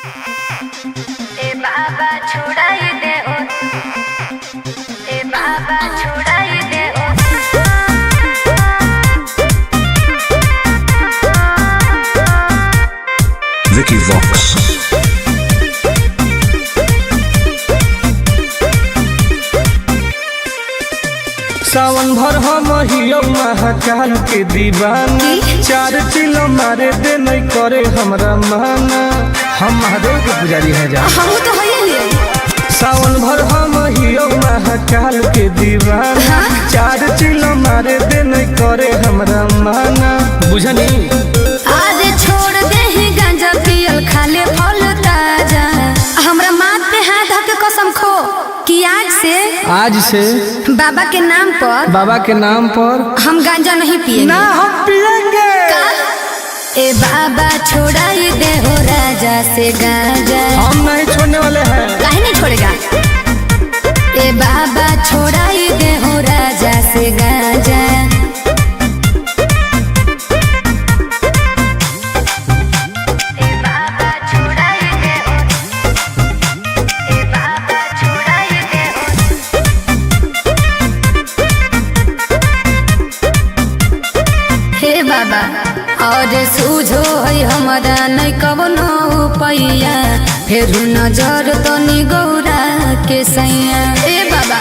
ए बाबा छुड़ाई दे ओ, ए बाबा छुड़ाई दे ओ। Vicky Vox. सावन भर हम हियो महाकाल के दीवाना, चार चिलो मारे दे नहीं करे हमरा माना। हम महादेव के पुजारी है जा, हम तो है। सावन भर हम हियो महाकाल के दीवाना, चार चिलो मारे दे नहीं करे हमरा माना। बुझनी आज छोड़ दे ही गांजा पियल, खाले फल ताजा। हमरा माथ पे हाथ धके कसम खो कि आज से बाबा के नाम पर हम गांजा नहीं पिएंगे। ना हम पिएंगे। ए बाबा छोड़ाई दे हो राजा से गांजा। हम नहीं छोड़ने वाले हैं। काहे नहीं छोड़ेगा? ए बाबा छोड़ाई दे हो राजा से गांजा। ए बाबा छोड़ाई दे हो, ए बाबा छोड़ाई दे हो। हे बाबा और सूझो है हमारा नहीं कवनो पैया, फिर नजर तनी गौरा के सैया। ए बाबा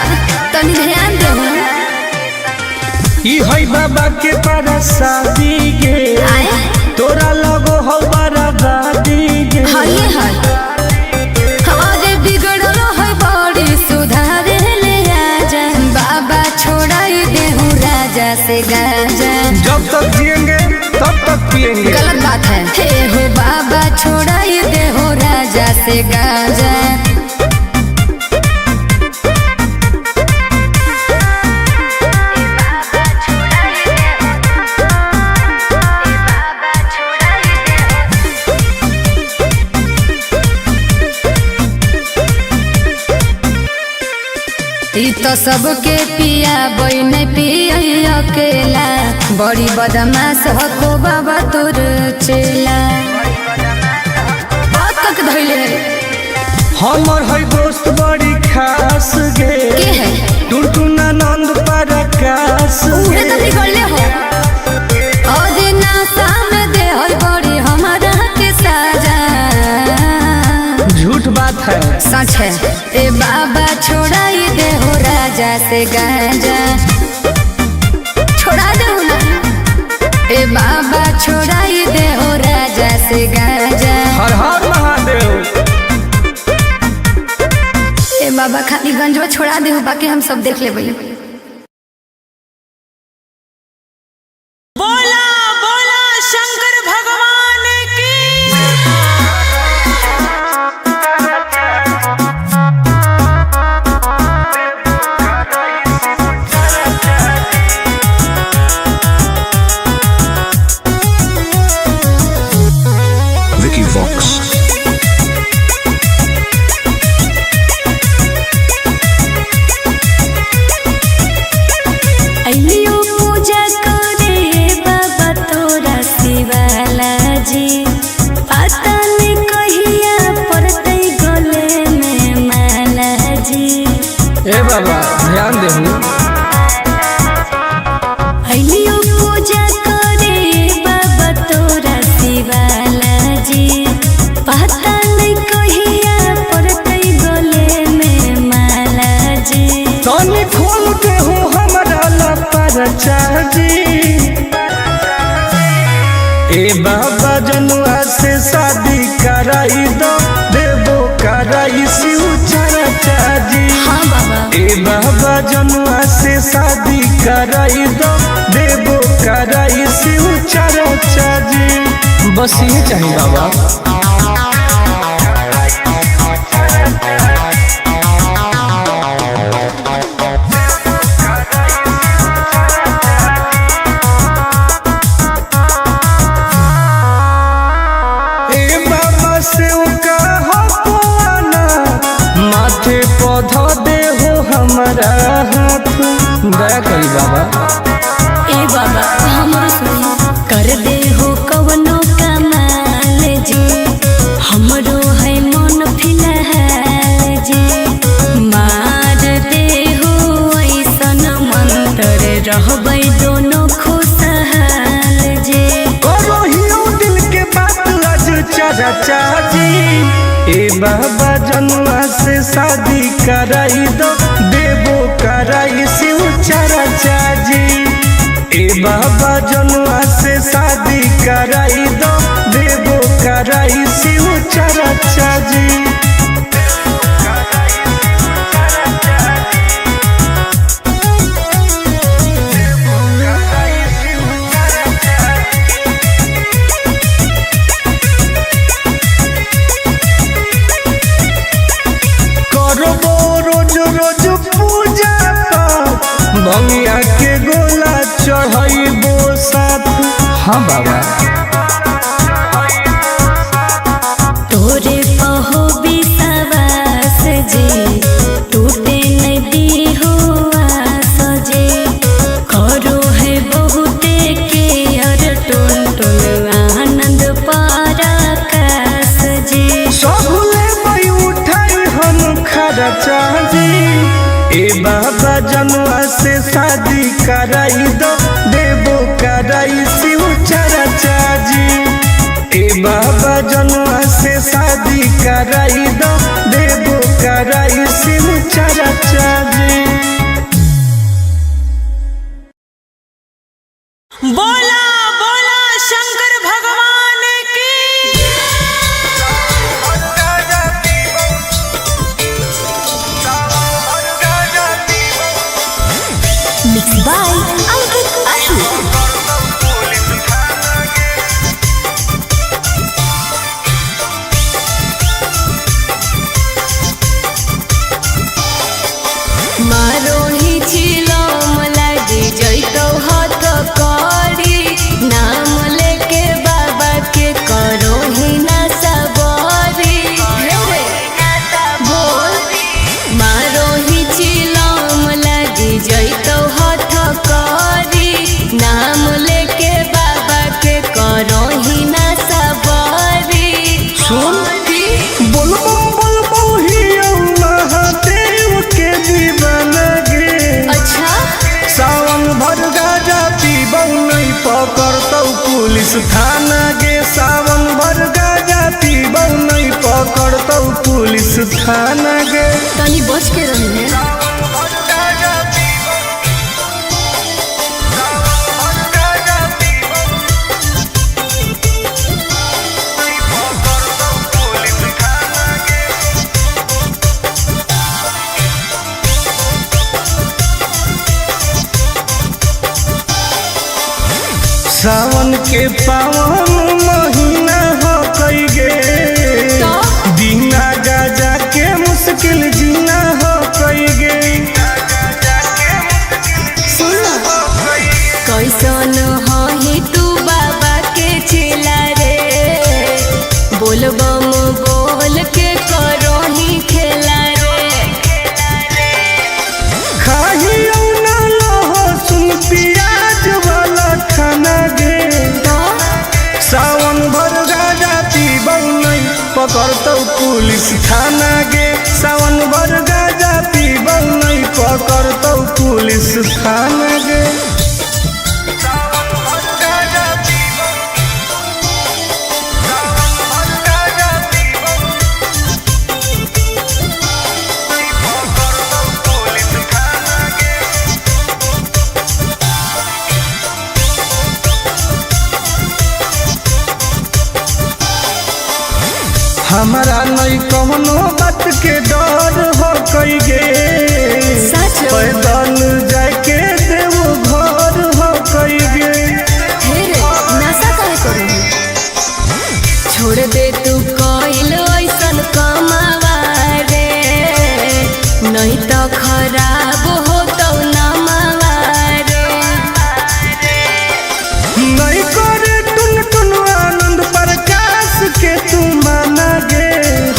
तनी ध्यान दो। ई है बाबा के परसादी गे, तोरा लगो हो बराबादी गे। हाय हाय अरे बिगड़ल है बड़ी, सुधारे ले आजा। बाबा छोड़ाई दे हूँ राजा से गांजा। जब तक जिएंगे तब तक पिएंगे। गलत बात है। हे हो बाबा छोड़ाई दे हो राजा से गांजा। ई तो सबके पिया बन पिया अकेला, बड़ी बदमाश हको बाबा तोर चेला। बात तक धैले हमर है दोस्त बड़ी खास गे, के है टुनटुना नंद परकाश उहे गे। तो बिगड़ले हो। और नासा में दे है बड़ी हमारा के साजा। झूठ बात है। सच है। ए बाबा छोड़ाई दे हो राजा से गांजा। छोड़ा दे ना। ए बाबा छोड़ाई दे हो राजा से गांजा। हर हर महादेव। ए बाबा खाली गंजवा छोड़ा दे हो, बाकी हम सब देख लेबै। बोला बोला शंकर भगवान की। Vicky Vox. अइलियो पूजा करे बाबा तोरा शिवाला जी। पता नहीं कहिया पड़तै गले में माला जी। ए बाबा ध्यान देहु। अइलियो पूजा करे बाबा तोरा शिवाला जी। पता नहीं कहिया पड़तै गले में माला जी। तनी खोल के हो हमरा लपरचा जी। ए बाबा जनुआ से शादी कराई दो, देवो कराई शिव चर्चा जी। हाँ बाबा ए बाबा जनुआ से शादी कराई दो, देवो कराई शिव चर्चा जी। बस ये चाहिए बाबा। माथे पौधा दे हो हमारा हाथ, दया करी बाबा। ए बाबा हमरो सुनी कर दे हो कवनो कमाल जी। हमरो है चर्चा जी। ए बाबा जनुआ से शादी कराई दो, देवो कराई शिव चर्चा जी। ए बाबा जनुआ से शादी कराई दो, देवो कराई शिव चर्चा जी। बंगिया के गोला चढ़ाइबो साथ। हाँ बाबा तोरे पहो विश्वास जे टूटे नदी हुआ सजे। करो है बहुते के अर टोल टोल आनंद पराकाश जे। सबले बई उठाई हम खर्चा जी। ए बाबा जनुआ से शादी कराई दो, देवो कराई शिव चर्चा जी। ए बाबा जनुआ से शादी कराई दो, देवो कराई शिव चर्चा जी। बोला बोला शंकर भगवान की। Mixed by Ankit Ashu. मारो ही छिलो मलाडी जइतो हाथ करी। नाम लेके बाबा के करो ही ना सबरी। बोल मारो ही छिलो मलाडी जइतो हाथ करी। नाम लेके बाबा के करो ही ना सबरी। सुन बोलबो हियो महादेव के दीवाना गे। अच्छा सावन भर गाजा पीबौ नहीं पकड़तौ पुलिस थाना गे। सावन भर गाजा पीबौ नहीं पकड़तौ पुलिस थाना गे। तनी बच के रही है। सावन के पावन महीना हो कई गे। बिना गाजा के मुश्किल जीना हो कई गे। कैसन ही तू बाबा के चेला रे। बोलबम बोल के करो ही खेला रे। खाहियो ना लहसुन प्याज वाला खाना गे। सावन भर गाजा पीबौ नहीं पकड़तौ पुलिस थाना गे। सावन भर गाजा पीबौ नहीं पकड़तौ पुलिस थाना गे। हमारा नहीं कौनो बात के डर हो कई गे। पैदल जाके देवो घर हो कई गे। नशा करे करो छोड़ दे तू कइल ऐसन कमावा रे। नहीं तो खराब हो तो नमावा रे। नहीं करे टुन टुन आनंद प्रकाश के तू माना गे।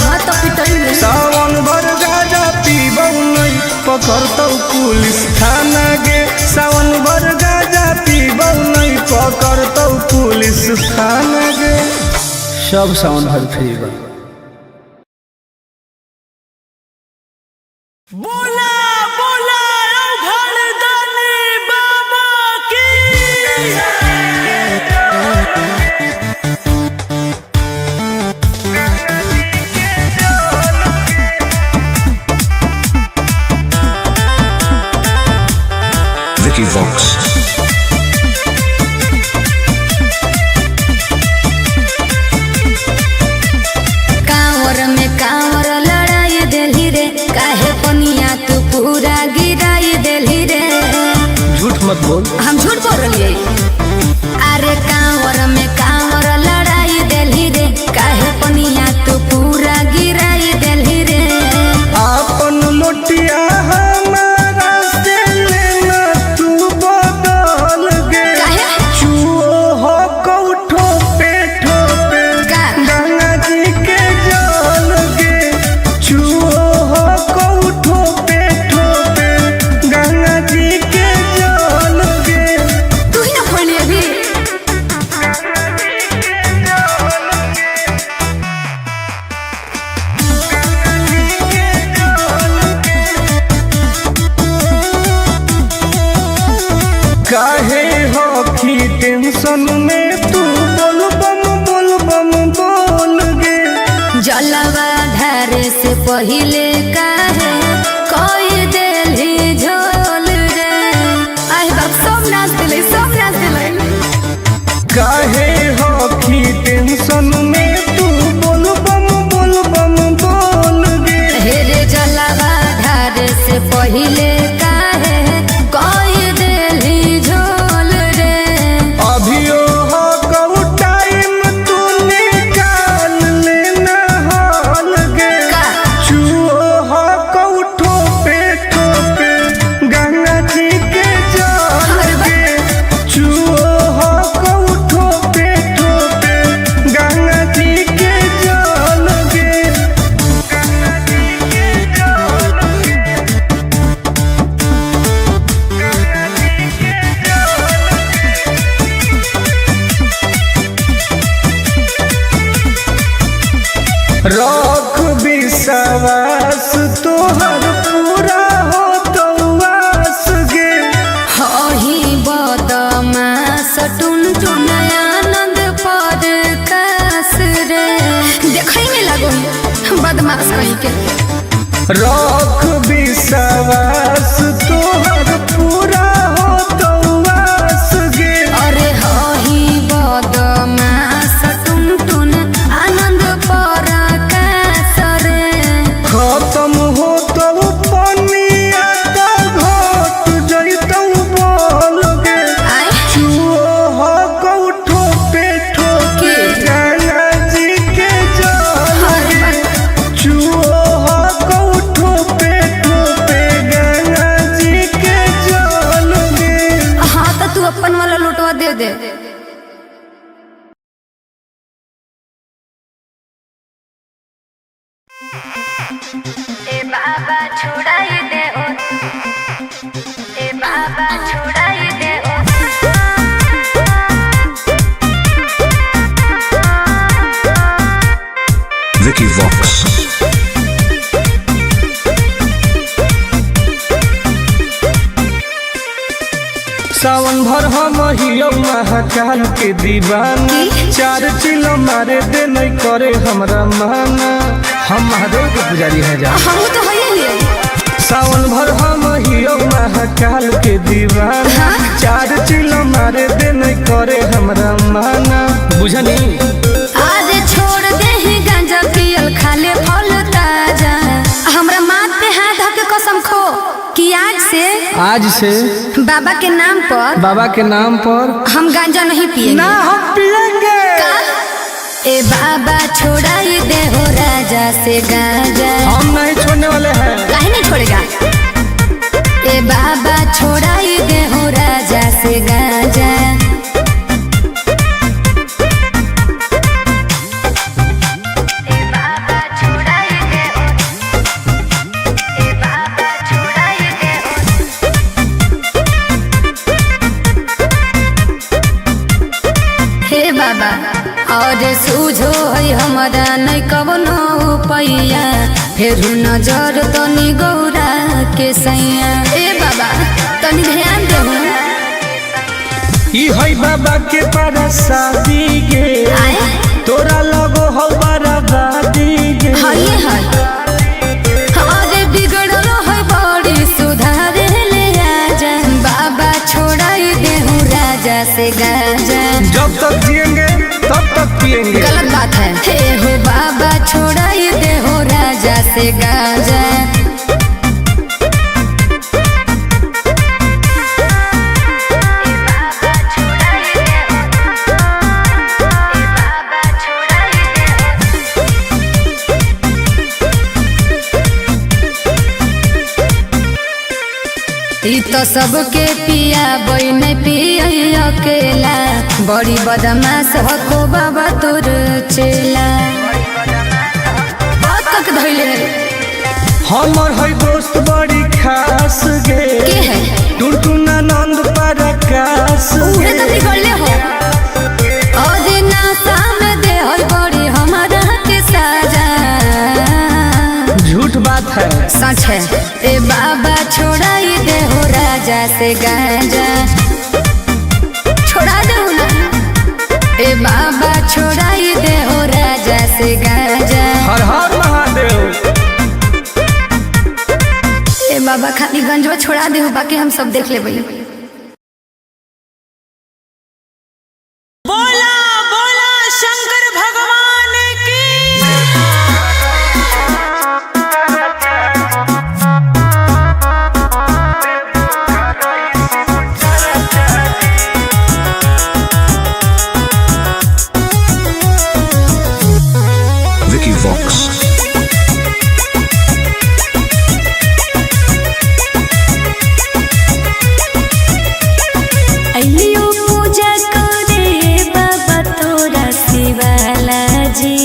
हाँ तो पिटाई सावन भर गाजा पीबौ नहीं पकड़तौ पुलिस थाना गे। सावन भर गाजा पीबौ नहीं पकड़तौ पुलिस थाना गे। सब सावन भर फ्री बा। बोला बोला घरदानी बाबा की। Vicky Vox. कांवर में कांवर लड़ाई देली रे, काहे पनिया तू पूरा गिराई देली रे। झूठ मत बोल। हम झूठ बोल रही। अरे कांवर में कांवर लड़ाई देली रे, काहे पनिया तू पूरा गिराई देली रे। आपन लोटिया हमारा से लेना तू बदल गे। चुओ हो कौठो पे ठोपे गंगा जी के जल गे। चुओ हो कौठो पे ठोपे गंगा जी के जल गे। तू ही ना खोली अभी। काहे हो की टेंशन में तू बोल बम बोल गे। जलवा धारे से पहिले काहे कोई देली झोल रे। आई बाप सब नाच दिले, सब नाच दिले। काहे हो की टेंशन में तू बोल बम बोल गे। हेरे जलवा धारे से पहिले काहे कोई देली झोल रे। अभियो हो कऊ टाइम तू निकाल लेना हाल गे। चुओ हो कऊ ठोपे ठोपे गंगा जी के जल गे। चुओ हो कऊ ठोपे ठोपे गंगा जी के जल गे। गंगा जी के जल गे। रख विश्वास तोहर पूरा हो तो वास गे। हही बदमाश टुन टुन आनंद पर कास रे। देखै में लागो बदमाश कहीं के। रख विश्वास तोहर पूरा हो तो वास गे। अरे हही बदमाश टुन टुन आनंद पर कास रे। खत्म हो तो पनिया तो घट जइतौ बोल गे। आय चुओ हो कौठो पे ठोके गंगा जी के जल गे। चुओ हो कौठो पे ठोके गंगा जी के जल गे। हाँ तो तू अपन वाला लुटवा दे दे। ए बाबा छुड़ाई दे ओ, ए बाबा छुड़ाई दे ओ। Vicky Vox. सावन भर हम हियो महाकाल के दीवाना। चार चिलो मारे दे नहीं करे हमरा माना। हम महादेव के पुजारी है जा। हम तो होइए लिए। सावन भर हम हियो महाकाल के दीवाना। चार चिलो मारे दे नहीं करे हमरा माना। बुझनी आज छोड़ दे ही गांजा पियल खाले फल ताजा। हमरा माथ पे हाथ धके कसम खो कि आज से बाबा के नाम पर हम गांजा नहीं पिएंगे। ना हम पिएंगे। ए बाबा छोड़ाई दे हो राजा से गांजा। हम नहीं छोड़ने वाले हैं। काहे नहीं छोड़ेगा। ए बाबा छोड़ाई दे हो राजा से गांजा। ए बाबा छोड़ाई दे हो, ए बाबा छोड़ाई दे हो। हे बाबा और सूझो है हमारा नहीं कवनो पैया। फिर नजर तनी गौरा के सैया। ए बाबा तनी ध्यान दे। ई है बाबा के पारा शादी गे। तोरा लगो हो बराबादी गे। हाय हाय अरे बिगड़लो है बड़ी सुधारे ले आजा। बाबा से गांजा। जब तक जिएंगे तब तक पिएंगे। गलत बात है। हे हो बाबा छोड़ाई दे हो राजा से गांजा। तो सबके पिया बई नहीं पिया अकेला, बड़ी बदमाश हो बाबा तोर चेला। बात तक धैले हमर है दोस्त बड़ी खास गे, के है टुनटुना नंद प्रकाश उहे तो बिगड़ले हो। अरे नासा में दे हर बड़ी हमारा के साजा। झूठ बात है सच है। ए बाबा छोड़ाई दे हो राजा से गांजा। छोड़ा दे ना ए बाबा छोड़ाई दे हो राजा से गांजा। हर हर महादेव। ए बाबा खाली गंजवा छोड़ा दे हो, बाकी हम सब देख ले भाई। बोला बोला शंकर भगवान की। Vicky Vox. अलियो पूजा करे बाबा तोरा शिवाला जी।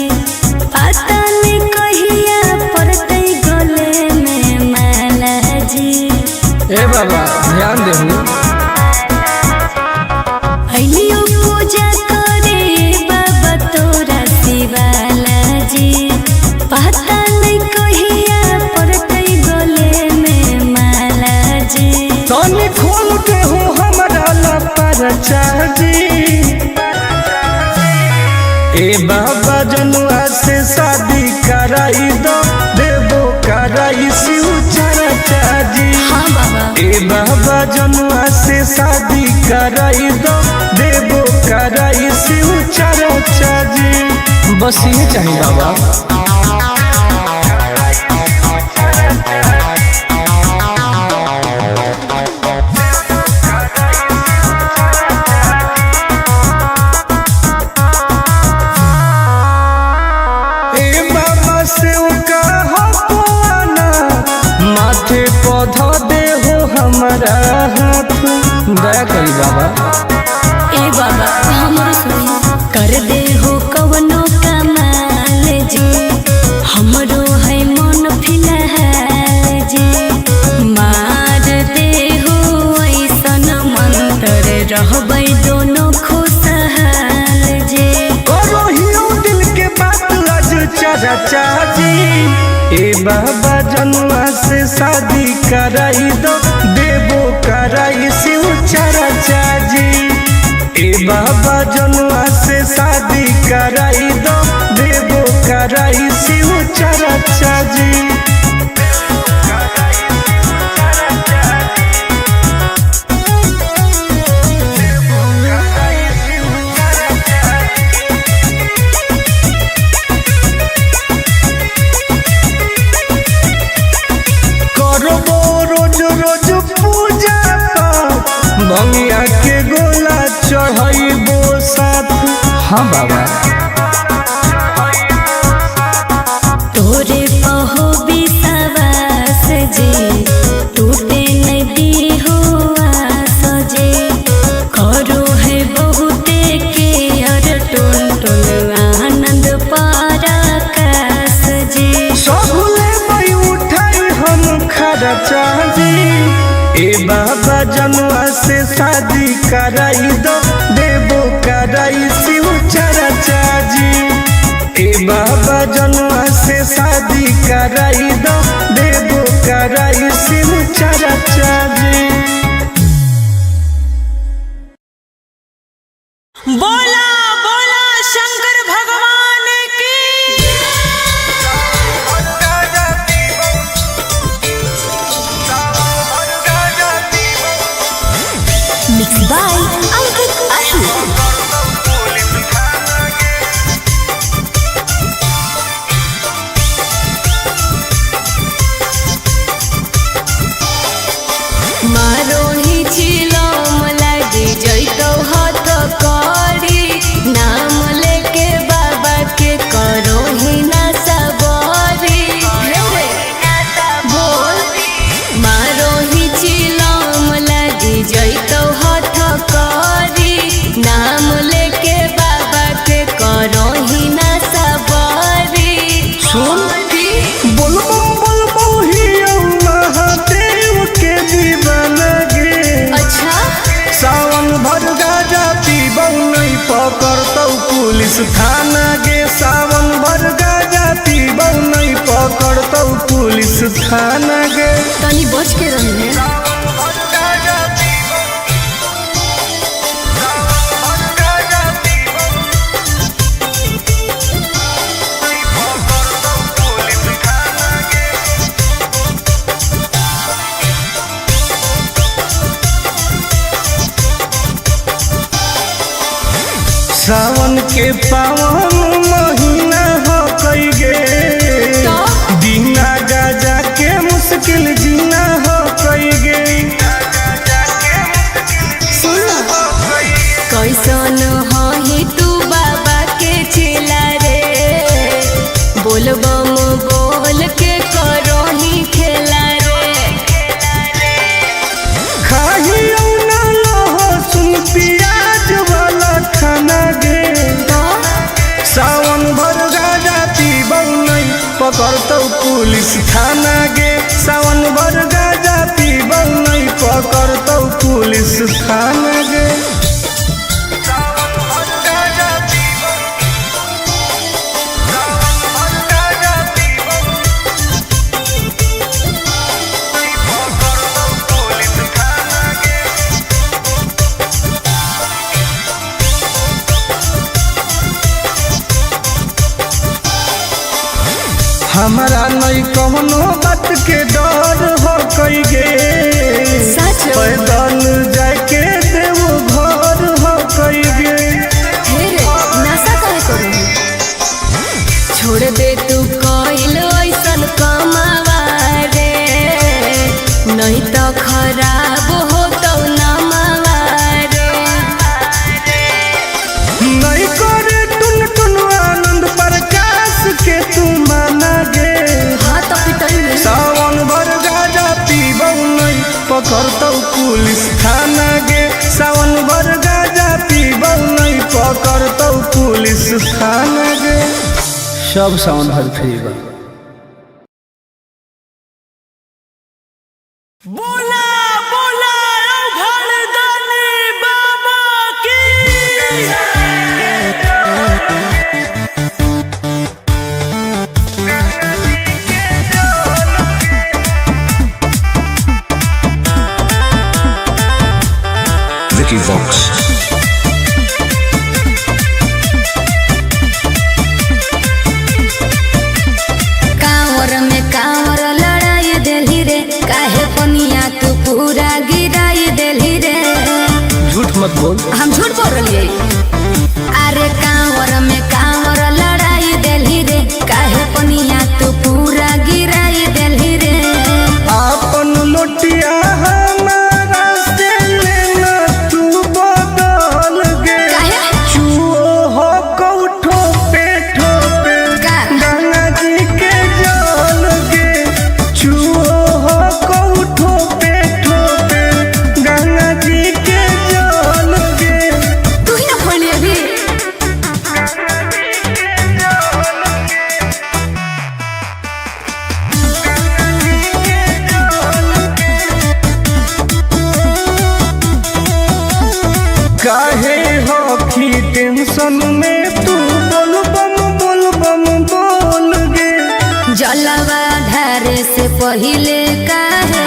पता नहीं कहिया पड़ते गले में माला जी। ए बाबा ध्यान देहु। अलियो पूजा करे बाबा तोरा शिवाला जी। पता नहीं कहिया पड़ते गले में माला जी। तनी खोल के हो हमरा लपरचा जी। ए बाबा जनुआ से शादी कराई दो, देवो कराई शिव चर्चा जी। हाँ बाबा ए बाबा जनुआ से शादी कराई दो, देवो कराई शिव चर्चा जी। बस ये चाहिए बाबा। माथे पौधा दे हो हमारा हाथ, दया करी बाबा। ए बाबा हमरो सुनी कर दे हो कवनो कमाल जी। हमरो है मन फिलहाल जी। मार दे हो ऐसन मंत्र रहबै दोनों खुशहाल जी। करो हियो दिल के बात लज चर्चा जी। ए बाबा जनुआ से शादी कराई दो, देवो कराई शिव चर्चा जी। ए बाबा जनुआ से शादी कराई दो, देवो कराई शिव चर्चा जी। भंगिया के गोला चढ़ाइबो साथ। हाँ बाबा तोरे पहो विश्वास जी। टूटे नहीं दी हो आस जी। करो है बहुते के और टुन टुन आनंद पराकाश जी। सबले मई उठाई हम खर्चा जी। ए बाबा जनुआ से शादी कराई दो, देवो कराई शिव चर्चा जी। ए बाबा जनुआ से शादी कराई दो, देवो कराई शिव चर्चा जी। बोला बोला शंकर भगवान की। Mix by Ankit Ashok. Police थाना गे सावन भर गाजा पीबौ नहीं पकड़तौ पुलिस थाना गे। तनी बच के रही सावन के पावन महीना हो कई गे बिना गाजा के मुश्किल जीना हो कई गे। कैसन ही तू बाबा के चेला रे बोल बम बोल के करो ही खेला रे। खाही ना लो सुन प्याज वाला खाना गे सावन भर गाजा पीबौ नहीं पकड़तौ पुलिस थाना गे। सावन भर गाजा पीबौ नहीं पकड़तौ पुलिस थाना गे। हमारा नहीं कौनो बात के डर हो कई गे पैदल जाके देवो घर हो कई गे। नशा करे करो छोड़ दे तू कइल ऐसन कमावा रे नहीं तो खराब हो तो नमावा रे। नहीं करे टुन टुन आनंद प्रकाश के तू माना गे। सावन भर गाजा पीबौ नहीं पकड़तौ पुलिस थाना गे। सावन भर गाजा पीबौ नहीं पकड़तौ पुलिस थाना गे। सब सावन भर फ्री बा। बोला बोला घरदानी बाबा की। Vicky Vox. कांवर में कांवर लड़ाई देली रे काहे पनिया तू पूरा गिराई देली रे। झूठ मत बोल। हम झूठ बोल रही अरे कांवर में कांवर लड़ाई देली रे काहे पनिया तू पूरा गिराई देली रे। आपन लोटिया हमारा से लेना तू बदल गे। चुओ हो कौठो पे ठोपे गंगा जी के जल गे। चुओ हो कौठो पे ठोपे गंगा जी के जल गे। तू ही ना खोली अभी काहे हो की टेंशन में तू बोल बम बोल गे। जलवा ढारे से पहिले काहे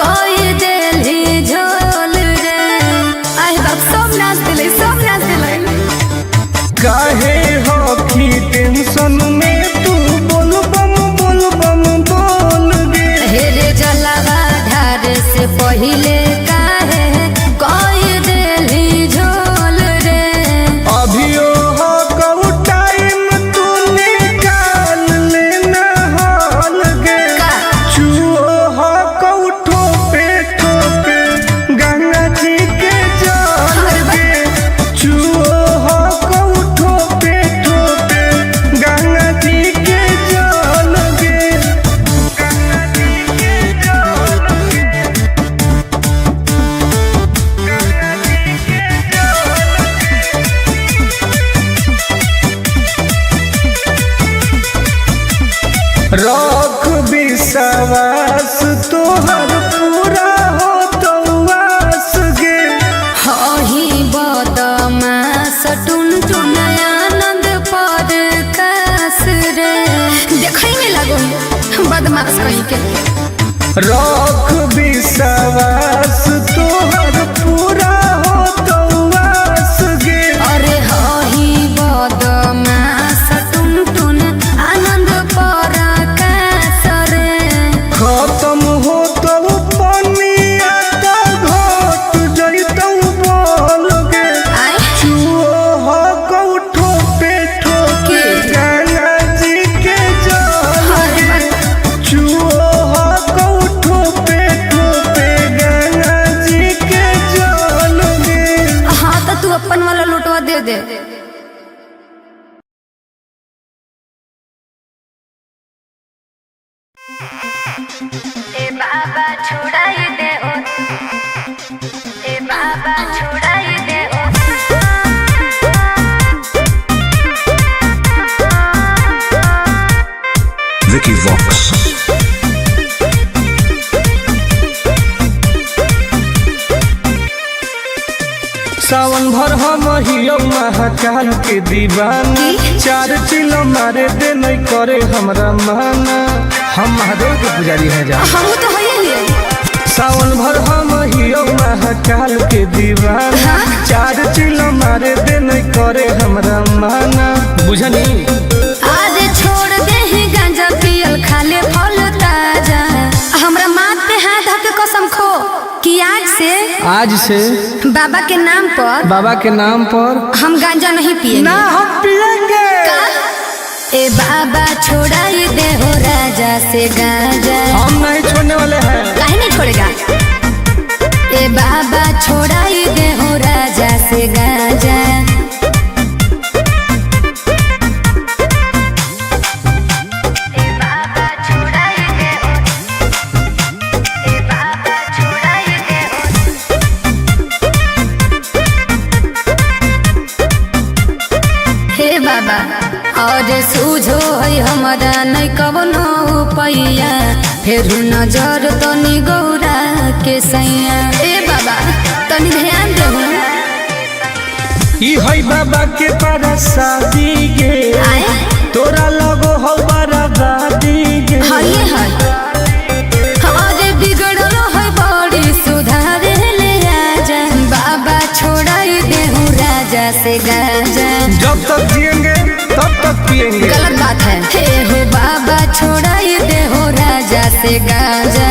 कोई देली झोल रे। आई बाप सब नाच दिले काहे हो की टेंशन में तू बोल बम बोल गे। हेरे जलवा ढारे से पहिले काहे कोई देली झोल रे। अभियो हो कऊ टाइम तू निकाल लेना हॉल गे। चुओ हो कऊ ठोपे ठोपे गंगा जी के जल गे। चुओ हो कऊ ठोपे ठोपे गंगा जी के जल गे। रख विश्वास तोहर पूरा हो तो वास गे। हही बदमास टुन टुन आनंद बदमाश कहीं के। रख विश्वास तोहर पूरा हो तो आस गे। अरे हही बदमाश टुन टुन आनंद पराकाश रे। खत्म हो तो पनिया तो घट जइतौ बोल गे। चूहो को ठोपे ठोके गंगा जी के जल गे। चूहो को ठोपे ठोपे गंगा जी के जल गे। हाँ तो तू अपन वाला लुटवा दे दे। ए बाबा छुड़ाई दे ओ, ए बाबा छुड़ाई दे ओ। Vicky Vox. सावन भर हम हियो महाकाल के दीवाना। चार चिलो मारे दे नहीं करे हमरा माना। हम महादेव के पुजारी हैं जा। हम तो है ही। सावन भर हम हियो महाकाल के दीवाना। चार चिलो मारे दे नहीं करे हमरा माना। बुझनी आज छोड़ दे ही गांजा पियल खाले फल ताजा। हमरा माथ पे हाथ धके कसम खो कि आज से बाबा के नाम पर हम गांजा नहीं पिएंगे। ना हम पिएंगे। ए बाबा छोड़ाई दे हो राजा से गांजा। हम नहीं छोड़ने वाले हैं। काहे नहीं छोड़ेगा। ए बाबा छोड़ाई दे हो राजा से गांजा। हे बाबा और सूझो है हमारा नहीं कवनो उपाया। फिर नजर तनी गौरा के सैया। ए बाबा तनी ध्यान देहु। ई है बाबा के परसादी गे। तोरा लगो हो बराबादी गे। हाय हाय अरे बिगड़लो है बड़ी सुधारे ले आजा। बाबा छोड़ाई देहु राजा से गांजा। जब तक जिएंगे तब तक पिएंगे। गलत बात है। हे हो बाबा छोड़ाई दे हो राजा से गांजा।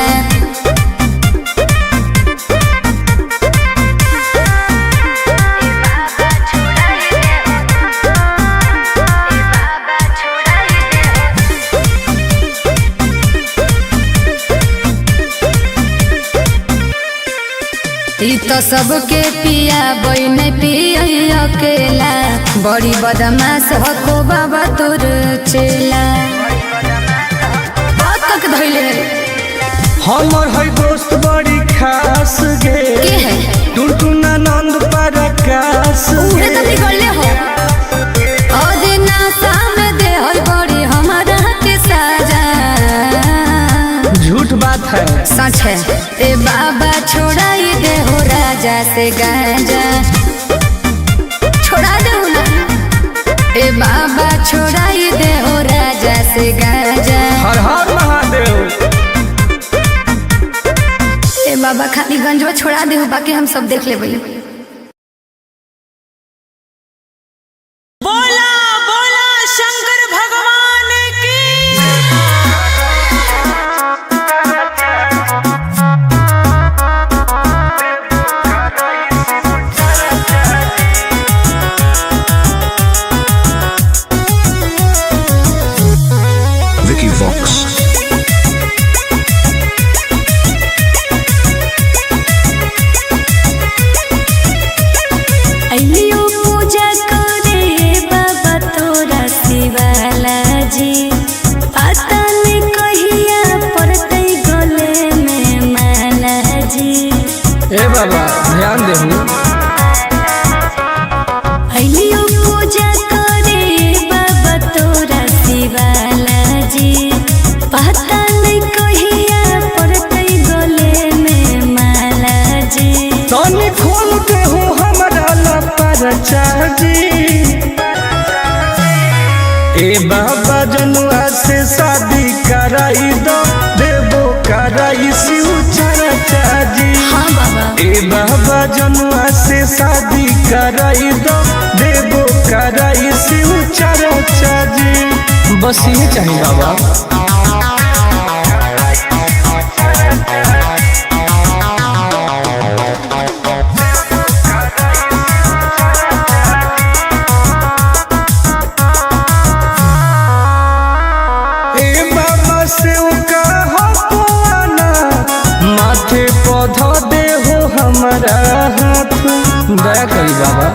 ई तो सबके पिया बई नहीं पिया अकेला। बड़ी बदमाश हो बाबा तोर चेला। बात तक धइले हमर है दोस्त बड़ी खास गे। के है टुनटुन आनंद पराकाश उहे गे। तो बिगड़ले हो। और नासा में दे हो बड़ी हमारा के साजा। झूठ बात है। सच है। ए बाबा छोड़ाई दे हो राजा से गांजा। छोड़ा दे ना। ए बाबा छोड़ाई दे हो राजा से गांजा। हर हर महादेव। ए बाबा खाली गंजवा छोड़ा दे हो, बाकी हम सब देख लेबै। बोला बोला शंकर भगवान की। Vicky Vox. अइलियो पूजा करे बाबा तोरा शिवाला जी। पता नहीं कहिया पड़तै गले में माला जी। ए बाबा ध्यान देहु। अइलियो पूजा करे बाबा तोरा शिवाला जी। पता नहीं कहिया पड़तै गले में माला जी। तनी खोल देहु हमरा लपरचा जी। ए बाबा जनुआ से शादी कराई दो। ए बाबा जनुआ से शादी कराई दो, देवो कराई शिव चर्चा जी। बस ये चाहिए बाबा। माथे पौधा दे हो हमारा हाथ, दया करी बाबा।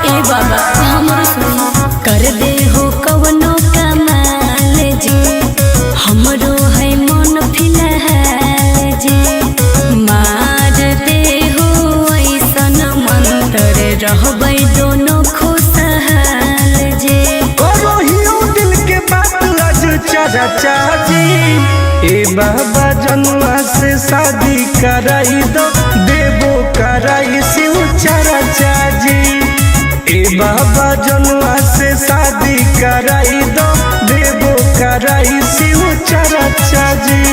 ए बाबा हमरो सुनी कर दे हो कवनो कमाल जी, हमरो है मन फिलहाल जी। मार दे हो ऐसन मंत्र रहबै दोनों खुशहाल जी। करो हियो दिल के बात आज चर्चा जी। ए बाबा जनुआ से शादी कराई दो, देवो कराई शिव चर्चा जी। ए बाबा जनुआ से शादी कराई दो, देवो कराई शिव चर्चा जी।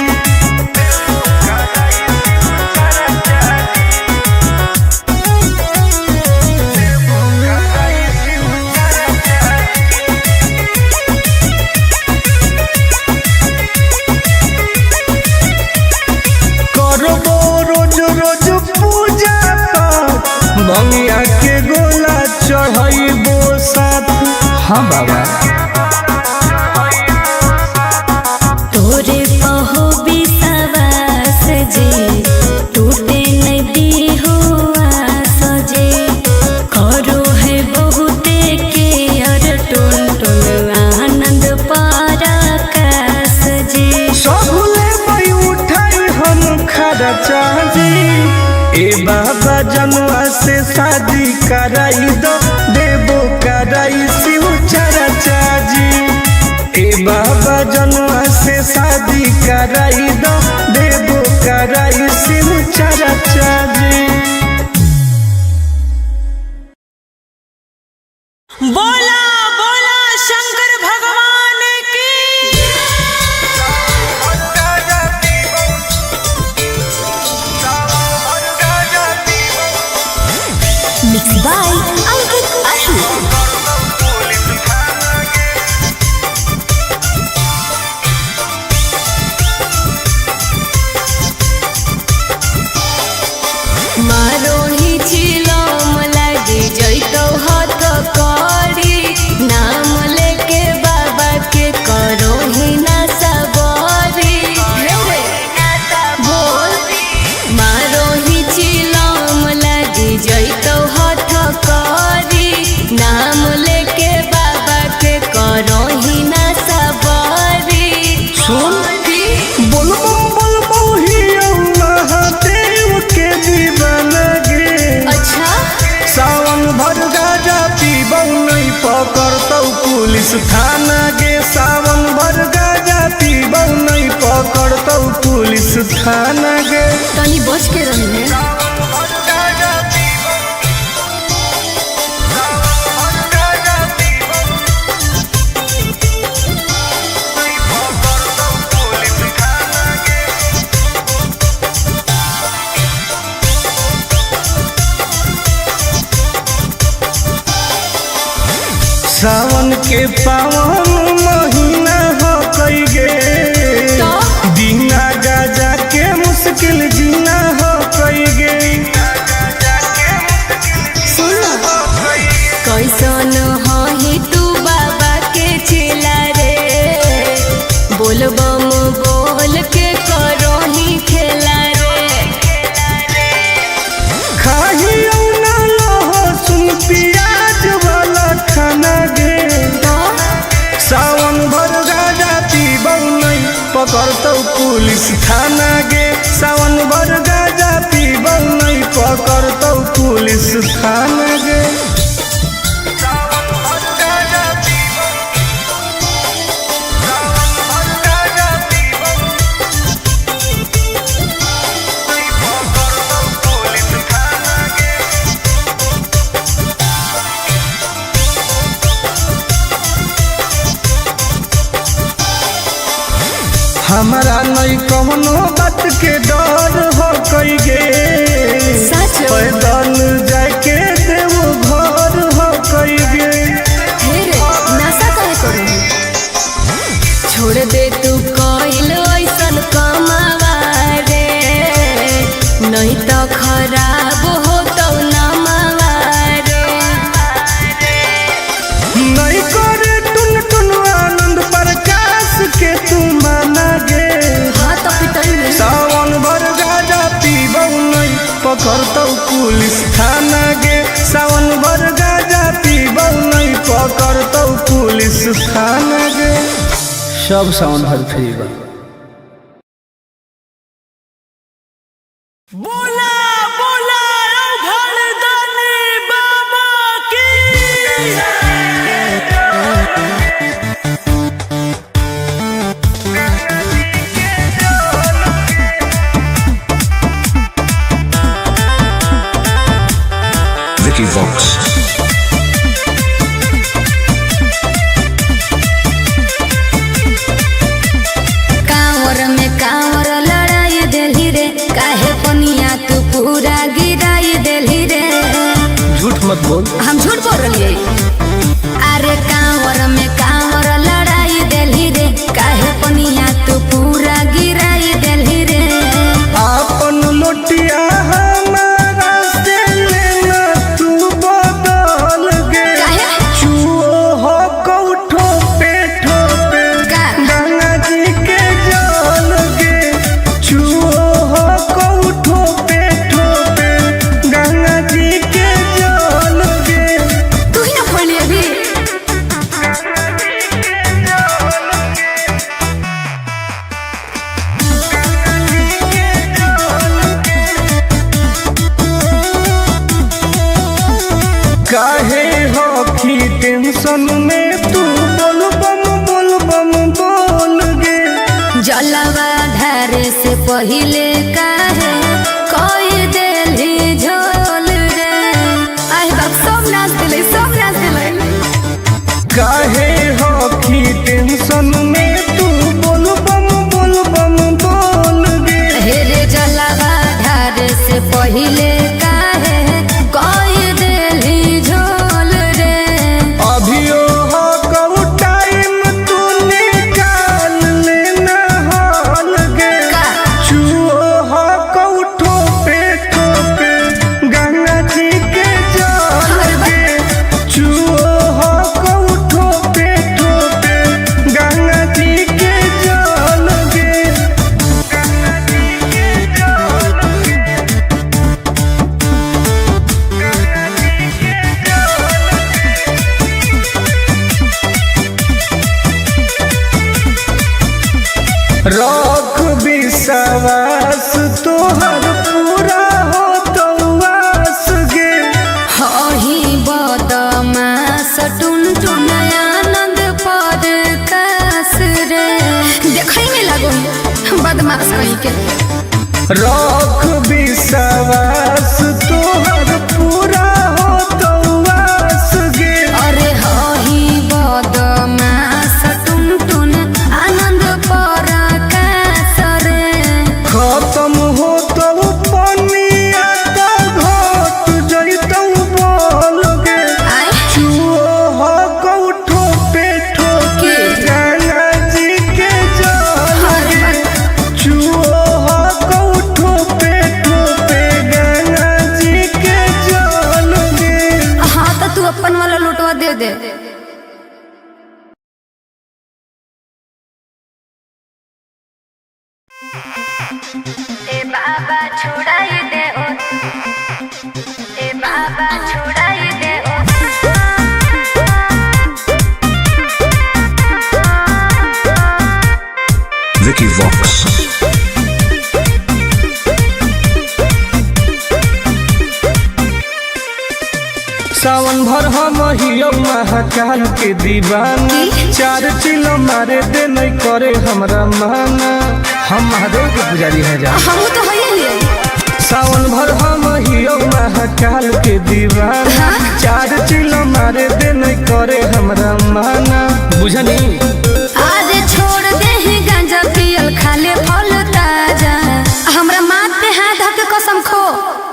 बंगिया के गोला चढ़ाइबो साथ। हाँ बाबा तोरे पहो विश्वास जी, टूटे नदी हो आस जी। करो है बहुते के अर टुन टुन आनंद पराकाश जी। सबले मई उठाई हम खर्चा जी। ए बाबा जनुआ से शादी कराई दो, देवो कराई शिव चर्चा जी। ए बाबा जनुआ से शादी कराई दो, देवो कराई शिव चर्चा जी। बोला बोला शंकर भगवान की। Mix by Ankit Ashu. मारो ही चिलम लागे जैतो हाथ करी, नाम लेके बाबा के करो ही ना सबरी। बोल मारो ही चिलम लागे जैतो हाथ करी, नाम लेके बाबा के करो ही ना सबरी। सुन बोल बोल बहु महादेव के दीवाना गे। अच्छा सावन भर गाजा पीबौ नहीं पकड़तौ पुलिस थाना गे। सावन भर गाजा पीबौ नहीं पकड़तौ पुलिस थाना गे। तनी बच के रही है। सावन के पावन महीना हो कई गे, बिना गाजा के मुश्किल जीना हो कई गे। कैसन ही तू बाबा के चेला रे, बोलबम बोल के करो ही खेला रे। खाही ना लहसुन प्याज वाला खाना गे। सावन भर गाजा पीबौ नहीं पकड़तौ पुलिस थाना गे। सावन भर गाजा पीबौ नहीं पकड़तौ पुलिस थाना गे। हमारा नहीं कौनो बात के डर हो कई गे। पैदल जाके देव घर हो कइगे। नशा काहे करू? छोड़ दे तू कइल ऐसन कमावा रे, नहीं तो खराब हो तो नमावा रे। नहीं करे टुन टुन आनंद प्रकाश के तू माना गे। हाँ तो पिटल में सावन भर गाजा पीबौ नहीं पकड़तौ पुलिस थाना गे। सावन भर गाजा पीबौ नहीं पकड़तौ पुलिस थाना गे। सब सावन भर फ्री बा। बोला बोला घरदानी बाबा की। Vicky Vox. कांवर में कांवर लड़ाई देली रे, काहे पनिया तू पूरा गिराई देली रे। झूठ मत बोल। हम झूठ बोल रही? अरे कांवर में कांवर लड़ाई देली रे, काहे पनिया तू पूरा गिराई देली रे। आपन लोटिया हमारा से लेना तू बदल गे। काहे? चुओ हो कौठो पे ठोपे का? गंगा जी के जल गे। चुओ हो कौठो पे ठोपे गंगा जी के जल गे। तू ही ना खोली अभी। काहे हो की टेंशन में तू बोल बम बोल गे। जलवा धारे से पहिले काहे कोई देली झोल रे। आए बाप सब नाच दिले, सब नाच दिले। काहे हो की टेंशन में तू बोल बम बोल गे। हेरे जलवा धारे से पहिले काहे कोई देली झोल रे। अभियो हो कऊ टाइम तू निकाल लेना हाल गे। का? चुओ हो कऊ ठोपे ठोपे गंगा जी के जल गे। चुओ हो कऊ ठोपे ठोपे गंगा जी के जल गे। गंगा जी के जल गे। गंगा जी के रख विश्वास तोहर पूरा हो तो आस गे। हही बदमाश टुन टुन आनंद पर कास रे। देखई में लगो बदमाश कहीं के। रख विश्वास तोहर पूरा हो तो आस गे। अरे हही बदमाश टुन टुन आनंद पर कास रे। खत्म हो तो पनिया तो घट जइतौ बोल गे। आए चुओ हो कौठो पे ठोके गंगा जी के जल गे। चुओ हो कौठो पे ठोके गंगा जी के जल गे। हाँ तो तू अपन वाला लुटवा दे दे। ए बाबा छुड़ाई दे ओ, ए बाबा छुड़ाई दे ओ। Vicky Vox. सावन भर हम हियो महाकाल के दीवाना। चार चिलो मारे दे नहीं करे हमरा माना। हम महादेव के पुजारी हैं जा। हम तो है ही। सावन भर हम हियो महाकाल के दीवाना। चार चिलो मारे दे नहीं करे हमरा माना। बुझनी आज छोड़ दे ही गांजा पियल खाले फल ताजा। हमरा माथ पे हाथ धके कसम खो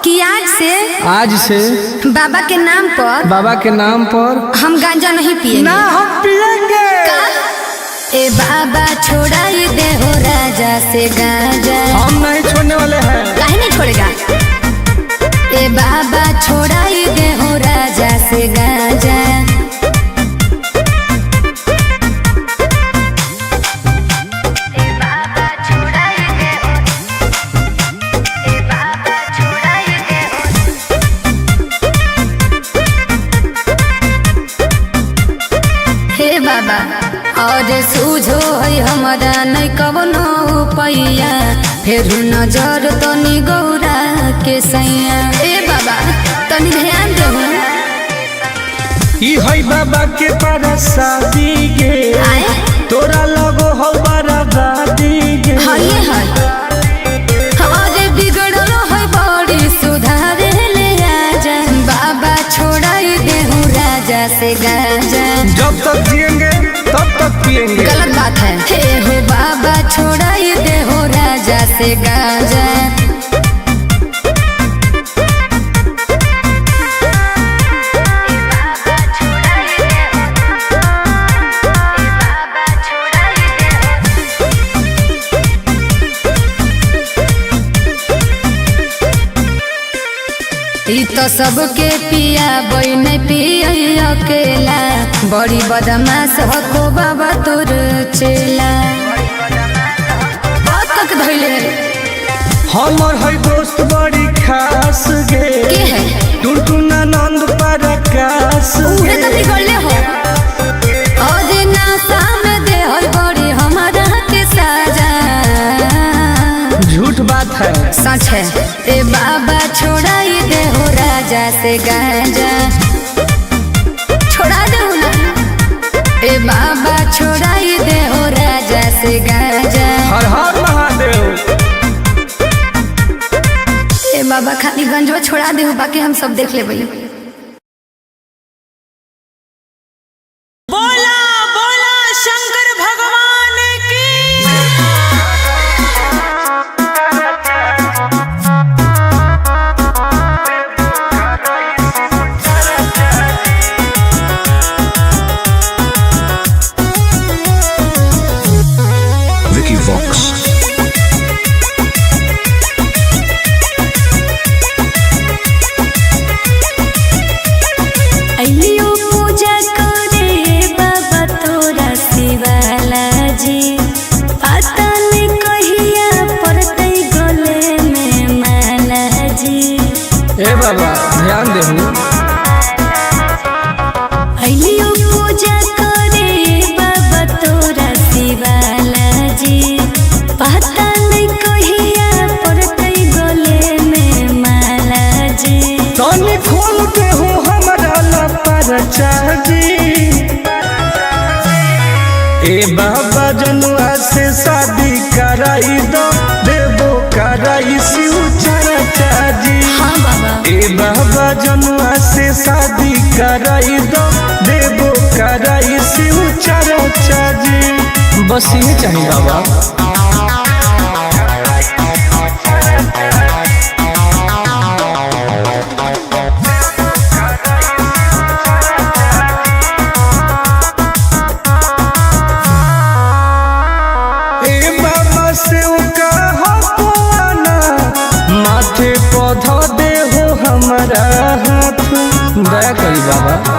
कि आज से आज से बाबा के नाम पर हम गांजा नहीं पिएंगे। ना हम पिएंगे। ए बाबा छोड़ाई दे हो राजा से गांजा। हम नहीं छोड़ने वाले हैं। काहे नहीं छोड़ेगा? ए बाबा छोड़ाई दे हो राजा से गांजा। हे बाबा और सूझो है हमारा नहीं कवनो पैया, फिर नजर तनी गौरा के सैया। ए बाबा तनी ध्यान दो। ई है बाबा के परसादी गे, तोरा लगो हो बराबादी गे। हाय हाय अरे बिगड़ल है बड़ी सुधारे ले आजा। बाबा छोड़ाई दे हूँ राजा से गांजा। जब तक जिएंगे तब तक पिएंगे। गलत बात है। हे हो बाबा छोड़ाई दे हो राजा से गांजा। ई तो सबके पिया बई नहीं पिया अकेला, बड़ी बदमाश हो बाबा तोर चेला। बात तक धैले हमर है दोस्त बड़ी खास गे। के है? टुनटुना नंद परकाश उहे गे। तो बिगड़ले हो। और नासा में दे हर बड़ी हमारा के साजा। झूठ बात है। सच है। ए बाबा छोड़ाई दे हो राजा से गांजा। छोड़ा दे ना। ए बाबा छोड़ाई दे हो राजा से गांजा। हर हर महादेव। ए बाबा खाली गंजवा छोड़ा दे हो, बाकी हम सब देख लेबै। बोला बोला शंकर भगवान की। Vicky Vox. अइलियो पूजा करे बाबा तोरा शिवाला जी। पता नहीं कहिया पड़तै गले में माला जी। ए बाबा ध्यान देहु। अइलियो पूजा करे बाबा तोरा शिवाला जी। पता नहीं कहिया पड़तै गले में माला जी। तनी खोल के हो हमरा ला परचा जी। ए बाबा जनुआ से शादी कराई दो, देबो कराई शिव चर्चा जी। हाँ बाबा। ए बाबा जनुआ से शादी कराई दो, देबो कराई शिव चर्चा जी। बस ये चाहिए बाबा। माथे पौधा दे हो हमारा हाथ, दया करी बाबा।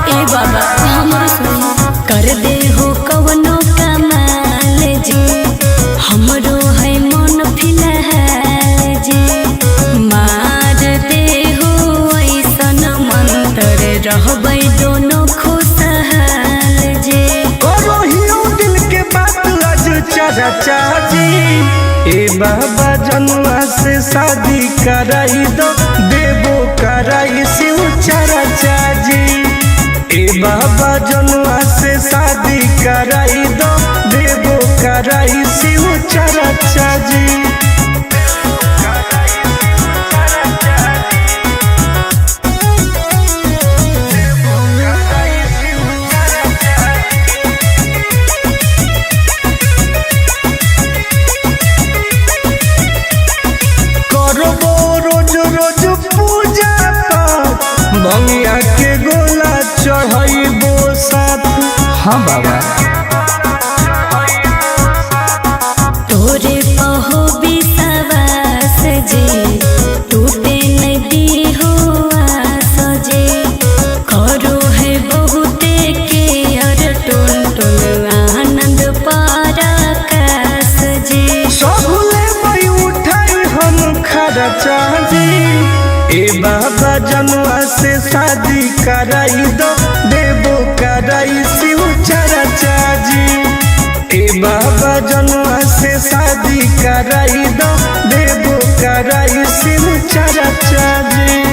ए बाबा हमरो सुन कर दे हो कवनो कमाल जी। हमरो है मन फिलहाल जी। मार दे हो ऐसन मंत्र रहबै दोनों खुशहाल जी। करो हियो दिल के बात आज चर्चा जी। ए बाबा जनुआ से शादी कराई दो, देबो कराई शिव चर्चा जी। ए बाबा जनुआ से शादी कराई दो, देबो कराई शिव चर्चा जी। रोज रोज पूजा हाँ बाबा। तोरे पहो विश्वास जे टूटे नदी हुआ सजे करो है बहुते के अर टुन टुन आनंद पराकाश जे सबले मई उठाई हम खर्चा जी। ए बाबा जनुआ से शादी कराई दो देवो कराई शिव चर्चा जी। ए बाबा जनुआ से शादी कराई दो देवो कराई शिव चर्चा जी।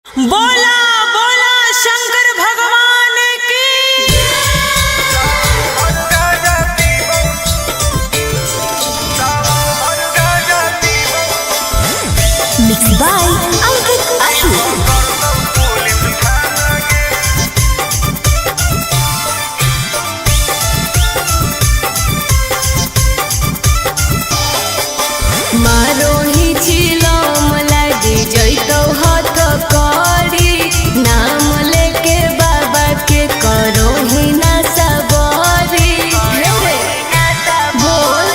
बोला बोला शंकर भगवान की। Mix by Ankit Ashu. मारो ही चिलम लागी जैतो हाथ करी नाम लेके बाबा के करो ही ना सबरी बोल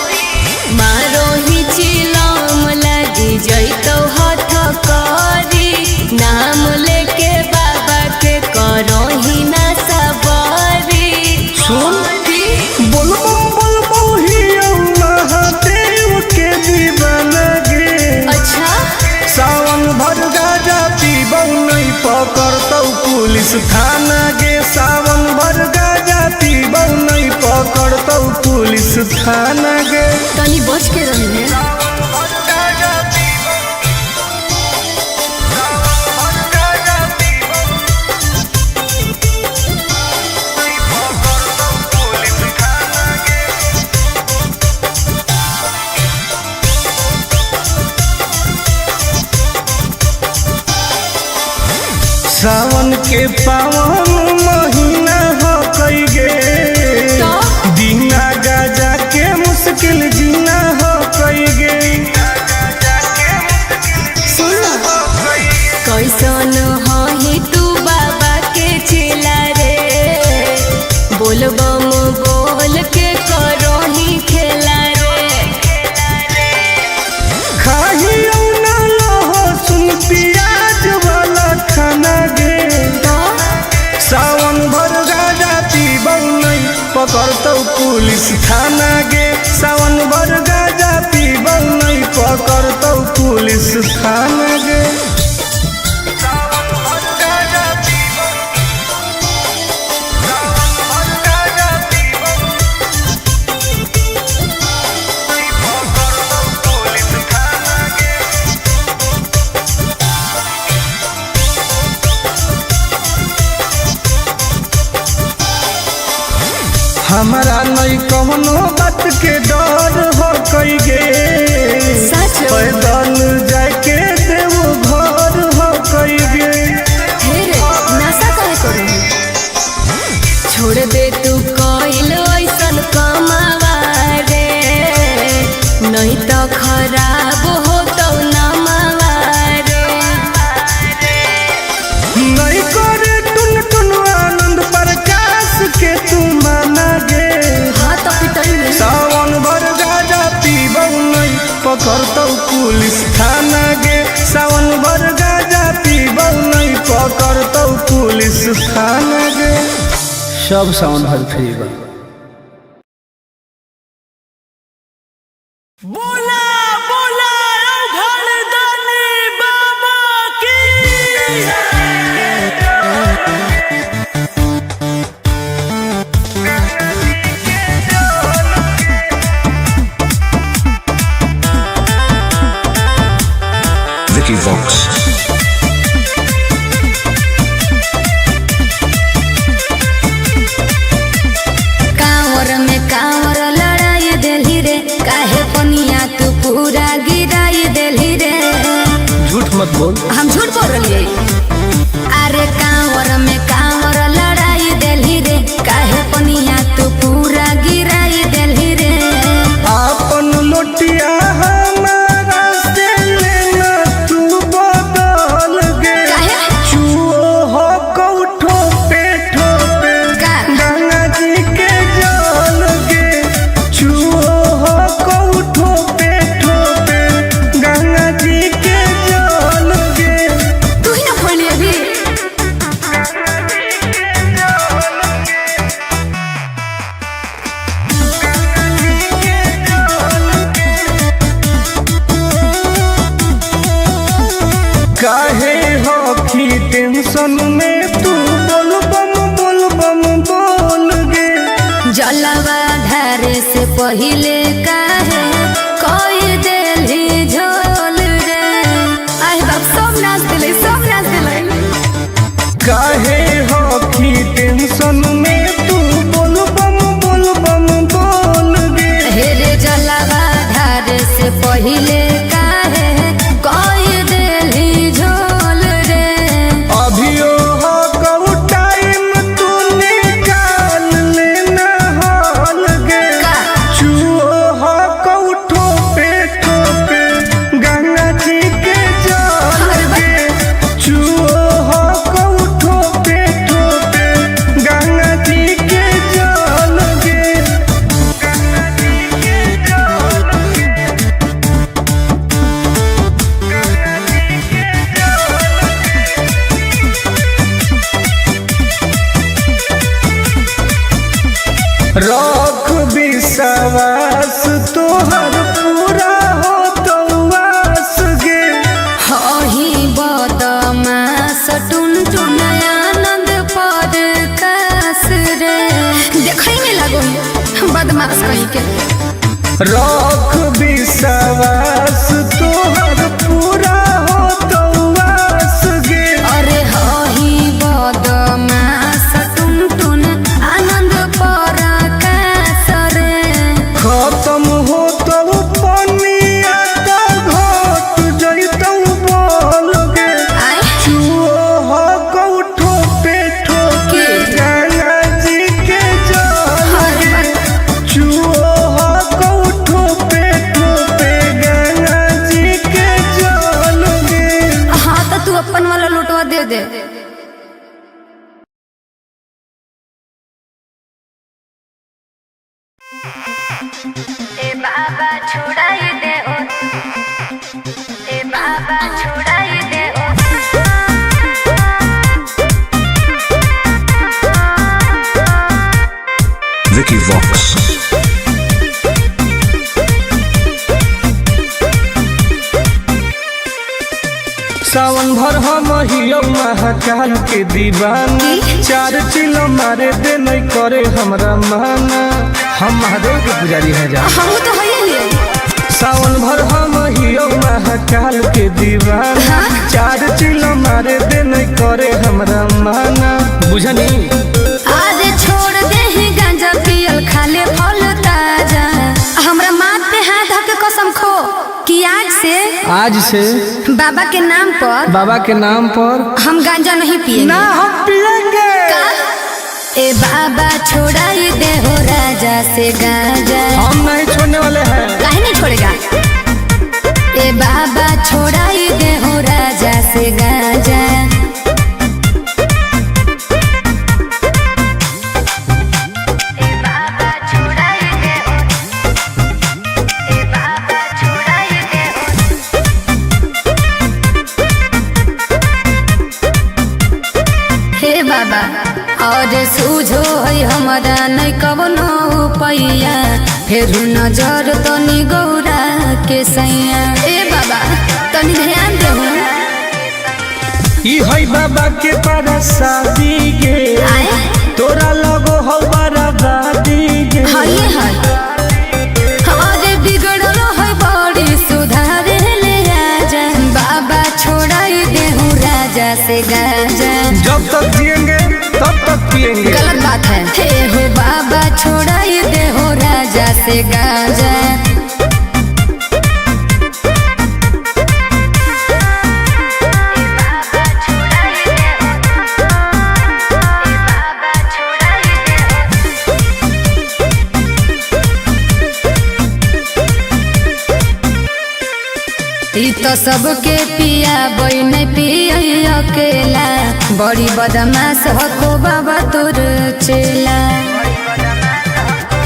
मारो ही चिलम लागी जैतो हाथ करी नाम लेके बाबा के करो ही ना सबरी सुन बोल बोल बोहिया महादेव के दीवाना गे। अच्छा सावन भर गाजा पीबौ नहीं पकड़तौ पुलिस थाना गे। सावन भर गाजा पीबौ नहीं पकड़तौ पुलिस थाना गे। तनी बच के रही सावन के पावन महीना हो कई गे दीना गाजा के मुश्किल जीना हो कई गे। कैसन ही तू बाबा के चिला रे बोलबम बोल के करो ही खेला रे खाही ना लहो सुन प्याज वाला खाना गे। सावन भर गाजा पीबौ नहीं पकड़तौ पुलिस थाना गे। सावन भर गाजा पीबौ नहीं पकड़तौ पुलिस थाना गे। हमारा नहीं कौनो बात के डर हो कई गे सच पैदल जाके देव घर हो कई गे। हेरे नशा काहे करू छोड़ दे तू कइल ऐसन कमावा रे नहीं तो खराब हो तो नमावा रे नहीं करे टुन टुन आनंद प्रकाश के तू माना गे। हाँ तो पिटई में सावन भर गाजा पीबौ नहीं पकड़तौ पुलिस थाना गे। सावन भर गाजा पीबौ नहीं पकड़तौ पुलिस थाना गे। सब सावन भर फ्री बा। बोला बोला घरदानी बाबा की। Vicky Vox. कांवर में कांवर लड़ाई देली रे काहे पनिया तू पूरा गिराई देली रे झूठ मत बोल। हम झूठ बोल रही अरे कांवर में कांवर लड़ाई देली रे काहे पनिया तू पूरा गिराई देली रे आपन लोटिया हमारा से लेना तू बदल गे। काहे? चूहो हो पहिले काहे कोई देली झोल रे। आए बाप सब नाच दिले काहे हो की टेंशन में तू बोल बम बोल गे। हेरे जलावा धारे से पहिले काहे कोई देली झोल रे। अभियो हो कऊ टाइम तू निकाल लेना हाल गे। चुओ हो कऊ ठोपे गंगा जी के जल गे। चुओ हो कऊ ठोपे गंगा जी के जल गे। गंगा जी के जल गे। गंगा जी के रख विश्वास तोहर पूरा हो तो आस गे। हही बदमाश टुन आनंद पर कास रे। देखै में लगो बदमाश कहीं के। रख विश्वास तोहर पूरा हो तो आस गे। अरे हही बदमाश टुन आनंद पर कास रे। खत्म हो तो पनिया तो घट जैतौ बोल गे। आय चुओ हो कौ ठोपे गंगा जी के जल गे। चुओ हो कौ ठोपे गंगा जी के जल गे। हाँ तो तू अपन वाला लुटवा दे दे। ए बाबा छोड़ाई दे ओ, ए बाबा छोड़ाई दे ओ। Vicky Vox. सावन भर हम हियो महाकाल के दीवाना। चार चिलो मारे दे नहीं करे हमरा माना। हम महादेव के पुजारी हैं जा। हम तो है ही। सावन भर हम हियो महाकाल के दीवाना। चार चिलो मारे दे नहीं करे हमरा माना। बुझनी आज छोड़ दे ही गांजा पियल खाले फल ताजा। हमरा माथ पे हाथ धके कसम खो कि आज से बाबा के नाम पर हम गांजा नहीं पिएंगे। ना हम पिएंगे। ए बाबा छोड़ाई दे हो राजा से गांजा। हम नहीं छोड़ने वाले हैं। काहे नहीं छोड़ेगा। ए बाबा छोड़ाई दे हो राजा से गांजा। बाबा और सूझो है हमारा नहीं कवनो पैया। फिर नजर तनी गौरा के सैया। ए बाबा तनी ध्यान दे। ई है बाबा के परसादी गे। तोरा लगो हो बड़ा दादी गे। हाय हाय अरे बिगड़ल है बड़ी सुधार ले आजा। बाबा छोड़ाई दे हूँ राजा से गांजा। जब तक जिएंगे तब तक पिएंगे। गलत बात है। हे हो बाबा छोड़ाई दे हो राजा से गांजा। ई तो सबके पिया बई नहीं पिया अकेला। बड़ी बदमाश हो बाबा तोर चेला।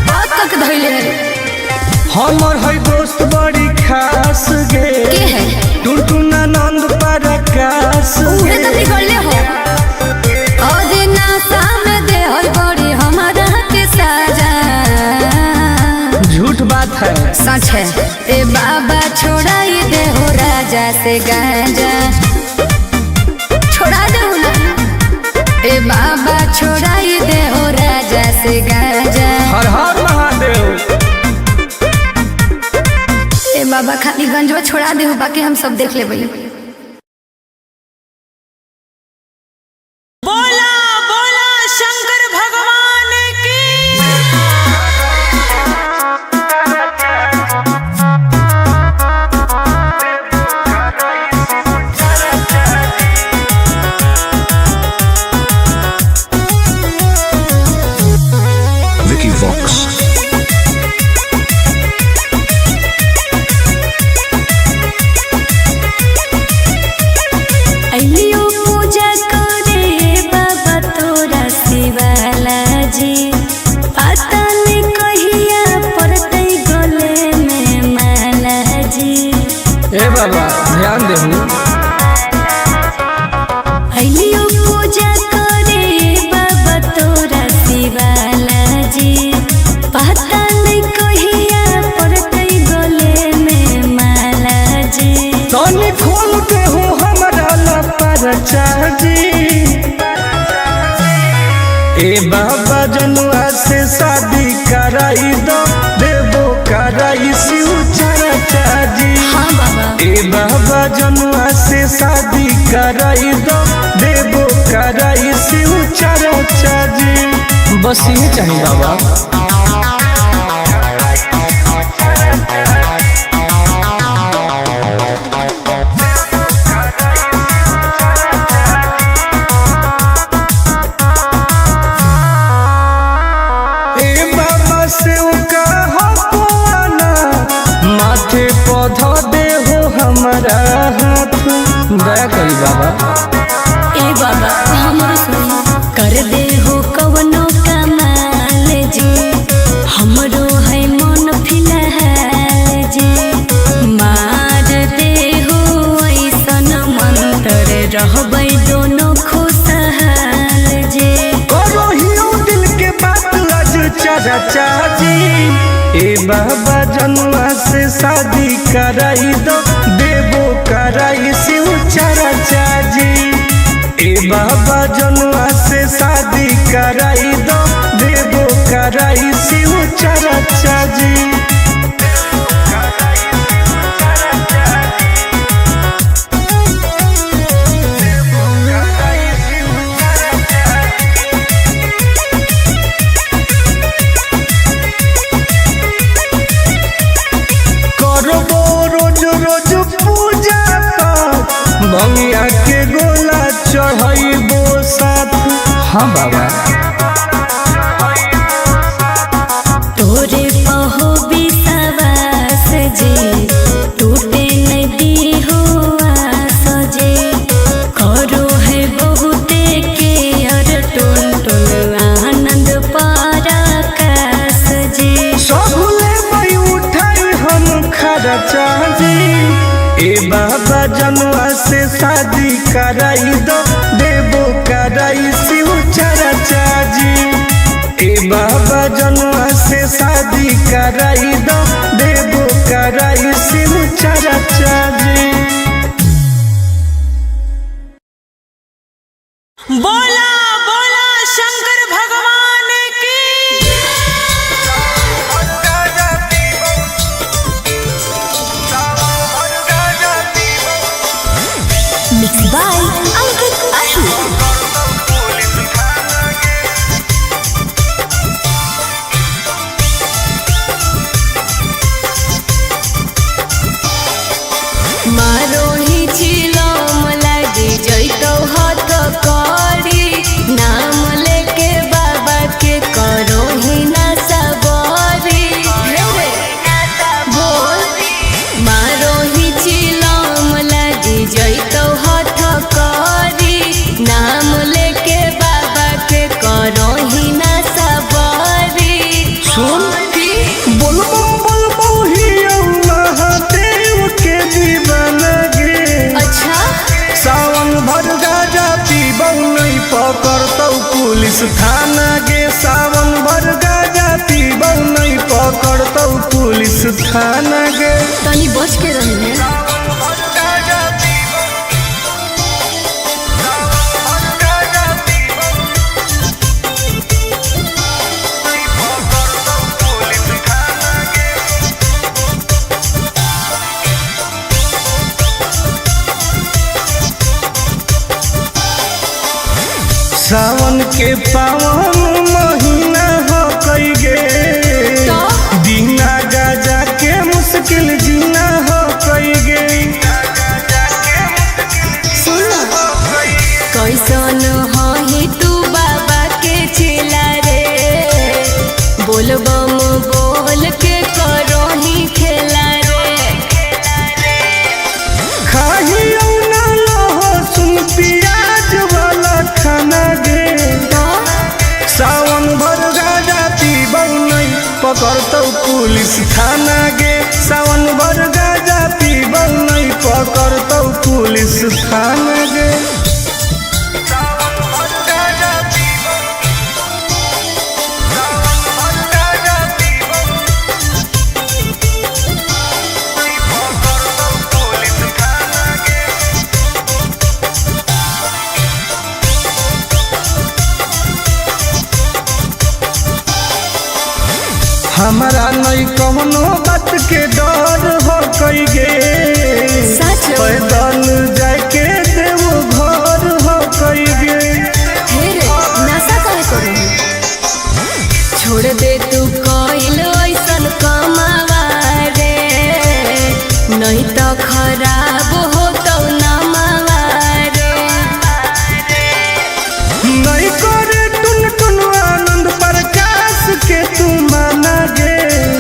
बहुत तक धैले हमर है दोस्त बड़ी खास गे। के है टुनटुन आनंद प्रकाश उहे तो बिगड़ले हो। और नासा में दे हो बड़ी हमारा के साजा। झूठ बात है। सच है। ए बाबा छोड़ाई दे हो राजा से गांजा। छोड़ा दे ना। ए बाबा छोड़ाई दे हो राजा से गांजा। हर हर महादेव। बाबा खाली गंजवा छोड़ा दे, बाकी हम सब देख लेबै। बोला बोला शंकर भगवान की। Vicky Vox. अइलियो पूजा करे बाबा तोरा शिवाला जी, पता नहीं कहिया पड़तै गले में माला जी। ए बाबा ध्यान देहु। अइलियो पूजा करे बाबा तोरा शिवाला जी, पता नहीं कहिया पड़तै गले में माला जी। तनी खोल के हो हमरा लपरचा जी। ए बाबा जनुआ से शादी कराई दो, देबो कराई शिव चर्चा जी। हाँ बाबा। ए बाबा जनुआ से शादी कराई दो, देबो कराई शिव चर्चा जी। बस ये चाहिए बाबा। माथे पौधा दे हो हमारा हाथ, दया करी बाबा। ए बाबा हमरो सुनी, कर दे हो कवनो कमाल जी, हमरो है मन फिलहाल जी। मार दे हो ऐसन मंत्र, रहबै दोनों खुशहाल जी। करो हियो दिल के बात आज चर्चा जी। ए बाबा जनुआ से शादी कराई दो, देबो कराई शिव चर्चा जी। ए बाबा जनुआ से शादी कराई दो, देबो कराई शिव चर्चा जी। भंगिया के गोला चढ़ाइबो साथ। हाँ बाबा। तोरे पहो विश्वास जी, टूटे नदी हो आस जी। करो है बहुते के अर टुन टुन आनंद पराकाश जी। सबले मई उठाई हम खर्चा जी। ए बाबा जनुआ से शादी कराई दो, देबो कराई शिव चर्चा जी। ए बाबा जनुआ से शादी कराई दो, देबो कराई शिव चर्चा जी। बोला बोला शंकर भगवान की। Mix by Ankit Ashu. मारो ही चिलम लागी जइतो हाथ करी, नाम लेके बाबा के करो ही ना सबरी। बोल मारो ही चिलम लागी जइतो हाथ करी, नाम लेके बाबा के करो ही ना सबरी। सुन बोल बोल बहुरिया महादेव के दीवाना गे। अच्छा सावन भर गाजा पीबौ नहीं पकड़तौ पुलिस थाना गे। सावन भर गाजा पीबौ नहीं पकड़तौ पुलिस थाना गे। तनी बच के रही है। के पावन महीना हो कई गे दीना गाजा के मुश्किल जीना हो कई गे। कैसन हो तू बाबा के चेला रे बोल बम बोल के करो ही खेला रे। खाही ना लहो सुन प्याज वाला खाना गे सावन भर गाजा पीबौ नहीं पकड़तौ पुलिस थाना गे सावन भर गाजा पीबौ नहीं पकड़तौ पुलिस थाना गे। हमारा नहीं कौनो बात के डर हो कई गे पैदल जाके देव घर हो कई गे। नशा कहे करो छोड़ दे तू कोइल ऐसन कमावा रे नहीं तो खराब हो तो नमावा रे। नहीं करे टुन टुन आनंद प्रकाश के तू माना गे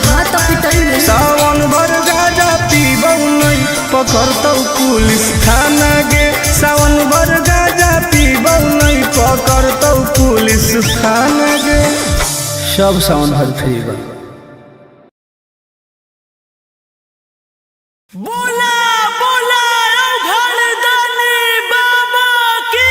हाँ तो पिटाई सावन भर गाजा पीबौ नहीं पकड़तौ पुलिस थाना गे सावन भर गाजा पीबौ नहीं पकड़तौ पुलिस थाना गे। सब सावन भर फ्री बा। बोला बोला घरदानी बाबा की।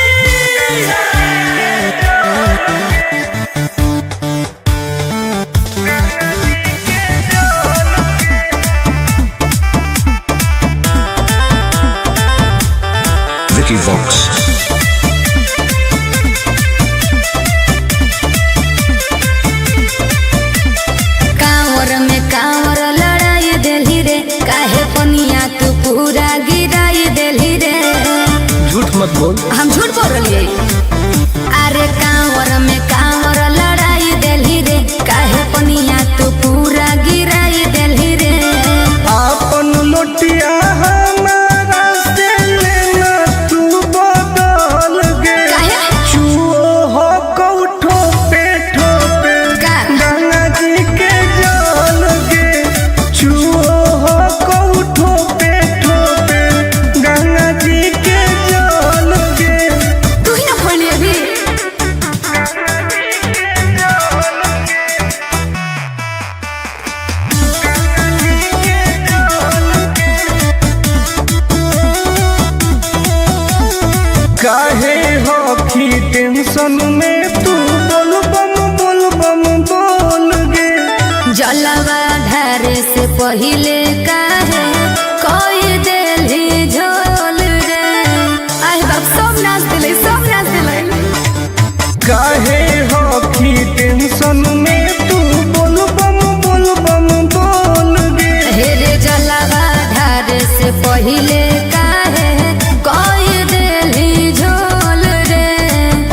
Vicky Vox. कांवर में कांवर लड़ाई देली रे काहे पनिया तू पूरा गिराई देली रे। झूठ मत बोल हम झूठ बोल रही अरे कांवर में कांवर लड़ाई देली रे काहे पनिया तू पूरा गिराई देली रे। आपन लोटिया हमारा से लेना तू बदल गे काहे? चुओ हो कौठो पे ठोपे का? गंगा जी के जल गे चुओ हो कौठो पे ठोपे गंगा जी के जल गे। तू ही ना खोली अभी काहे हो की टेंशन में तू बोल बम बोल गे जलवा ढारे से पहिले काहे कोई देली झोल रे। आई बाप सब नाच दिले काहे हो की टेंशन में तू बोल बम बोल गे हे रे जलवा ढारे से पहिले काहे कोई देली झोल रे।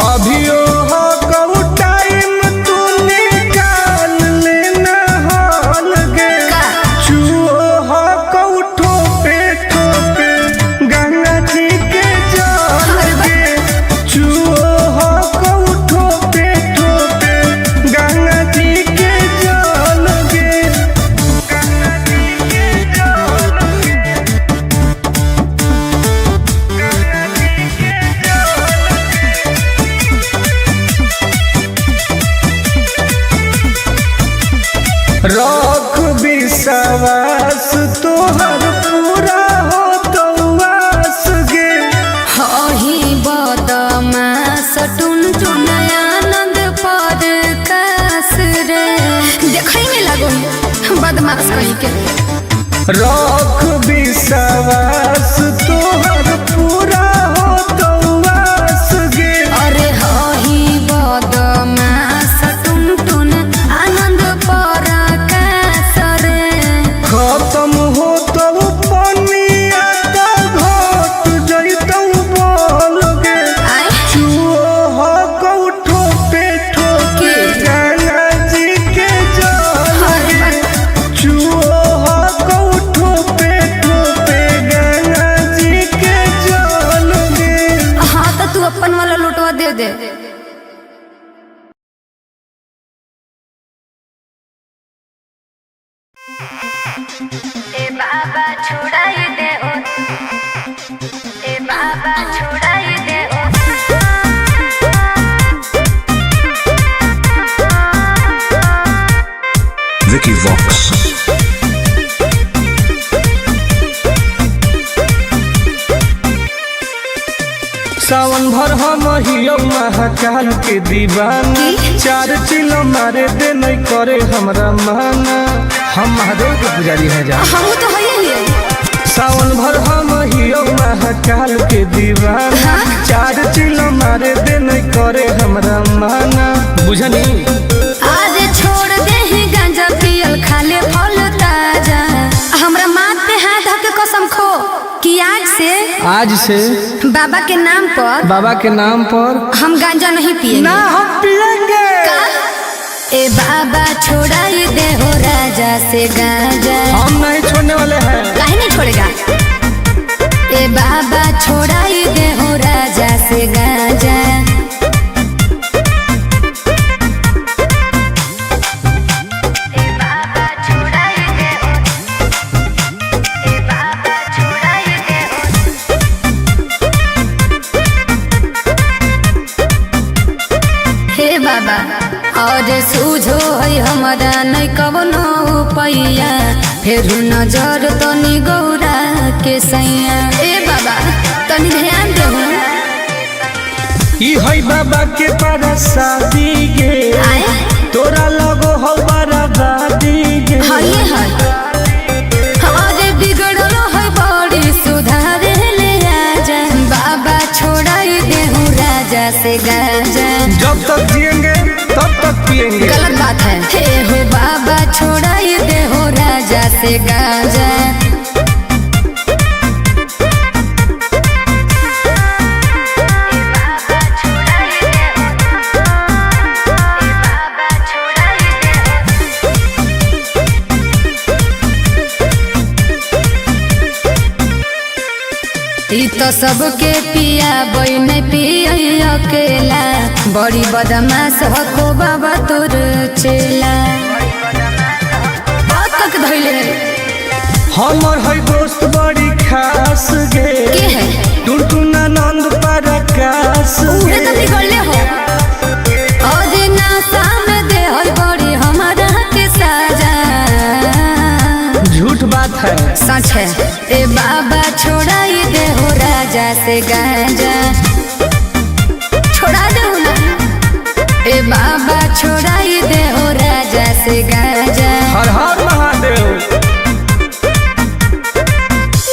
अभियो हो कऊ टाइम तू निकाल लेना हॉल गे का? चुओ हो कऊ ठोपे ठोपे गंगा जी के जल गे चुओ हो कऊ ठोपे ठोपे गंगा जी के जल गे। रख विश्वास तोहर पूरा हो तो वास गे हही बदमास टुन टुन आनंद पर कास रे। देखै में लागो बदमाश कहीं के रख विश्वास तोहर पूरा हो तो वास गे अरे हही बदमास टुन टुन आनंद पर कास रे। खत्म हो तो पनिया तो घट जैतौ बोल गे आय चुओ हो कौठो ए बाबा छुड़ाई दे ओ, ए बाबा छुड़ाई दे ओ। Vicky Vox. सावन भर हम हियो महाकाल के दीवाना, चार चिलो मारे दे नहीं करे हमरा माना। हम महादेव के पुजारी हैं जा। हम तो है सावन भर हम हियो महाकाल के दीवाना, चार चिलो मारे दे नहीं करे हमरा माना। बुझनी आज छोड़ दे ही गांजा पियल खाले फल ताजा। हमरा माथ पे हाथ धके कसम खो कि आज से बाबा के नाम पर हम गांजा नहीं पिएंगे। ना हम पिएंगे। ए बाबा छोड़ाई दे हो राजा से गांजा। हम नहीं छोड़ने वाले हैं। काहे नहीं छोड़ेगा? ए बाबा छोड़ाई दे हो राजा से गांजा। बाबा और सूझो है हमारा नहीं कवनो पैया, फिर नजर तनी गौरा के सैया। ए बाबा तनी ध्यान देहु। ई है बाबा के पारा शादी गे, तोरा लगो हो बराबादी गे। हाय अरे बिगड़लो है बड़ी सुधारे ले आजा। बाबा छोड़ाई देहु राजा से गांजा। जब तक जिएंगे तब तक पिएंगे। गलत बात है। हे हो बाबा छोड़ाई दे हो राजा से गांजा। ई तो सबके पिया बई नहीं पिया अकेला, बड़ी बदमाश हो बाबा तोर चेला। बात तक धइले हमर है दोस्त बड़ी खास गे। के है? टुनटुना नंद प्रकाश उहे तो बिगड़ले हो। और नासा में दे है बड़ी हमारा के साजा। झूठ बात है। सच है। ए बाबा छोड़ाई दे हो राजा से गांजा। छोड़ा दे ना। ए बाबा छोड़ाई दे हो राजा से गांजा। हर हर महादेव।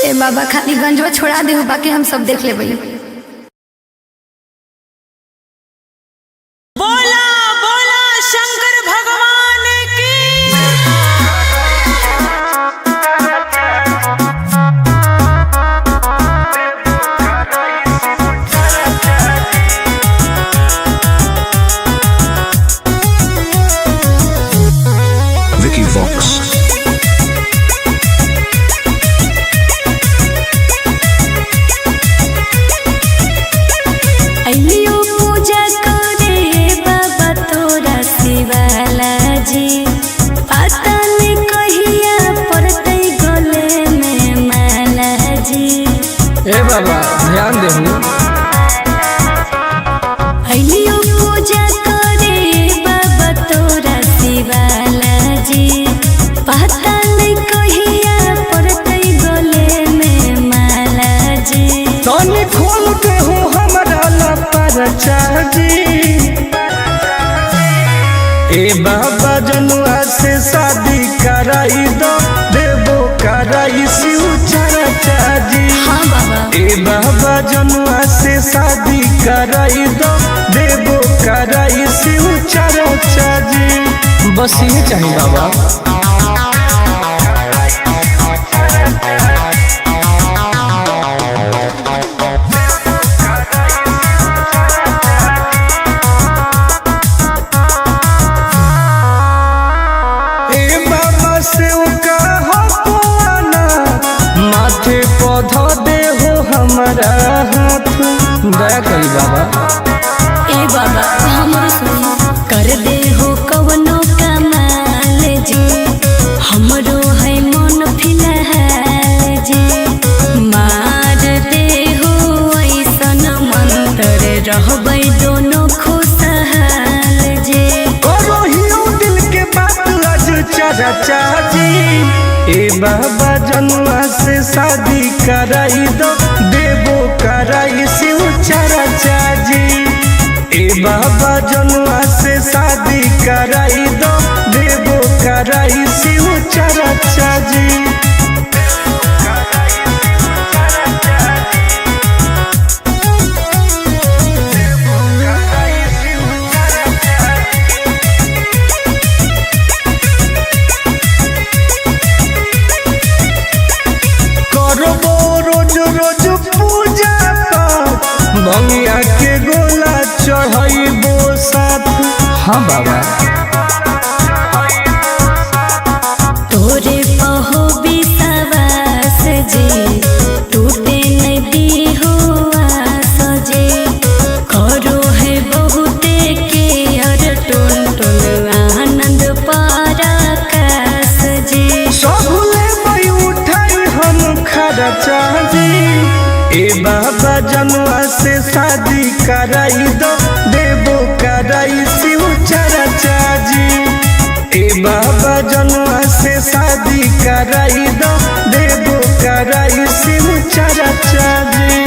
ए बाबा खाली गंजवा छोड़ा दे हो, बाकी हम सब देख लेबै। बोला बोला शंकर भगवान की। Vicky Vox. अइलियो पूजा करे बाबा तोरा शिवाला जी। पता नहीं कहिया पड़तै गले में माला जी। ए बाबा ध्यान देहु। अइलियो पूजा करे बाबा तोरा शिवाला जी। पता नहीं कहिया पड़तै गले में माला जी। तनी खोल के हो हमरा लपर चाजी। ए बाबा जनुआ से शादी कराई दो, देवो कराई शिव चर्चा जी। हाँ बाबा। ए बाबा जनुआ से शादी कराई दो, देवो कराई शिव चर्चा जी। बस ये चाहिए बाबा। माथे पौधा दे हो हमारा हाथ, दया करी बाबा। ए बाबा हमरो सुन कर दे हो कवनो कमाल जी। चरचा जी। ए बाबा जनुआ से शादी कराई दो, देवो कराई शिव चरचा जी। ए बाबा जनुआ से शादी कराई दो, देवो कराई शिव चरचा जी। भंगिया के गोला चढ़ाइबो साथ। हाँ बाबा तोरे पहो विश्वास जी, टूटे नदी हुआ सजे। करो है बहुते के और टुन टुन आनंद पराकाश जी। सबले मई उठाई हम खर्चा जी। ए बाबा जनुआ से शादी कराई दो, देवो कराई शिव चरचा जी। ए बाबा जनुआ से शादी कराई दो, देवो कराई शिव चरचा जी।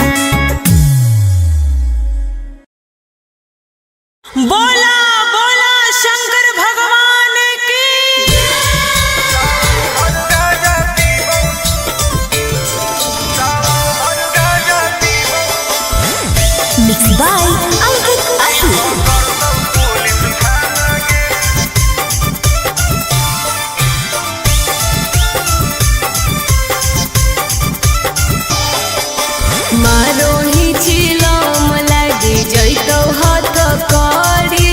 बोला बोला शंकर भगवान की। Mixed by Ankit Ashu. मारो ही चिलम लागी जइतो हाथ करी,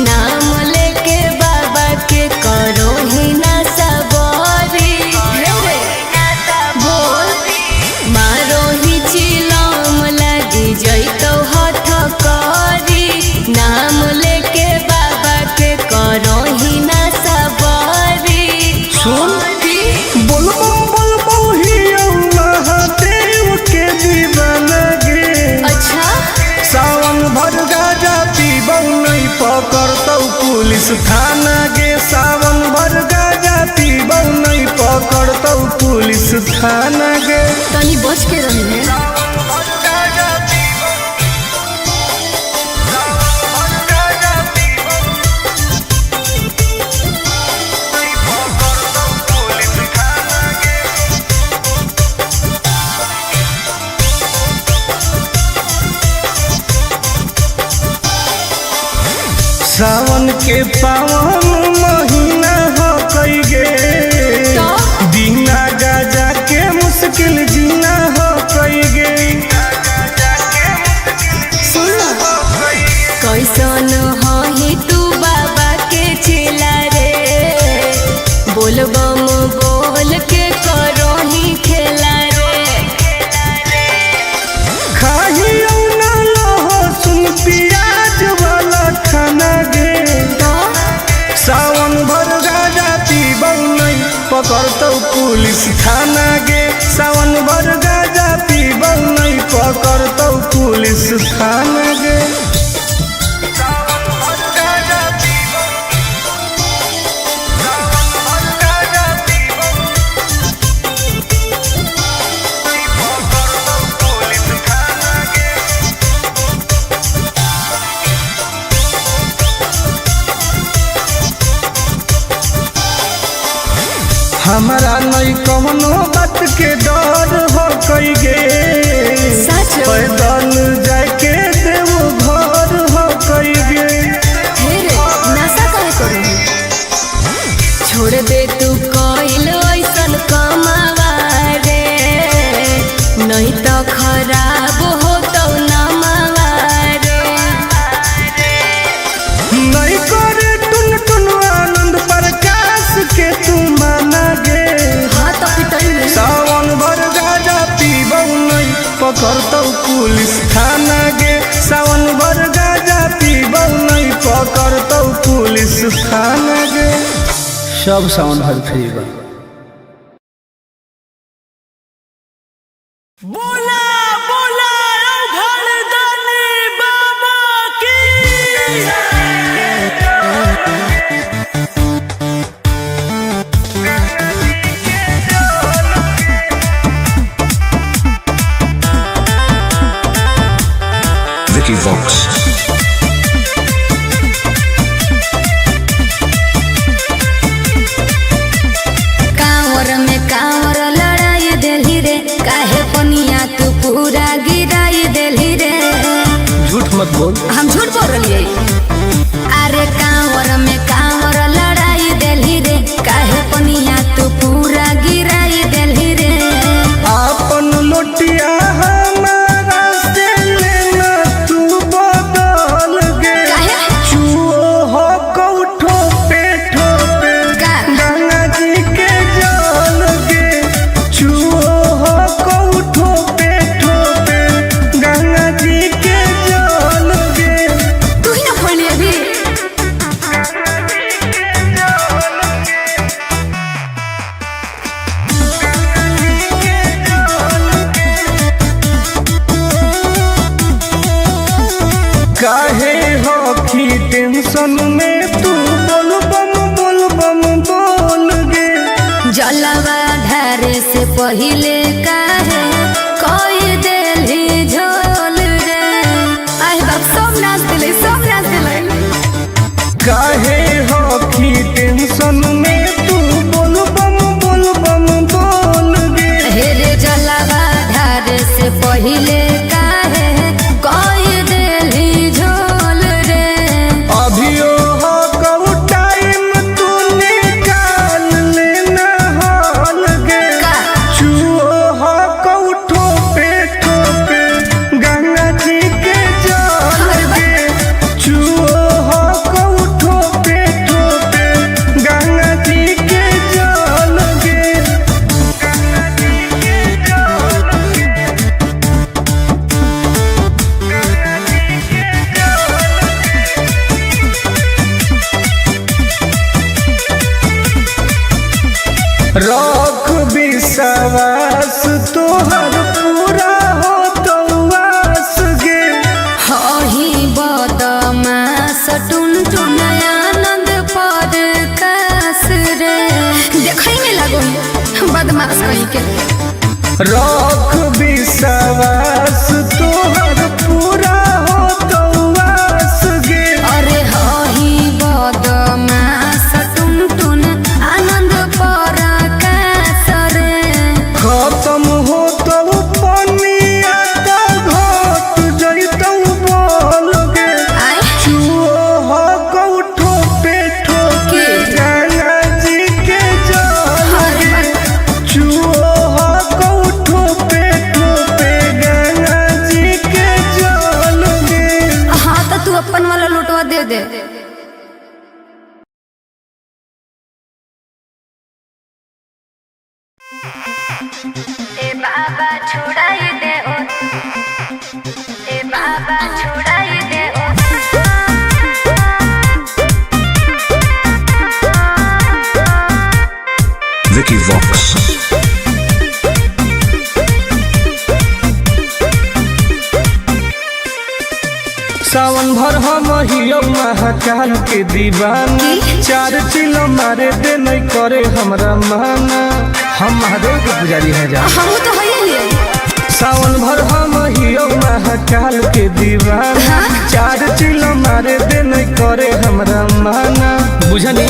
नाम लेके बाबा के करो ही ना सबरी। बोल मारो ही चिलम लागी जइतो हाथ करी, नाम लेके बाबा के करो ही ना सबरी। सुन बोल बोल बोहिया महादेव के दीवाना गे। अच्छा सावन भर गाजा पीबौ नहीं पकड़तौ पुलिस थाना गे। सावन भर गाजा पीबौ नहीं पकड़तौ पुलिस थाना गे। तनी बच के रही है। सावन के पावन महीना हो कई गे, बिना गाजा के मुश्किल जीना हो कई गे। कैसन ही तू बाबा के चिला रे, बोल बम बोल के करो ही खेला रे। खाही ना लहो सुन प्याज वाला खाना गे। सावन भर गाजा पीबौ नहीं पकड़तौ पुलिस थाना गे। सावन भर गाजा पीबौ नहीं पकड़तौ पुलिस थाना गे। हमारा नहीं कौनो बात के डर हो कई गे। सच पैदल जाके देव घर हो कई गे। नशा काहे करू, छोड़ दे तू कइल ऐसन कमावा रे, नहीं तो खराब हो तो नमावा रे। नहीं करे टुन टुन आनंद प्रकाश के तू माना गे। हाँ तो पिटाई में सावन भर गाजा पीबौ नहीं पकड़तौ पुलिस थाना गे। सावन भर गाजा पीबौ नहीं पकड़तौ पुलिस थाना गे। सब सावन भर फ्री बा। बोला बोला घरदानी बाबा की। मत बोल। हम झूठ बोल रही है। अरे कांवर में कांवर लड़ाई देली रे, काहे पनिया तू पूरा गिराई देली रे। आपन लोटिया हमारा से लेना तू बदल गे। चुओ हो कौठो पे ठोपे गंगा जी के जल गे। चुओ हो कौठो पे ठोपे गंगा जी के जल गे। तू ही ना खोली अभी। काहे हो की टेंशन में तू बोल बम बोल गे। जलवा ढारे से पहिले काहे कोई देली झोल रे। आए बाप सब नाच दिले, सब नाच दिले। काहे हो की टेंशन में तू बोल बम बोल गे। हेरे जलवा ढारे से पहिले काहे कोई देली झोल रे। अभियो हो कऊ टाइम तू निकाल लेना हाल गे। चुओ हो कऊ ठोपे ठोपे गंगा जी के जल गे। चुओ हो कऊ ठोपे ठोपे गंगा जी के जल गे। गंगा जी के जल गे। गंगा जी के रख विश्वास तोहर पूरा हो तो वास गे। हही बदमाश टुन टुन आनंद पर कास रे। देखई में लागो बदमाश कहीं के। रख विश्वास तोहर पूरा हो तो वास गे। अरे हही बदमाश टुन टुन आनंद पर कास रे। खत्म हो तो पनिया तो घट जइतौ बोल गे। आय चुओ हो कौठो पे ठोके गंगा जी के जल गे। चुओ हो कौठो पे ठोके गंगा जी के जल गे। हाँ तो तू अपन वाला लुटवा दे दे। ए बाबा छुड़ाई दे ओ, ए बाबा छुड़ाई दे ओ। Vicky Vox. सावन भर हम हियो महाकाल के दीवाना। चार चिलो मारे दे नहीं करे हमरा माना। हम महादेव के पुजारी हैं जा। हम तो है ही। सावन भर हम हियो महाकाल के दीवाना। चार चिलो मारे दे नहीं करे हमरा माना। बुझनी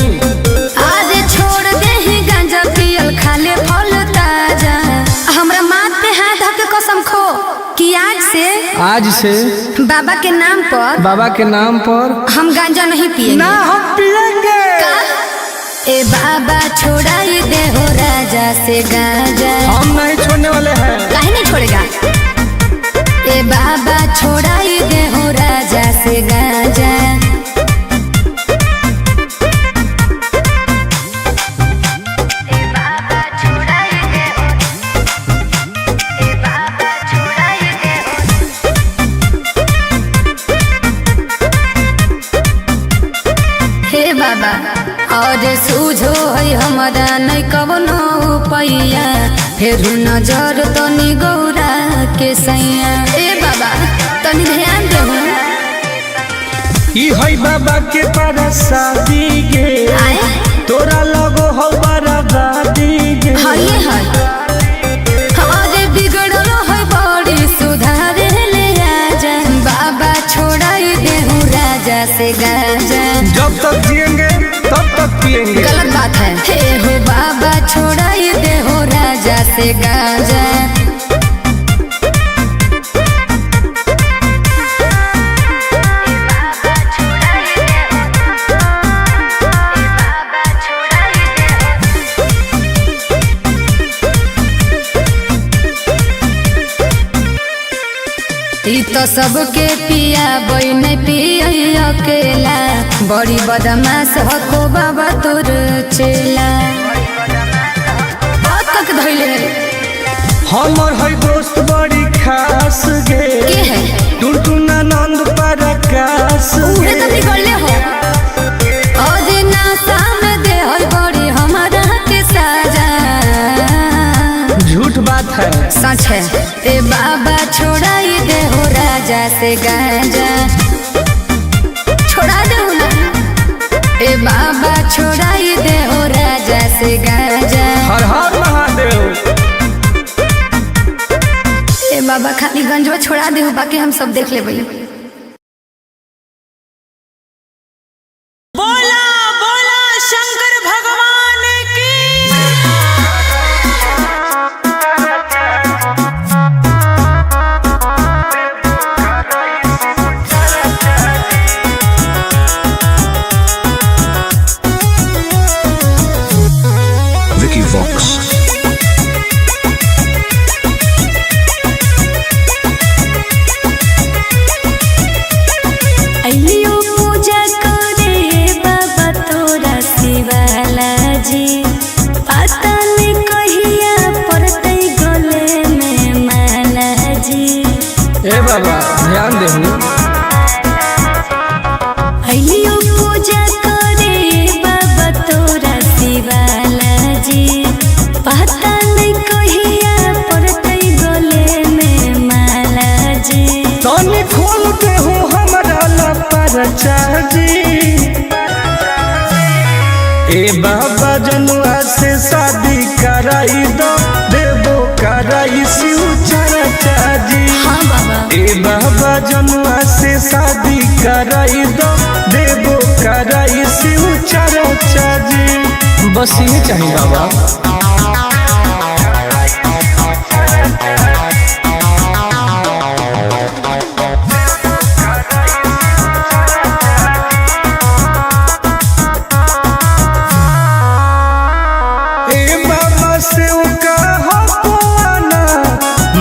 आज छोड़ दे ही गांजा पियल खाले फल ताजा। हमरा माथ पे हाथ धके कसम खो कि आज से बाबा के नाम पर हम गांजा नहीं पिएंगे। ना हम पिएंगे। ए बाबा छोड़ाई दे हो राजा से गांजा। हम नहीं छोड़ने वाले हैं। काहे नहीं छोड़ेगा। ए बाबा छोड़ाई दे हो राजा से गांजा। ए बाबा छोड़ाई दे हो, ए बाबा छोड़ाई दे हो। हे बाबा और सूझो है हमारा नहीं कवनो पैया। फिर नजर तनी गौरा के सैया। ए बाबा तनी ध्यान देहु। ई है बाबा के पारा शादी गे। आए तोरा लगो हो बराबादी गे। हाय हाय अरे बिगड़लो है बड़ी सुधारे ले आजा। बाबा छोड़ाई देहु राजा से गाजा। जब तक जिएंगे तब तक पिएंगे। गलत बात है। हे हो बाबा छोड़ाई दे हो राजा से गाजा। तो सबके पिया बई नहीं पिय अकेला, बड़ी बदमाश हको बाबा तोर चेला। तक धैले हमर है दोस्त बड़ी खास गे, के है टुनटुना नंद प्रकाश उहे तो बिगड़ले हो। अरे नासा में दे है बड़ी हमारा के साजा। झूठ बात है सच है। ए बाबा छोड़ाई दे हो राजा से गांजा, छोड़ा दे ना। ए बाबा छोड़ाई दे हो राजा से गांजा। हर हर महादेव। ए बाबा खाली गंजवा छोड़ा दे हो, बाकी हम सब देख ले भाई। बोला बोला शंकर भगवान की। Vicky Vox. अइलियो पूजा करे बाबा तोरा शिवाला जी, पता नहीं कहिया पड़ते गले में माला जी। ए बाबा ध्यान देहु। अइलियो पूजा करे बाबा तोरा शिवाला जी, पता नहीं कहिया पड़ते गले में माला जी। तनी खोल के हो हमरा लपरचा जी। ए बाबा जनुआ से शादी कराई दो, देवो कराई शिव चर्चा जी। हाँ बाबा ए बाबा जनुआ से शादी कराई दो, देवो कराई शिव चर्चा जी। बस ये चाहिए बाबा।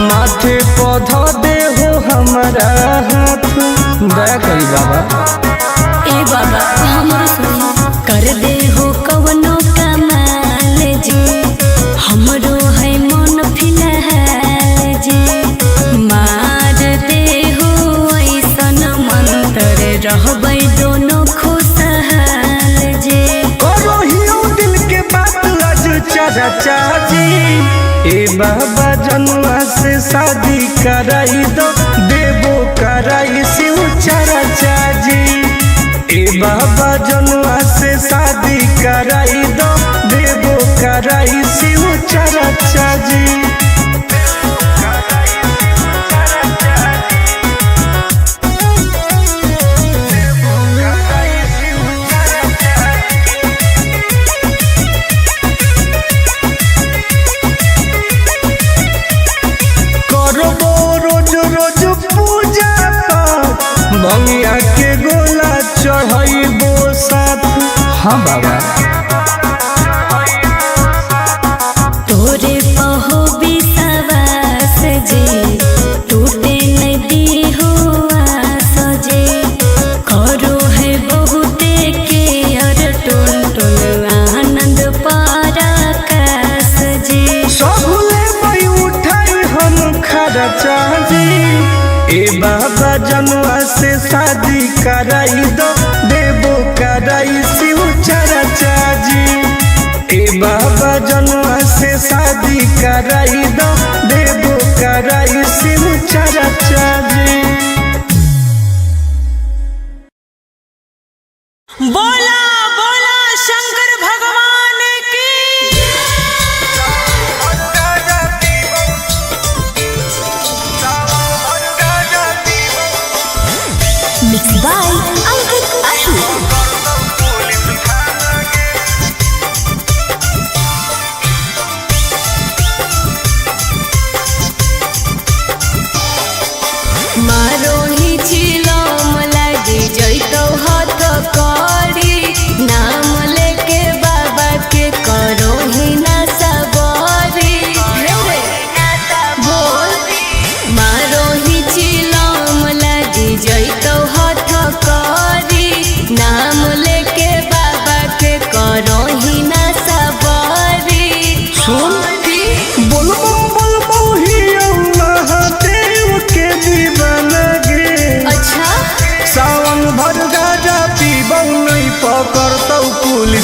माथे पौधा दे हो हमारा हाथ, दया करी बाबा। ए बाबा हमरो सुनी कर दे हो कवनो कमाल जी, हमरो है मन फिलहाल जी। मार दे हो ऐसन मंत्र रहबै दोनों खुशहाल जी। करो हियो दिल के बात आज चर्चा जी। ए बाबा जनुआ से शादी कराई दो, देवो कराई शिव चर्चा जी। ए बाबा जनुआ से शादी कराई दो, देवो कराई शिव चर्चा जी। भंगिया के गोला चढ़ाइबो साथ। हाँ बाबा तोरे पहो विश्वास जी, टूटे नदी हो आस जी। करो है बहुते के और टोल टोल आनंद पराकाश जी। सबले मई उठाई हम खर्चा जी। ए बाबा जनुआ से शादी कराई दो, देवो कराई शिव चर्चा जी। ए बाबा जनुआ से शादी कराई दो, देवो कराई शिव चर्चा जी। बोला बोला शंकर भगवान की। Mix by Ankit Ashu.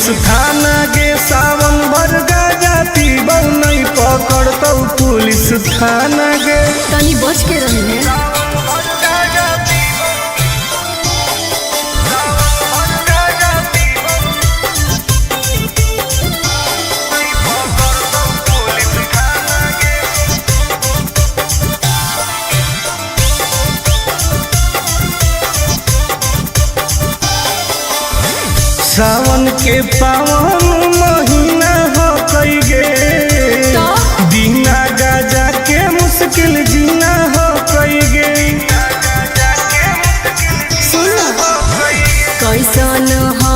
Police थाना गे सावन भर गाजा पीबौ नहीं पकड़तौ पुलिस थाना गे। तनी बच के रही सावन के पावन महीना हो कई गे बिना गाजा के मुश्किल जीना हो कई गे। कैसन हो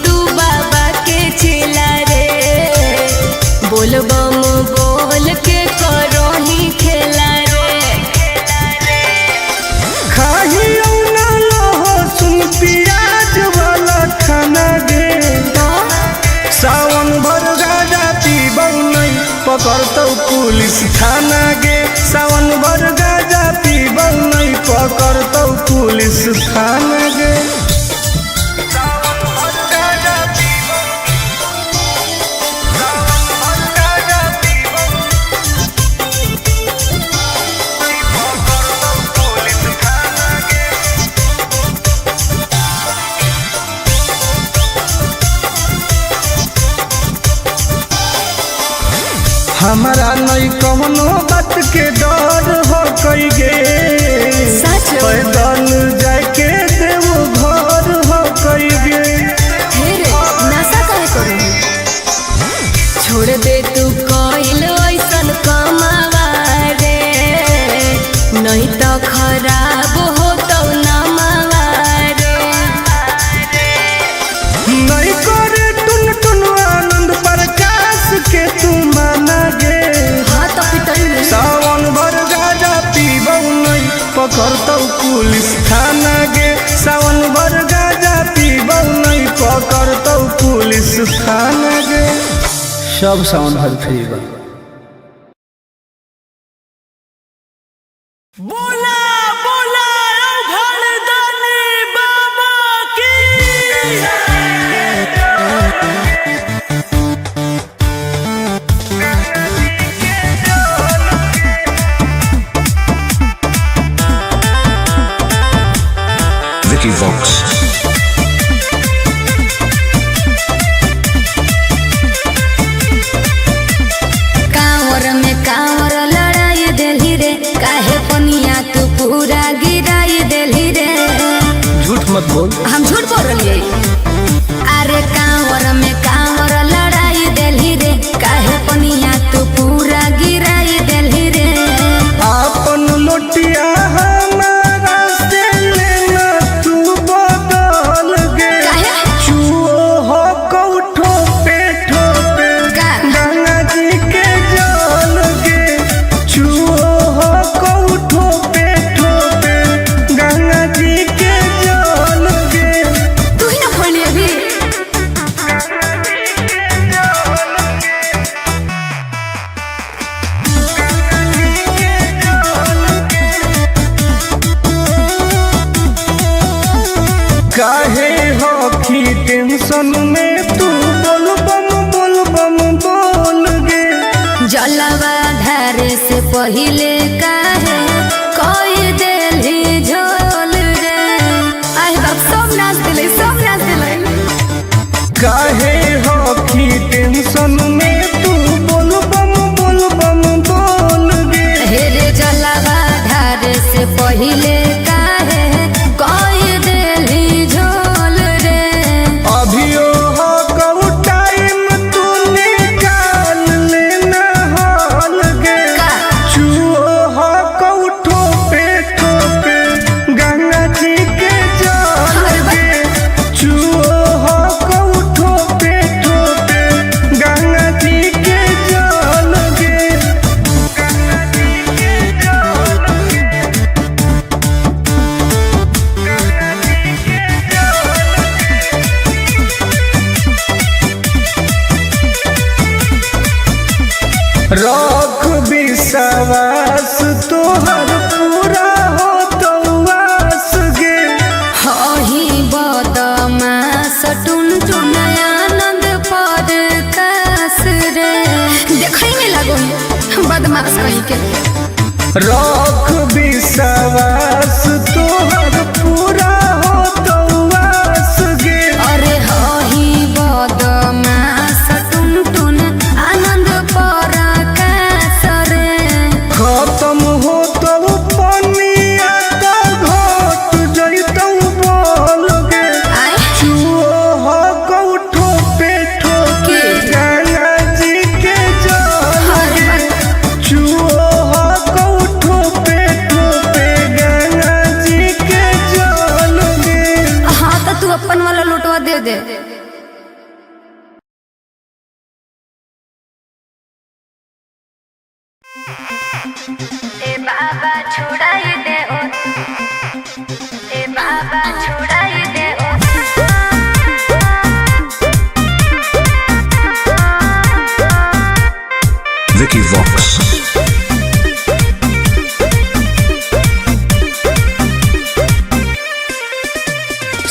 तू बाबा के चेला रे बोल बम बोल के करो ही खेला रे। खाही ना लहो सुन पियाज वाला खाना गे सावन भर गाजा पीबौ नहीं पकड़तौ पुलिस थाना गे। सावन भर गाजा पीबौ नहीं पकड़तौ पुलिस थाना गे। हमारा नहीं कवनो बात के डर हो कई गे पैदल जाके देवो घर हो कई गे। नशा काहे करो छोड़ दे तू कइल ऐसन कमावा रे नहीं तो खराब हो तो नमावा रे। नहीं करे टुन टुन आनंद प्रकाश के तू माना गे सावन भर गाजा पीबौ नहीं पकड़तौ पुलिस थाना गे। सावन भर गाजा पीबौ नहीं पकड़तौ पुलिस थाना गे। सब सावन भर फ्री बा। बोला बोला घरदानी बाबा की Vicky Vox. कांवर में कांवर लड़ाई देली रे काहे पनिया तू पूरा गिराई देली रे। झूठ मत बोल हम झूठ बोल रही अरे कांवर में कांवर लड़ाई देली रे काहे पनिया तू पूरा गिराई देली रे। आपन लोटिया हमारा से लेना तू बदल गे चुओ हो कौठो पे ठोपे गंगा जी के जल गे चुओ हो कौठो पे ठोपे गंगा जी के जल गे। तू ही ना खोली अभी काहे होखी टेंशन में तू बोल बम बोल गे। जलवा धारे से पहिले काहे कोई देली झोल रे। आई बाप सब नाच दिले काहे होखी टेंशन में तू बोल बम बोल गे। हेरे जलवा धारे से पहिले काहे कोई देली झोल रे। अभियो हो कऊ टाइम तू निकाल लेना हॉल गे चुओ हो कऊ ठोपे ठोपे गंगा जी के जल गे चुओ हो कऊ ठोपे ठोपे गंगा जी के जल गे। रख विश्वास तोहर पूरा हो तो आस गे। हही बदमास टुन टुन आनंद बदमाश कहीं के रख विश्वास तोहर पूरा हो तो वास गे। अरे हही बदमाश टुन टुन आनंद पर रे खत्म हो तो पनिया तो घट जैतौ बोल गे। चूहो कौठो पे ठोके गंगा जी के जल गे। चूहो कौठो पे ठोके गंगा जी के जल गे। हाँ तो तू अपन वाला लोटवा दे दे। ए बाबा छोड़ाई दे ओ, ए बाबा छोड़ाई दे ओ। Vicky Vox.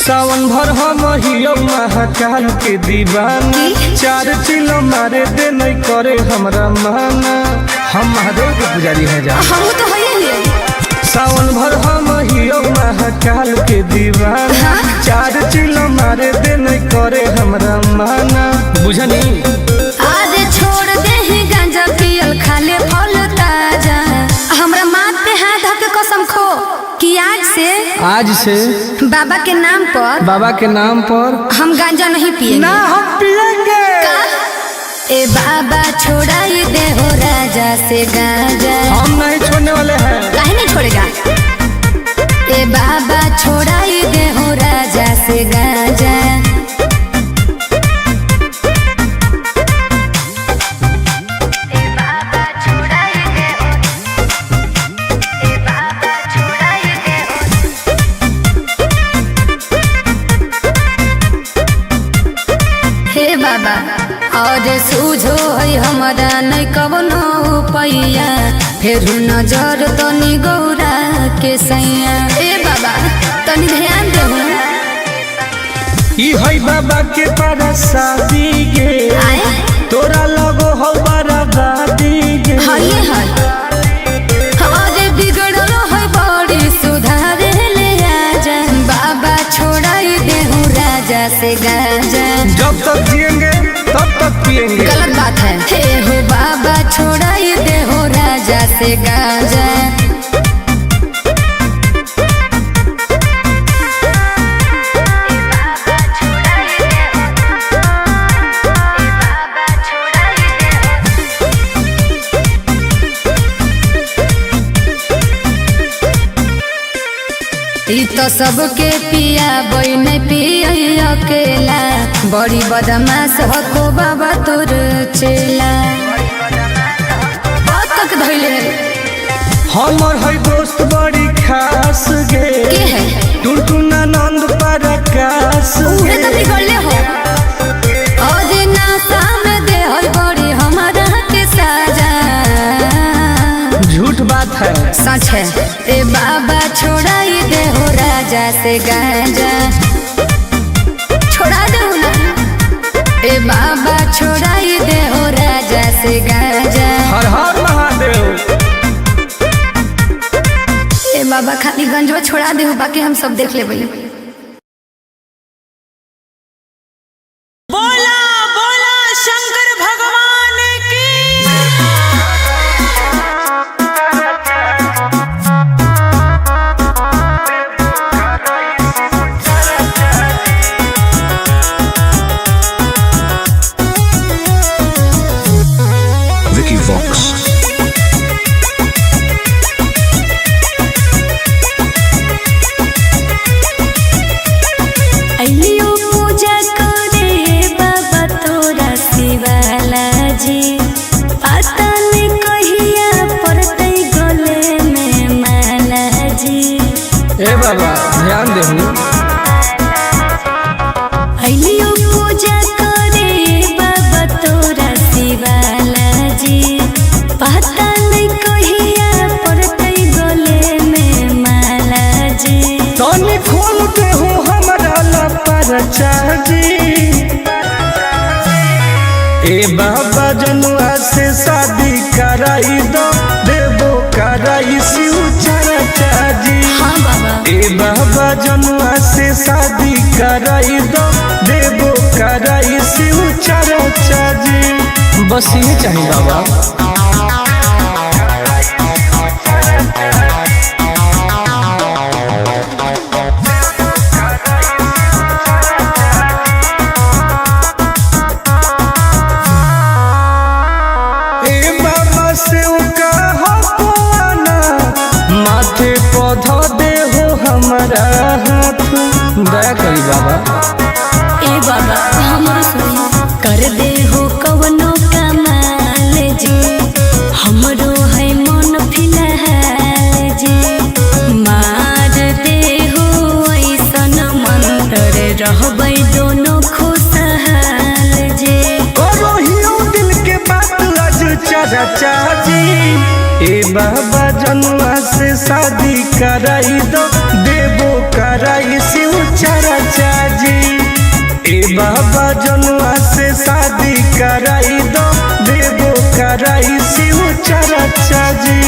सावन भर हम हियो महाकाल के दीवाना। चार चिलो मारे दे नहीं करे हमरा माना। हम महादेव के पुजारी है जा। हम तो होइए लिए सावन भर हम हियो महाकाल के दीवाना। चार चिलो मारे दे नहीं करे हमरा माना। बुझनी आज छोड़ दे ही गांजा पियल खाले फल ताजा। हमरा माथ पे हाथ धके कसम खो कि आज से बाबा के नाम पर हम गांजा नहीं पिएंगे। ना हम पिएंगे। ए बाबा छोड़ाई दे हो राजा से गांजा। हम नहीं छोड़ने वाले हैं। काहे नहीं छोड़ेगा। ए बाबा छोड़ाई दे हो राजा से गांजा। हे बाबा और सूझो है हमारा नहीं कवनो पैया। फिर नजर तनी गौरा के सैया। ए बाबा तनी ध्यान देहु। ई है बाबा के परसादी गे। तोरा लगो हो बराबादी गे। हई है अरे बिगड़लो है बड़ी सुधारे ले आजा। बाबा छोड़ाई देहु राजा से गांजा। जब तक जिएंगे तब तक पिएंगे। गलत बात है। हे हो बाबा छोड़ाई दे हो राजा से गांजा। ई तो सबके पिया बई नहीं पिय अकेला। बड़ी बदमाश हो बाबा तोर चेला। बात तक धइले हमर है दोस्त बड़ी खास गे। के है टुनटुन आनंद प्रकाश उहे तो बिगड़ले हो। और नासा में दे है बड़ी हमारा के साजा। झूठ बात है। सच है। ए बाबा छोड़ाई दे हो राजा से गांजा। छोड़ा दे ना। ए बाबा छोड़ाई दे हो राजा से गांजा। हर हर महादेव। ए बाबा खाली गंजवा छोड़ा दे हो, बाकी हम सब देख ले भाई। बोला बोला शंकर भगवान की। Vicky Vox. अइलियो पूजा करे बाबा तोरा शिवाला जी। पता नहीं कहिया पड़ते गले में माला जी। ए बाबा ध्यान देहु। अइलियो पूजा करे बाबा तोरा शिवाला जी। पता नहीं कहिया पड़ते गले में माला जी। तनी खोल देहु हमरा ला परचाजी। ए बाबा जनुआ से शादी कराई दो देबो कराई शिव चर्चा जी। हाँ बाबा। ए बाबा जनुआ से शादी कराई दो देबो कराई शिव चर्चा जी। बस ये चाहिए बाबा। माथे पौधा दे हो हमारा हाथ दया करी बाबा। ए बाबा हमरो सुनी कर दे हो कवनो कमाल जी हमरो है मन फिलहाल जी मार दे हो ऐसन मंत्र रहबै दोनों खुशहाल जी। करो हियो दिल के बात आज चर्चा जी। ए बाबा जनुआ से शादी कराई दो देबो कराई शिव चर्चा जी। ए बाबा जनुआ से शादी कराई दो देबो कराई शिव चर्चा जी।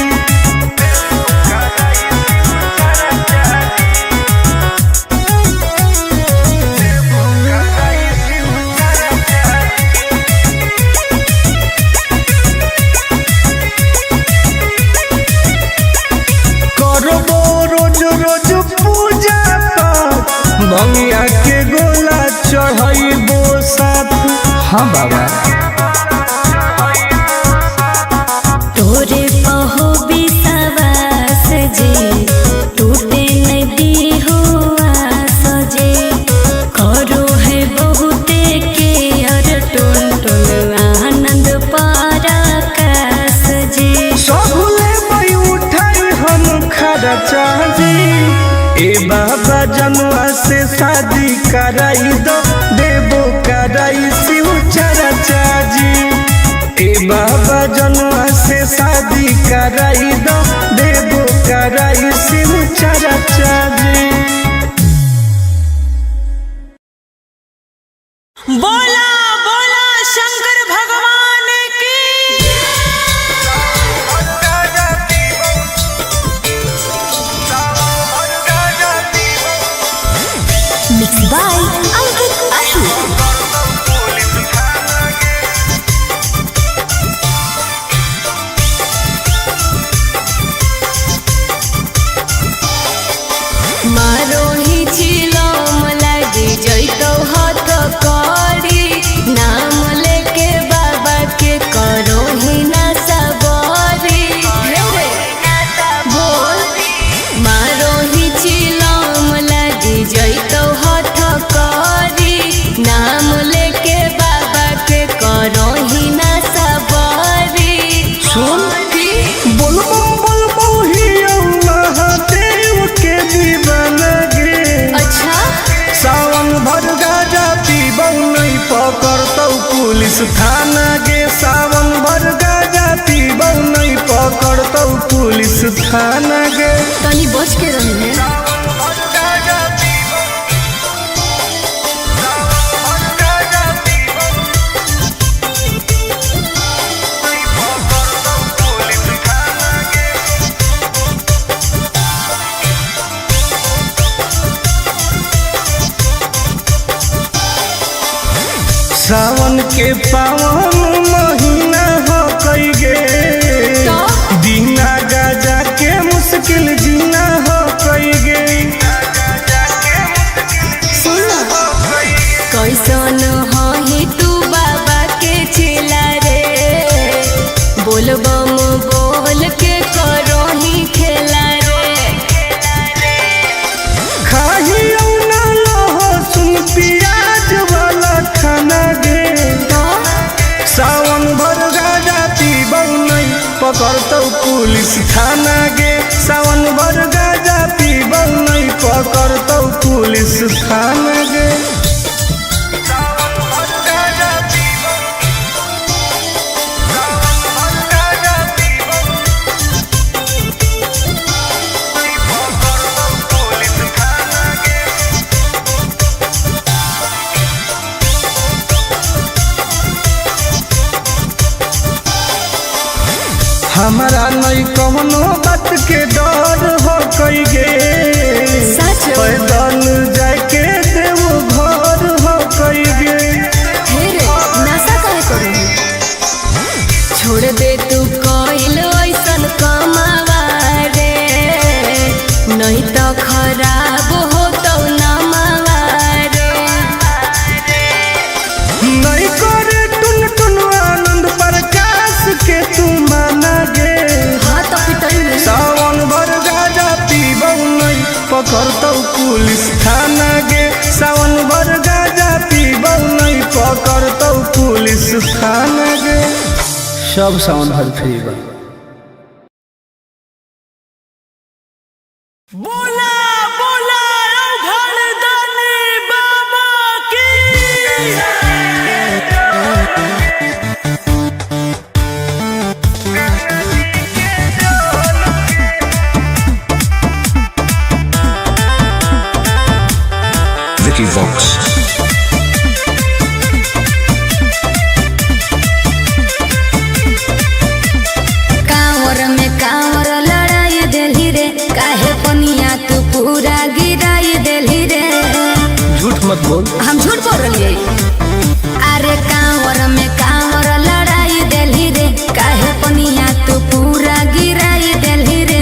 भंगिया के गोला चढ़ाइबो साथ। हाँ बाबा। तोरे पहो विश्वास जी टूटे नदी हो आस जी करो है बहुते के अर टोल टोल आनंद पराकाश जी। सबले मई उठाई हम खर्चा जी। ए बाबा जनुआ से शादी कराई दो देबो कराई शिव चर्चा जी। ए बाबा जनुआ से शादी कराई दो देबो कराई शिव चर्चा जी। बोला बोला शंकर भगवान की। Mixed by Ankit Ashu. मारो ही चिलम लगी जैतो हाथ करी नाम लेके बाबा के करो ही ना सबरी बोल मारो ही चिलम लगी जैतो हाथ करी नाम लेके बाबा के करो ही ना सबरी। सुन बोलबो बोलबो हियो महादेव के दीवाना गे। अच्छा सावन भर गाजा पीबौ नहीं पकड़तौ पुलिस थाना गे। सावन भर गाजा पीबौ नहीं पकड़तौ पुलिस थाना गे। तनी बच के रही है। सावन के पावन महीना हो कई गे बिना गाजा के मुश्किल जीना हो कई गे। कैसन ही तू बाबा के चेला रे बोलबम बोल के करो ही खेला रे। खाही ना लहो सुन प्याज वाला खाना गे। सावन भर गाजा पीबौ नहीं पकड़तौ पुलिस थाना गे। सावन भर गाजा पीबौ नहीं पकड़तौ पुलिस थाना गे। हमारा नहीं कौनो बात के डर हो कई गे पैदल जाके देव घर हो कई गे नशा कहे करू छोड़ दे तू कोइल ऐसन कमावा रे नहीं तो खराब हो तो नमावा रे नहीं करे टुन टुन आनंद प्रकाश के तू माना गे हाँ तो पिटई सावन भर गाजा पीबौ नहीं पकड़तौ पुलिस थाना गे सावन भर गाजा पीबौ नहीं पकड़तौ पुलिस थाना गे सब सावन भर फ्री बा। बोला बोला घरदानी बाबा की Vicky Vox. कांवर में कांवर लड़ाई देली रे काहे पनिया तू पूरा गिराई देली रे झूठ मत बोल हम झूठ बोल रही अरे कांवर में कांवर लड़ाई देली रे काहे पनिया तू पूरा गिराई देली रे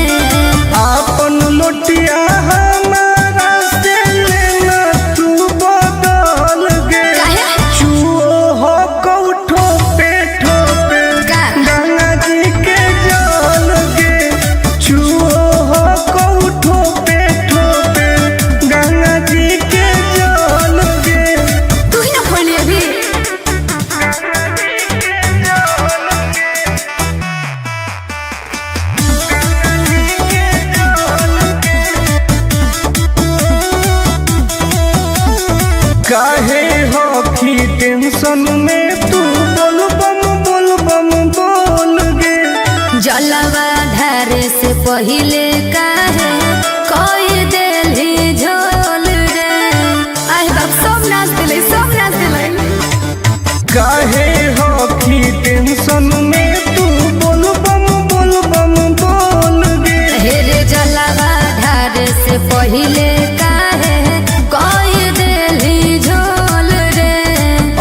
आपन लोटिया हमारा से लेना तू बदल गे काहे? चुओ हो कौठो पे ठोपे का? गंगा जी के जल गे चुओ हो कौठो पे ठोपे गंगा जी के जल गे तू ही ना खोली अभी काहे हो की टेंशन में तू बोल बम बोल गे जलवा धारे से पहिले काहे कोई देली झोल रे आए बाप सब नाच दिले काहे हो की टेंशन में तू बोल बम बोल गे हेरे जलवा धारे से पहिले काहे कोई देली झोल रे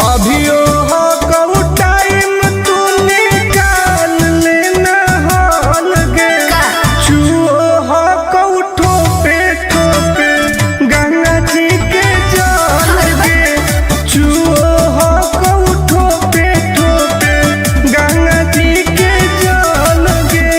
अभियो हो कऊ टाइम तू निकाल लेना हाल गे का? चुओ हो कऊ ठोपे गंगा जी के जल गे चुओ हो कऊ ठोपे गंगा जी के जल गे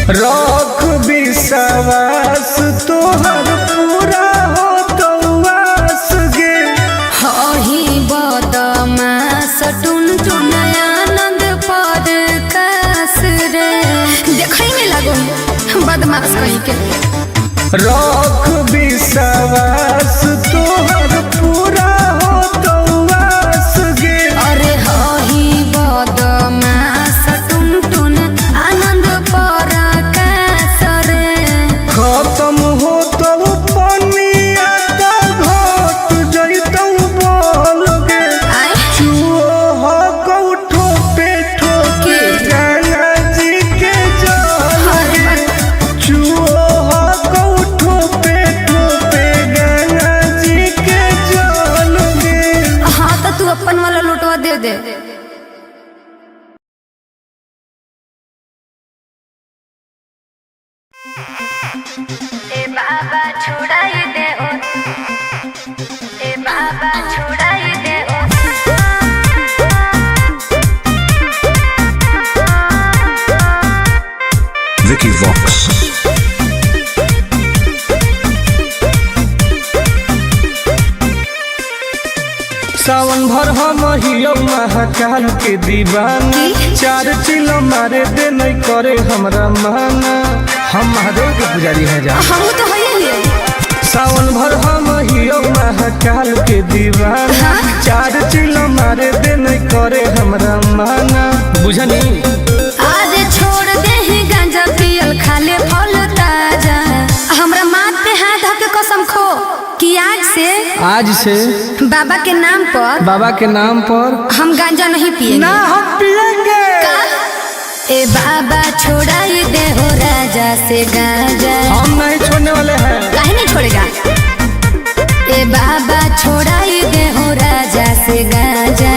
रख विश्वास तोहर पूरा हो तो वास गे हही बदमास टुन टुन आनंद पर कास रे देखई में लगो बदमाश कहीं के रख विश्वास तोहर पूरा हो तो वास गे अरे हही बदमाश टुन टुन आनंद पर कास रे खत्म हो तो पनिया तो घट जइतौ बोल गे आए चुओ हो कौठो पे ठोके गंगा जी के जल गे चुओ हो कौठो पे गंगा जी के जल गे हाँ तो तू अपन वाला लुटवा दे दे ए बाबा छुड़ाई दे ओ ए बाबा छुड़ाई दे ओ Vicky Vox. सावन भर हम हियो महाकाल के दीवाना चार चिलो मारे दे नहीं करे हमरा माना हम महादेव के पुजारी हैं जा हम तो है ही सावन भर हम हियो महाकाल के दीवाना चार चिलो मारे दे नहीं करे हमरा माना बुझनी आज छोड़ दे ही गांजा पियल आज से बाबा के नाम पर हम गांजा नहीं पिएंगे। ना हम पिएंगे। ए बाबा छोड़ाई दे हो राजा से गांजा। हम नहीं छोड़ने वाले हैं। काहे नहीं छोड़ेगा? ए बाबा छोड़ाई दे हो राजा से गांजा।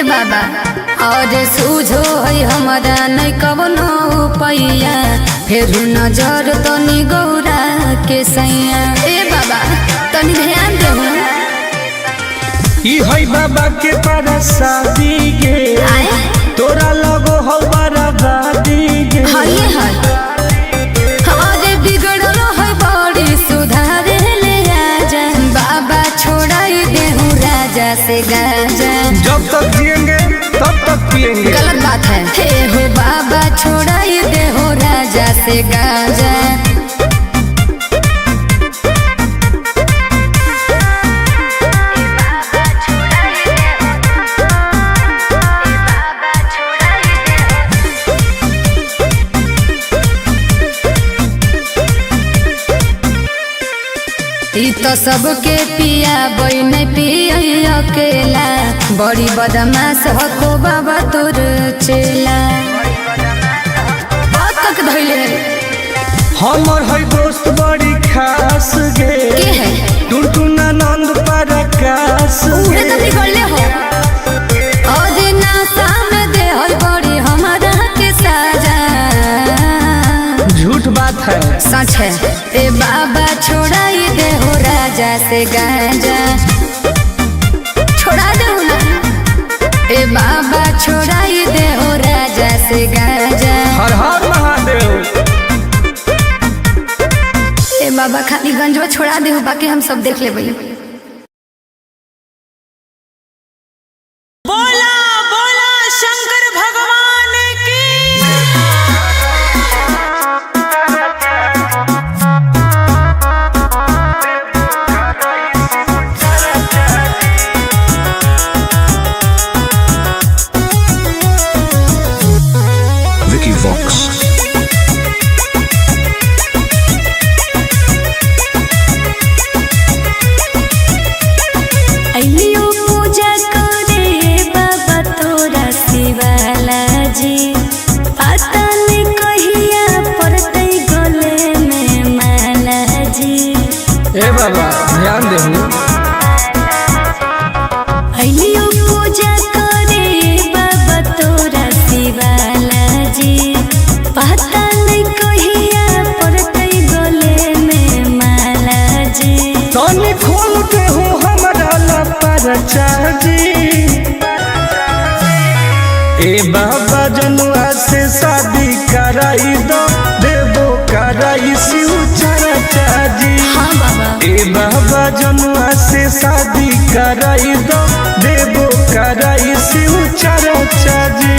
बाबा और सूझो है हमारा नहीं कवनो पैया, फिर नजर तनी गौरा के सैया। ए बाबा तनी ध्यान देहु। ई है बाबा के परसादी गे, तोरा लगो हो बराबादी गे। हाय हाय हमारे बिगड़ल है बड़ी सुधारे ले आजा। बाबा छोड़ाई देहु राजा से गांजा। जब तक जिएंगे तब तक पिएंगे। गलत बात है। हे हो बाबा छोड़ाई दे हो राजा से गांजा। ई तो सबके पिया बई नहीं पिया अकेला, बड़ी बदमाश हो बाबा तोर चेला। बहुत तक धइले हमर है दोस्त बड़ी खास गे। के है? टुनटुना नंद परकाश उहे तो बिगड़ले हो। और नासा में दे हो बड़ी हमारा के साजा। झूठ बात है। सच है। ए बाबा छोड़ाई दे हो राजा से गांजा। छोड़ा दे ना। ए बाबा छोड़ाई दे हो राजा से गांजा। हर हर महादेव। ए बाबा खाली गंजवा छोड़ा दे हो, बाकी हम सब देख लेबै। बोला बोला शंकर भगवान की। Vicky Vox. अइलियो पूजा करे बाबा तोरा शिवाला जी। पता नहीं कहिया पड़तै गले में माला जी। ए बाबा ध्यान देहु। अइलियो पूजा करे बाबा तोरा शिवाला जी। पता नहीं कहिया पड़तै गले में माला जी। तनी खोल के हो हमारा लपरचा जी। ए बाबा जनुआ से शादी कराई दो, देवो कराई शिव चरचा जी। हाँ बाबा। ए बाबा जनुआ से शादी कराई दो, देवो कराई शिव चरचा जी।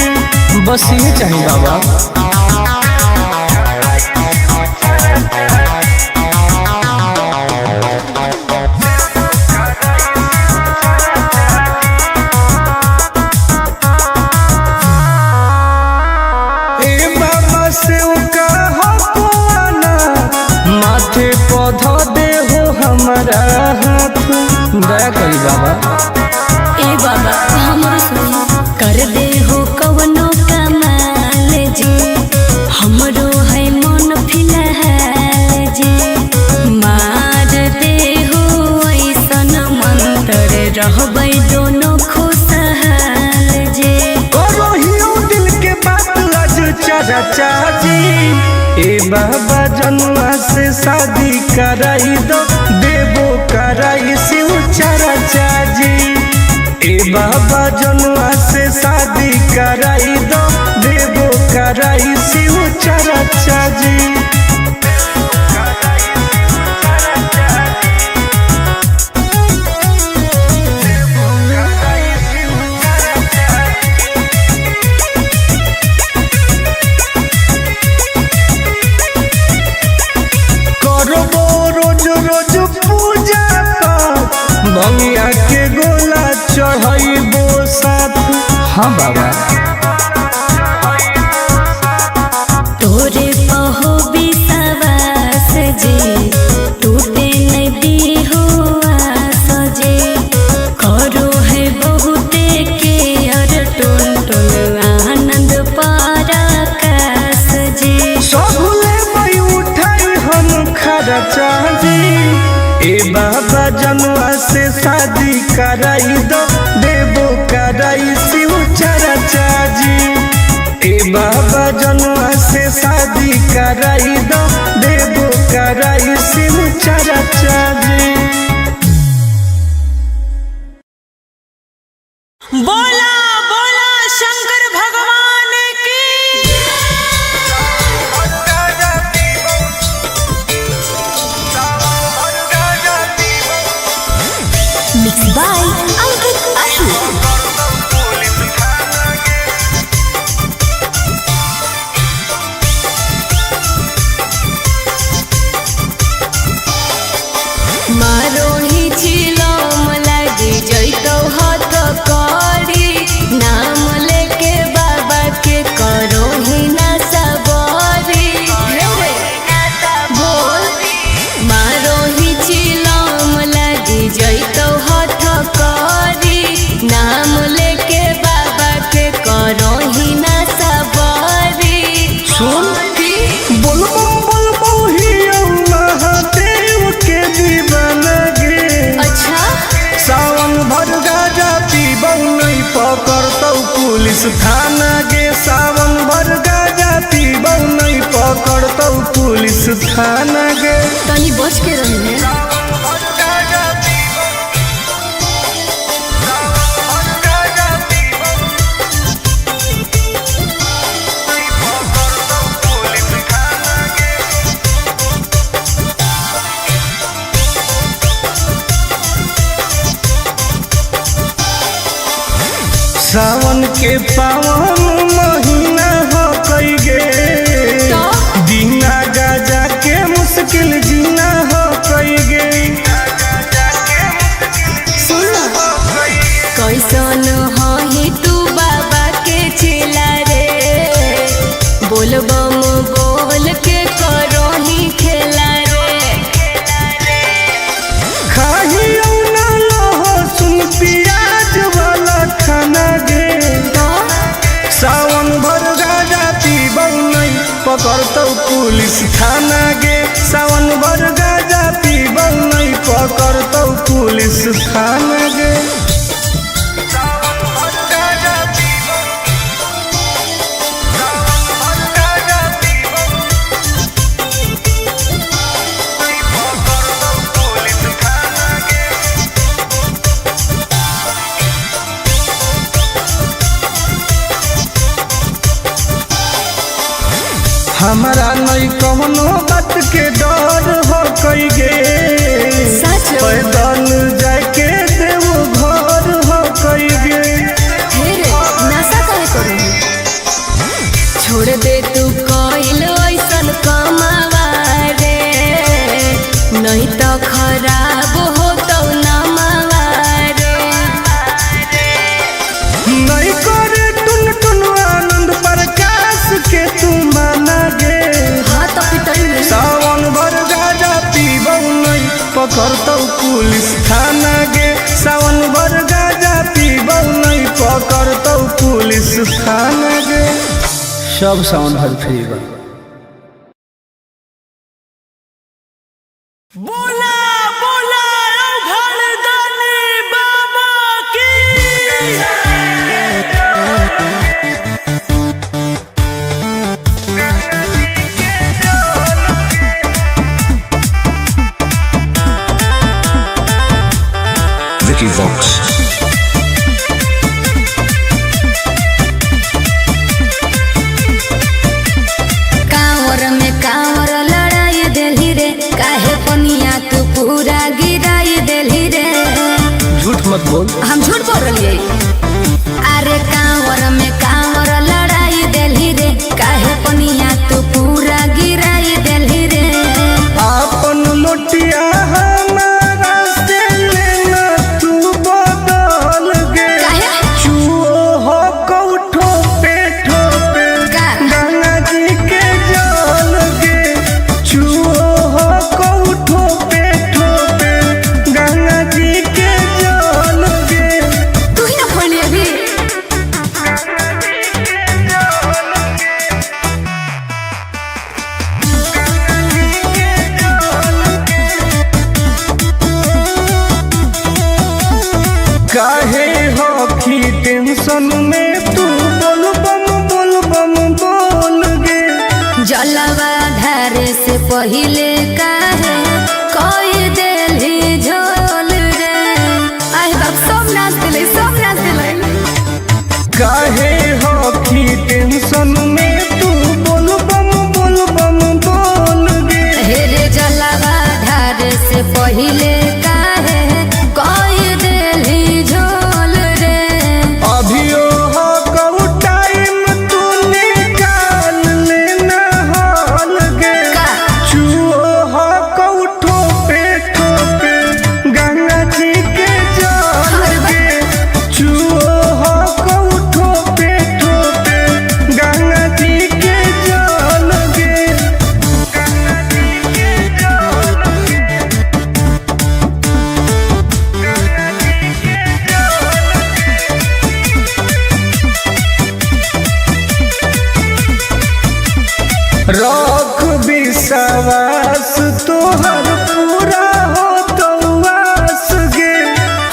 बस ये चाहिए बाबा। माथे पौधा दे हो हमारा हाथ, दया करी बाबा। ए बाबा हमरो सुन कर दे हो कवनो कमाल जी। हमरो है मन फिलहाल जी। मार दे हो ऐसन मंत्र रहबै दोनों खुशहाल जी। करो हियो दिल के बात आज चरचा जी। ए बाबा जनुआ से शादी कराई दो, देवो कराई शिव चरचा जी। ए बाबा जनुआ से शादी कराई दो, देवो कराई शिव चरचा जी। रोज रोज पूजा हाँ बाबा। तोरे पहो विश्वास जे टूटे नहीं दी हुआ सजे करो है बहुते के और टुन टुन आनंद पराकाश जे सबले मई उठाई हम खर्चा जी। ए बाबा जनुआ से शादी कराई दो देवो कराई शिव चर्चा जी। ए बाबा जनुआ से शादी कराई दो देवो कराई शिव चर्चा जी। बोला बोला शंकर भगवान की। मिक्स बाय अंकित अही। मारो ही छिलम लागी जइतो हाथ करी नाम लेके बाबा के करो ही ना सबरी बोल मारो ही छिलम लागी जइतो हाथ करी नाम लेके बाबा के करो ही ना सबरी सुन बोल ही महादेव के दीवाना गे। अच्छा सावन भर गाजा पीबौ नहीं पकड़तौ पुलिस थाना गे। सावन भर गाजा पीबौ नहीं पकड़तौ पुलिस थाना गे। तनी बच के रही है। सावन के पावन महीना हो कई गे दीना गाजा के मुश्किल जीना हो कई गे। कैसन ही तू बाबा के चिला रे बोलबम बोल के करो ही खेला रे खाही ना लहसुन प्याज वाला खाना गे। सावन भर गाजा पीबौ नहीं पकड़तौ पुलिस थाना गे। सावन भर गाजा पीबौ नहीं पकड़तौ पुलिस थाना गे। हमारा नहीं कौनो बात के डर हो कई गे सच पैदल जाके देवो घर हो कई गे। फिर नशा करे करो छोड़ दे तू कोइल ऐसन कमावा रे नहीं तो खराब हो तो नमावा रे नहीं करे टुन टुन आनंद प्रकाश के तू माना गे। हाँ तो पिटल सावन भर गाजा पीबौ नहीं पकड़तौ पुलिस थाना गे। सावन भर गाजा पीबौ नहीं पकड़तौ पुलिस थाना गे। सब सावन भर फ्री बा। बोला बोला औघड़दानी बाबा की। Vicky Vox. कांवर में कांवर लड़ाई देली रे काहे पनिया तू पूरा गिराई देली रे। झूठ मत बोल। हम झूठ बोल रही अरे कांवर में कांवर लड़ाई देली रे काहे पनिया तू पूरा गिराई देली रे। आपन लोटिया हमारा से लेना तू बदल गे। काहे? चुओ हो पहिले काहे कोई देली झोल रे। आए बाप सब नाच दिले, सब नाच दिले। काहे हो की टेंशन में तू बोल बम बोल गे। हेरे जलावा ढार से पहिले काहे कोई देली झोल रे। अभियो हो कऊ टाइम तू निकाल लेना हाल गे। चुओ हो कऊ ठोपे गंगा जी के जल गे। चुओ हो कऊ ठोपे गंगा जी के जल गे। गंगा जी के जल गे। गंगा जी के रख विश्वास तोहर पूरा हो तो वास गे।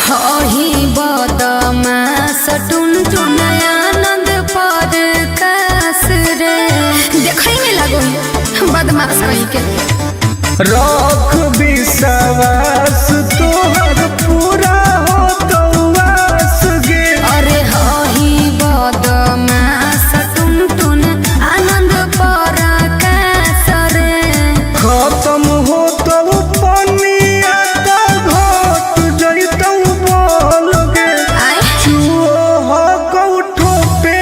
हही बदमाश टुन टुन आनंद पर कास रे। देखई में लागो बदमाश कहीं के। रख विश्वास तोहर पूरा हो तो वास गे। अरे हही बदमाश टुन टुन आनंद पर कास रे। खत्म हो तो पनिया तो घट जइतौ बोल गे। आए चुओ हो कऊ ठोपे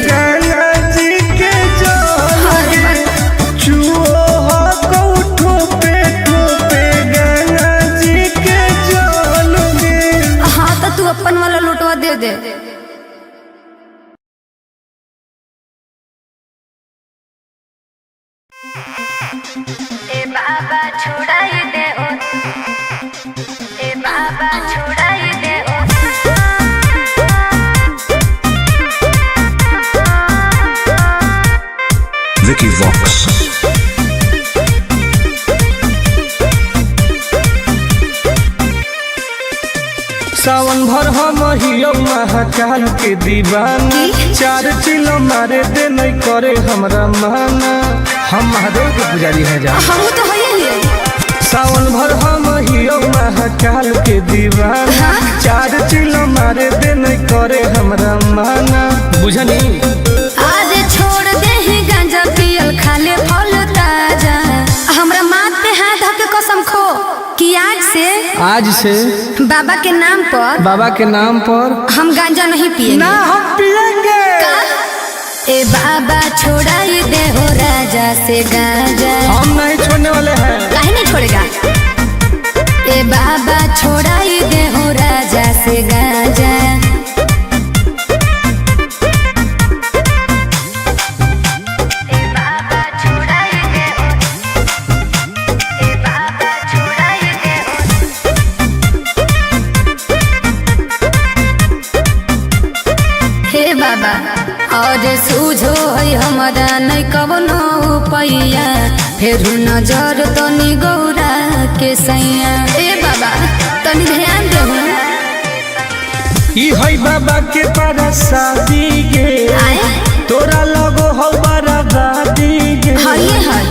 गंगा जी के जल गे। चुओ हो कऊ ठोपे गंगा जी के जल गे। हाँ तो तू अपन वाला लुटवा दे दे। ए बाबा छुड़ाई दे ओ, ए बाबा छुड़ाई दे ओ। Vicky Vox. सावन भर हम हियो महाकाल के दीवाना। चार चिलो मारे दे नहीं करे हमरा माना। हम महादेव के पुजारी हैं जा। हम तो है ही। सावन भर हम हियो महाकाल के दीवाना। चार चिलो मारे दे नहीं करे हमरा माना। बुझनी आज छोड़ दे ही गांजा पियल खाले फल ताजा। हमरा माथ पे हाथ धऽ के कसम खो कि आज से बाबा के नाम पर हम गांजा नहीं पिएंगे। ना हम पिएंगे। ए बाबा छोड़ाई दे हो राजा से गांजा। हम नहीं छोड़ने वाले हैं। काहे नहीं छोड़ेगा। ए बाबा छोड़ाई दे हो राजा से गांजा। हे बाबा और सूझो है हमारा नहीं कवनो पैया। फेर नजर तनी गौरा के सैया। ए बाबा तनी ध्यान देहु। ई है बाबा के पारा शादी गे। आए तोरा लगो हो बराबादी गे। हइए है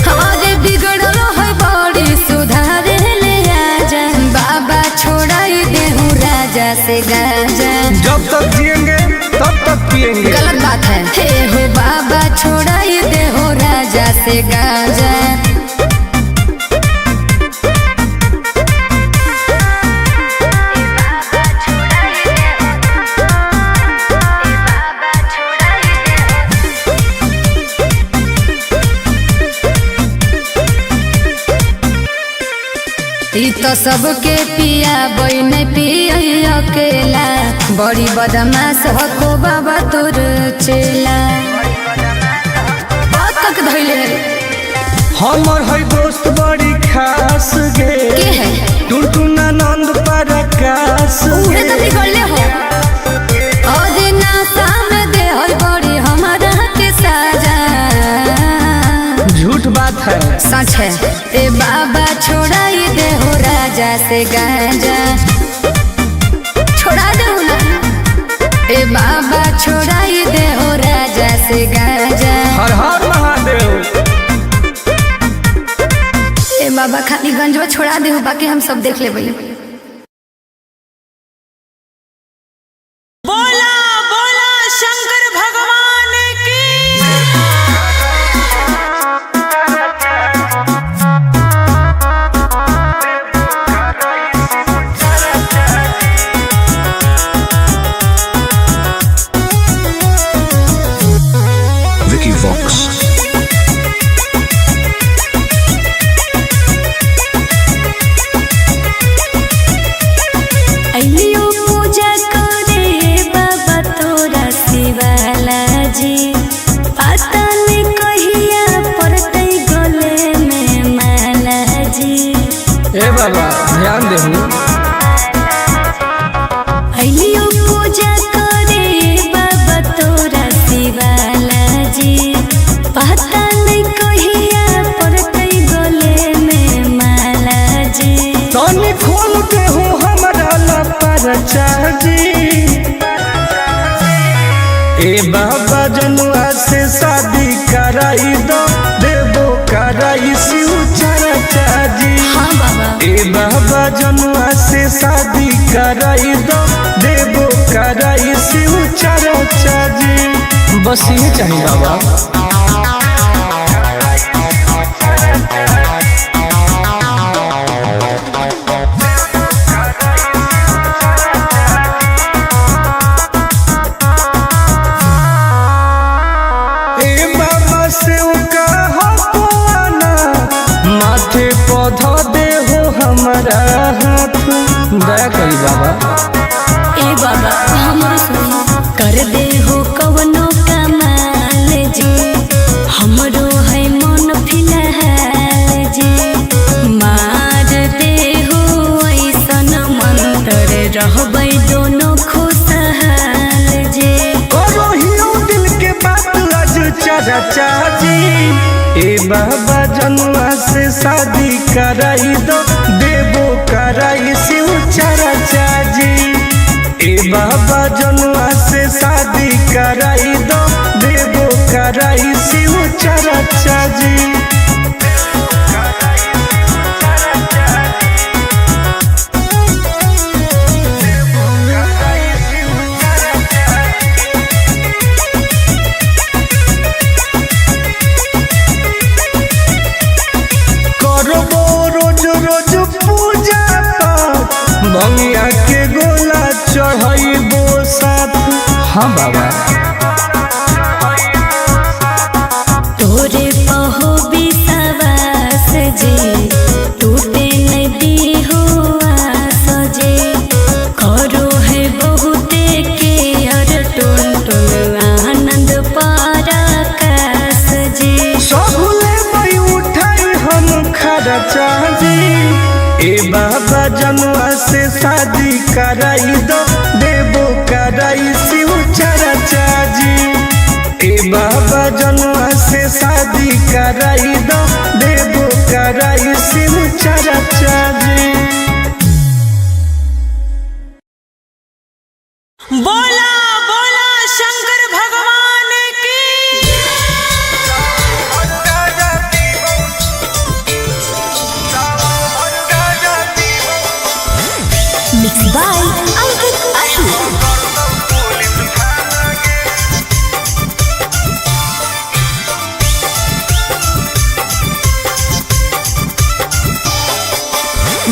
हमारे बिगड़ल है बड़ी सुधारे ले आजा। बाबा छोड़ाई देहु राजा से गांजा। जब तक जिएंगे तब तक पिएंगे। गलत बात है। हे हो बाबा छोड़ाई दे हो राजा से गांजा। ई तो सबके पिया बन पिया अकेला। बड़ी बदमाश हो बाबा तोर चेला। बहुत तक धैले हमर है दोस्त बड़ी खास गे। के है टुनटुन आनंद पराकाश उहे तो बिगड़ले हो। और नासा में दे हो बड़ी हमारा के साजा। झूठ बात है। सच है। ए बाबा छोड़ाई दे हो राजा से गांजा। छोड़ा दे ना। ए बाबा छोड़ाई दे हो राजा से गांजा। हर हर महादेव। खाली गंजवा छोड़ा दे बाकी हम सब देख लेबै। बोला बोला शंकर भगवान की। Vicky Vox. अइलियो पूजा करे बाबा तोरा शिवाला जी, पता नहीं कहिया पड़तै गले में माला जी। ए बाबा ध्यान देहु। अइलियो पूजा करे बाबा तोरा शिवाला जी, पता नहीं कहिया पड़तै गले में माला जी। तनी खोल के हो हमरा लपरचा जी। ए बाबा जनुआ से शादी कराई दो, देबो कराई शिव चर्चा जी। हाँ बाबा। ए बाबा जनुआ से शादी कराई दो, देबो कराई शिव चर्चा जी। बस ये चाहिए बाबा। माथे पौधा दे हो हमारा हाथ, दया करी बाबा। ए बाबा हमरो सुन कर दे हो कवनो कमाल जी, हमरो है मन फिलहाल जी। मार दे हो ऐसन मंत्र रहबै दोनों खुशहाल जी। करो हियो दिल के बात आज चर्चा जी। ए बाबा जनुआ से शादी कराई दो, देबो कराई शिव चर्चा जी। ए बाबा जनुआ से शादी कराई दो, देबो कराई शिव चर्चा जी। भंगिया के गोला चढ़ाइबो साथ। हाँ बाबा। तोरे पहो विश्वास जी, टूटे नदी हो आस जी। करो है बहुते के अर टुन टुन आनंद पराकाश जी। सबले मई उठाई हम खर्चा जी। ए बाबा जनुआ से शादी कराई दो, देबो कराई शिव चर्चा जी। ए बाबा जनुआ से शादी कराई दो, देबो कराई शिव चर्चा जी। बोला बोला शंकर भगवान की। Mix by Ankit Ashu.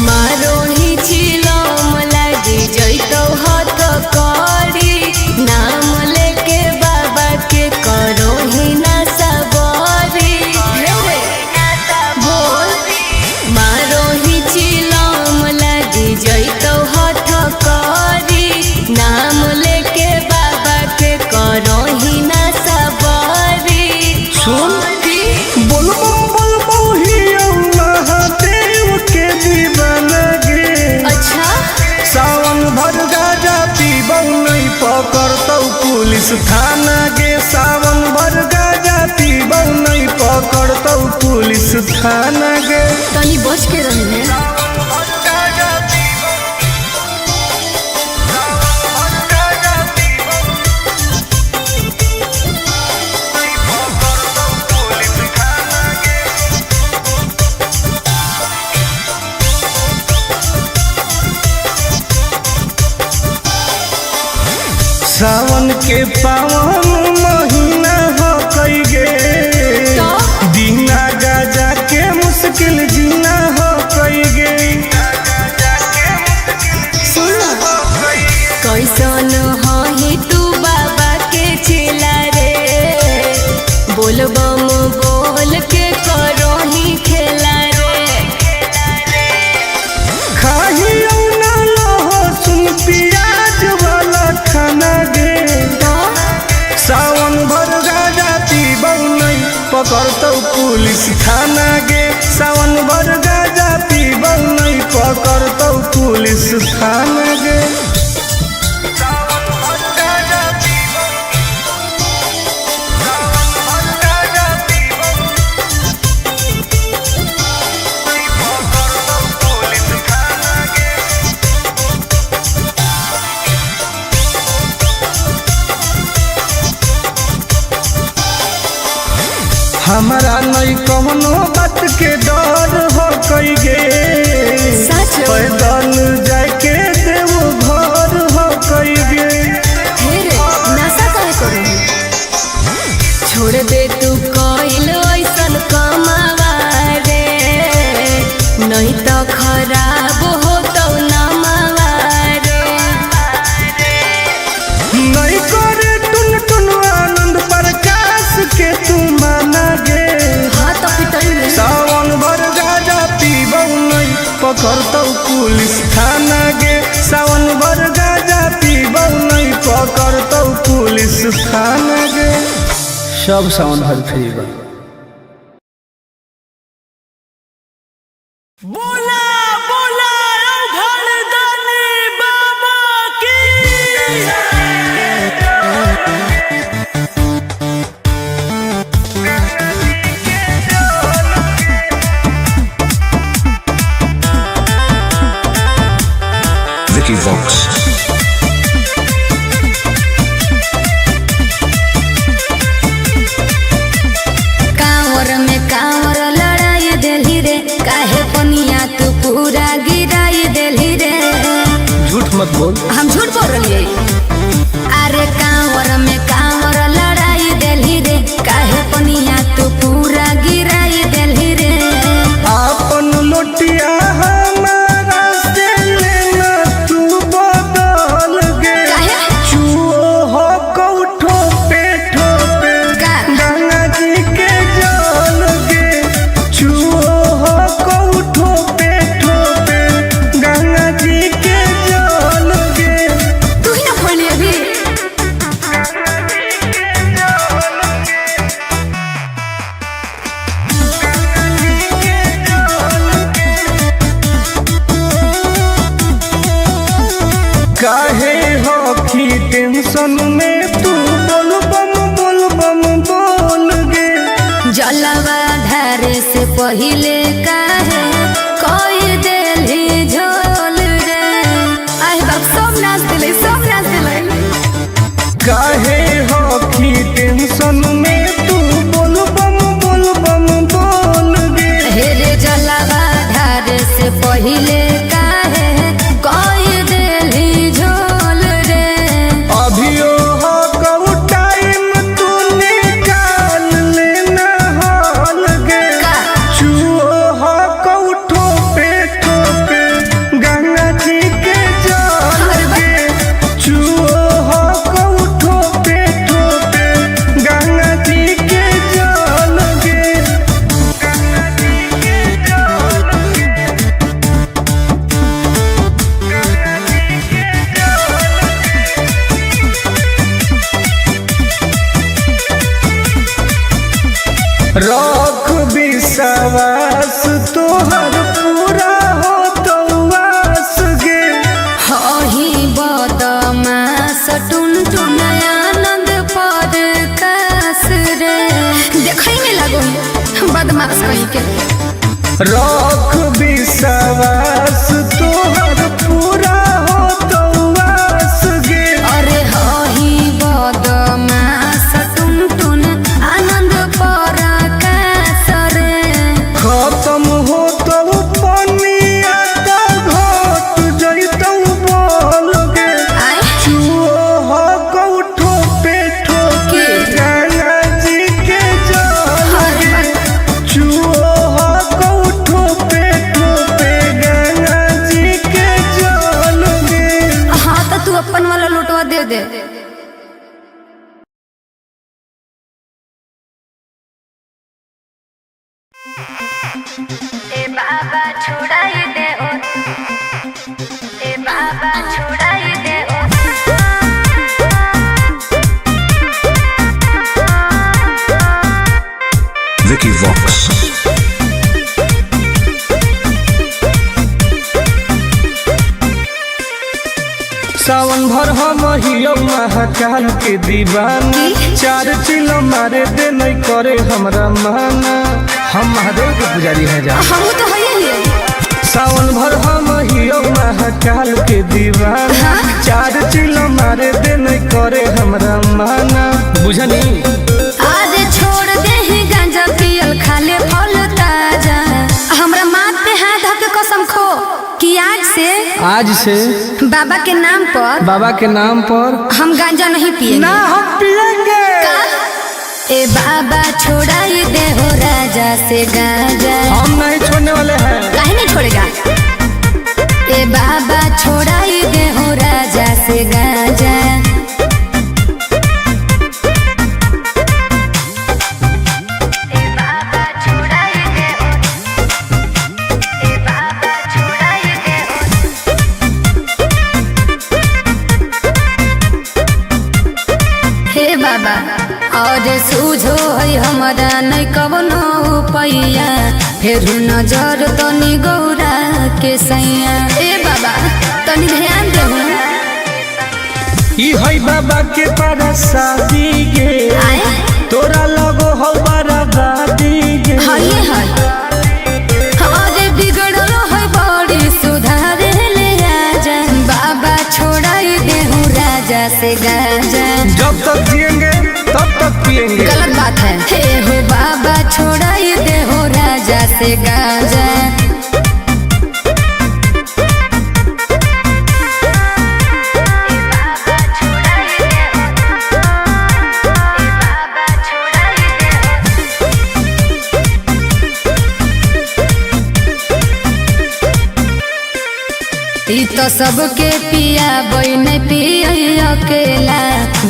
मारो ही छिलो मलाई जइतो हाथ करी, नाम लेके बाबा के करो ही ना सबरी। बोल मारो ही छिलो मलाई जइतो हाथ करी, नाम लेके बाबा के करो ही ना सबरी। सुन बोल बोल बोहिया महादेव के दीवाना गे। अच्छा सावन भर गाजा पीबौ नहीं पकड़तौ पुलिस थाना गे। सावन भर गाजा पीबौ नहीं पकड़तौ पुलिस थाना गे। तनी बच के रही है। के पावन महीना हो कई गे दीना गाजा के मुश्किल जीना हो कई गे। कैसन हो तू बाबा के चेला रे बोल बम बोल के करो ही खेला रे। खाही ना लहो सुन प्याज वाला खाना गे सावन भर गाजा पीबौ नहीं पकड़तौ पुलिस थाना गे सावन भर गाजा पीबौ नहीं पकड़तौ पुलिस थाना गे। हमारा नहीं कौनो बात के डर हो कई गे पैदल जाके देव घर हो कई गे। नशा काहे करू छोड़ दे तू कइल ऐसन कमावा रे नहीं तो खराब हो तो नमावा रे। नहीं करे टुन टुन आनंद प्रकाश के तू माना गे हाँ तो पिटाई सावन भर गाजा पीबौ नहीं पकड़तौ पुलिस थाना गे सावन भर गाजा पीबौ नहीं पकड़तौ पुलिस थाना गे। सब सावन भर फ्री बा। बोला बोला घरदानी बाबा की Vicky Vox. कांवर में कांवर लड़ाई देली रे काहे पनिया तू पूरा गिराई देली रे। झूठ मत बोल हम झूठ बोल रही अरे कांवर में कांवर लड़ाई देली रे काहे पनिया तू पूरा गिराई देली रे। आपन लोटिया हमारा से लेना तू बदल गे काहे? चुओ हो कौठो पे ठोपे का? गंगा जी के जल गे चुओ हो कौठो पे ठोपे गंगा जी के जल गे। तू ही ना खोली अभी काहे हो की टेंशन में तू बोल बम बोल गे जलवा धारे से पहिले काहे कोई देली झोल रे। आई बाप सब नाच दिले काहे हो की टेंशन में तू बोल बम बोल गे हेरे जलवा धारे से पहिले काहे कोई देली झोल रे। अभियो हो कऊ टाइम तू निकाल लेना हॉल गे का? चुओ हो कऊ ठोपे ठोपे गंगा जी के जल गे चुओ हो कऊ ठोपे ठोपे गंगा जी के जल गे। रख विश्वास तोहर पूरा हो तो वास गे हही बदमास टुन टुन आनंद पर कास रे। देखै में लगो बदमाश कहीं के रख विश्वास तोहर पूरा हो तो वास गे अरे हही बदमास टुन टुन आनंद पर कास रे। खत्म हो तो पनिया तो घट जैतौ बोल गे आय चुओ हो कौठो पे ए बाबा छोड़ाई दे ओ, ए बाबा छोड़ाई दे ओ। Vicky Vox. सावन भर हम हियो महाकाल के दीवाना, 4 चिलो मारे दे नहीं करे हमरा माना। हम महादेव के पुजारी हैं जा। हम तो है ही। सावन भर हम हियो महाकाल के दीवाना, 4 चिलो मारे दे नहीं करे हमरा माना। बुझनी आज छोड़ दे ही गांजा पियल खाले फल ताजा। हमरा माथ पे हाथ धके कसम खो कि आज से बाबा के नाम पर हम गांजा नहीं पिएंगे। ना हम पिएंगे। ए बाबा छोड़ाई दे हो राजा से गांजा। हम नहीं छोड़ने वाले हैं। काहे नहीं छोड़ेगा? ए बाबा छोड़ाई दे हो राजा से गांजा। बाबा और सूझो है हमारा नहीं कवनो पैया, फिर नजर तनी गौरा के सैया। ए बाबा तनी ध्यान दे। ई है बाबा के परसादी गे, तोरा लगो हो बराबादी गे। हाय हाय अरे बिगड़ल है बड़ी सुधार ले आजा। बाबा छोड़ाई दे हूँ राजा से गांजा। जब तक जिएंगे तब तक पिएंगे। गलत बात है। हे हो बाबा छोड़ाई दे हो राजा से गांजा। ई तो सबके पिया बन पिया अकेला,